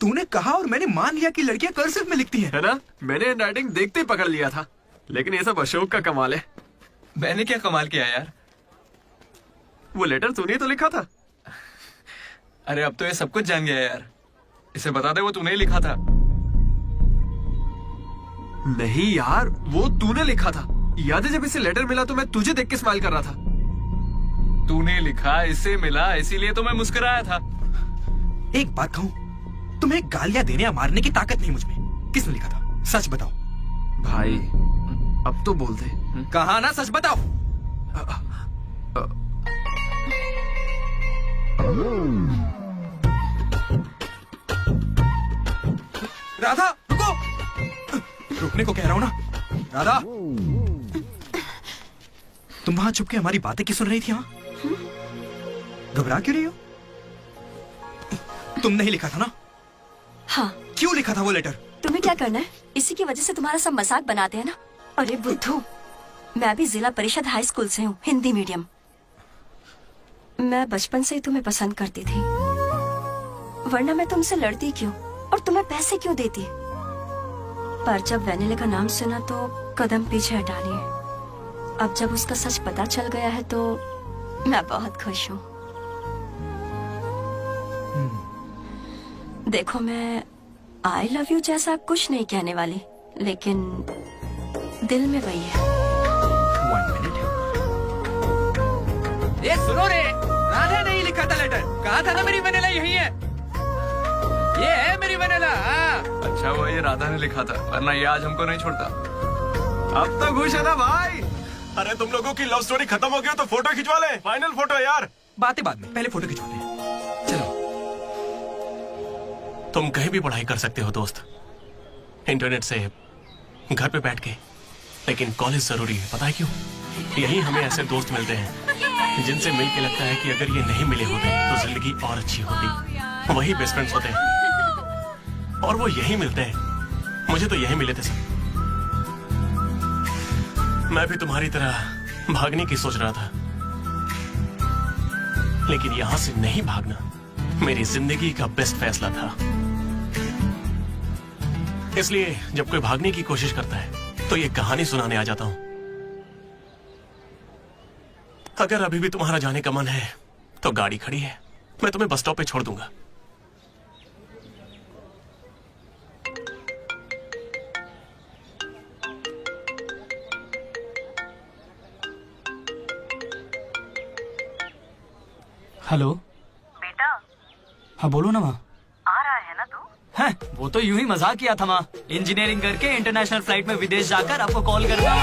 तूने कहा और मैंने मान लिया कि लड़कियां कर्सिव में लिखती हैं। है ना? मैंने हैंडराइटिंग देखते ही पकड़ लिया था। लेकिन ये सब अशोक का कमाल है। मैंने क्या कमाल किया यार? वो लेटर तूने तो लिखा था। अरे अब तो ये सब कुछ जान गया यार। इसे बता दे वो तूने ही लिखा था। नहीं यार, वो तूने लिखा था। याद है जब इसे लेटर मिला तो मैं तुझे देख के स्माइल कर रहा था। तूने लिखा, इसे मिला, इसीलिए तो मैं मुस्कुराया था। एक बात कहूं, तुम्हें गालियां देने या मारने की ताकत नहीं मुझ में। किसने लिखा था? सच बताओ भाई, अब तो बोल दे। कहा ना, सच बताओ। राधा रुको। रुकने को कह रहा हूं ना। राधा, तुम वहां छुप के हमारी बातें क्यों सुन रही थी? हाँ, घबरा क्यों रही हो? तुमने ही लिखा था ना? हाँ। क्यों लिखा था वो लेटर? तुम्हें क्या करना है? इसी की वजह से तुम्हारा सब मजाक बनाते हैं ना। अरे बुद्धू, मैं भी जिला परिषद हाई स्कूल से हूँ, हिंदी मीडियम। मैं बचपन से ही तुम्हें पसंद करती थी, वरना मैं तुमसे लड़ती क्यों और तुम्हें पैसे क्यों देती? पर जब वैनिला का नाम सुना तो कदम पीछे हटा लिए। अब जब उसका सच पता चल गया है तो मैं बहुत खुश हूँ। देखो, मैं आई लव यू जैसा कुछ नहीं कहने वाली, लेकिन दिल में वही है। 1 मिनट। ये सुनो रे, राधा नहीं लिखा था लेटर, कहा था ना मेरी वनीला यही है। ये है मेरी वनीला। अच्छा वो ये राधा ने लिखा था, वरना ये आज हमको नहीं छोड़ता। अब तो खुश है ना भाई? अरे तुम लोगों की लव स्टोरी खत्म हो गई तो फोटो खिंचवा ले, फाइनल फोटो यार। बातें बाद में, पहले फोटो खिंचवाते हैं। चलो। तुम कहीं भी पढ़ाई कर सकते हो दोस्त, इंटरनेट से, घर पे बैठ के, लेकिन कॉलेज जरूरी है। पता है क्यों? यही हमें ऐसे दोस्त मिलते हैं जिनसे मिल के लगता है कि अगर ये नहीं मिले होते तो जिंदगी और अच्छी होती। वही बेस्ट फ्रेंड्स होते हैं और वो यही मिलते हैं। मुझे तो यही मिले थे सब। मैं भी तुम्हारी तरह भागने की सोच रहा था, लेकिन यहां से नहीं भागना मेरी जिंदगी का बेस्ट फैसला था। इसलिए जब कोई भागने की कोशिश करता है तो ये कहानी सुनाने आ जाता हूं। अगर अभी भी तुम्हारा जाने का मन है तो गाड़ी खड़ी है, मैं तुम्हें बस स्टॉप पे छोड़ दूंगा। हेलो बेटा, हाँ बोलो ना माँ। आ रहा है ना तू? हैं, वो तो यूं ही मजाक किया था माँ। इंजीनियरिंग करके इंटरनेशनल फ्लाइट में विदेश जाकर आपको कॉल करना।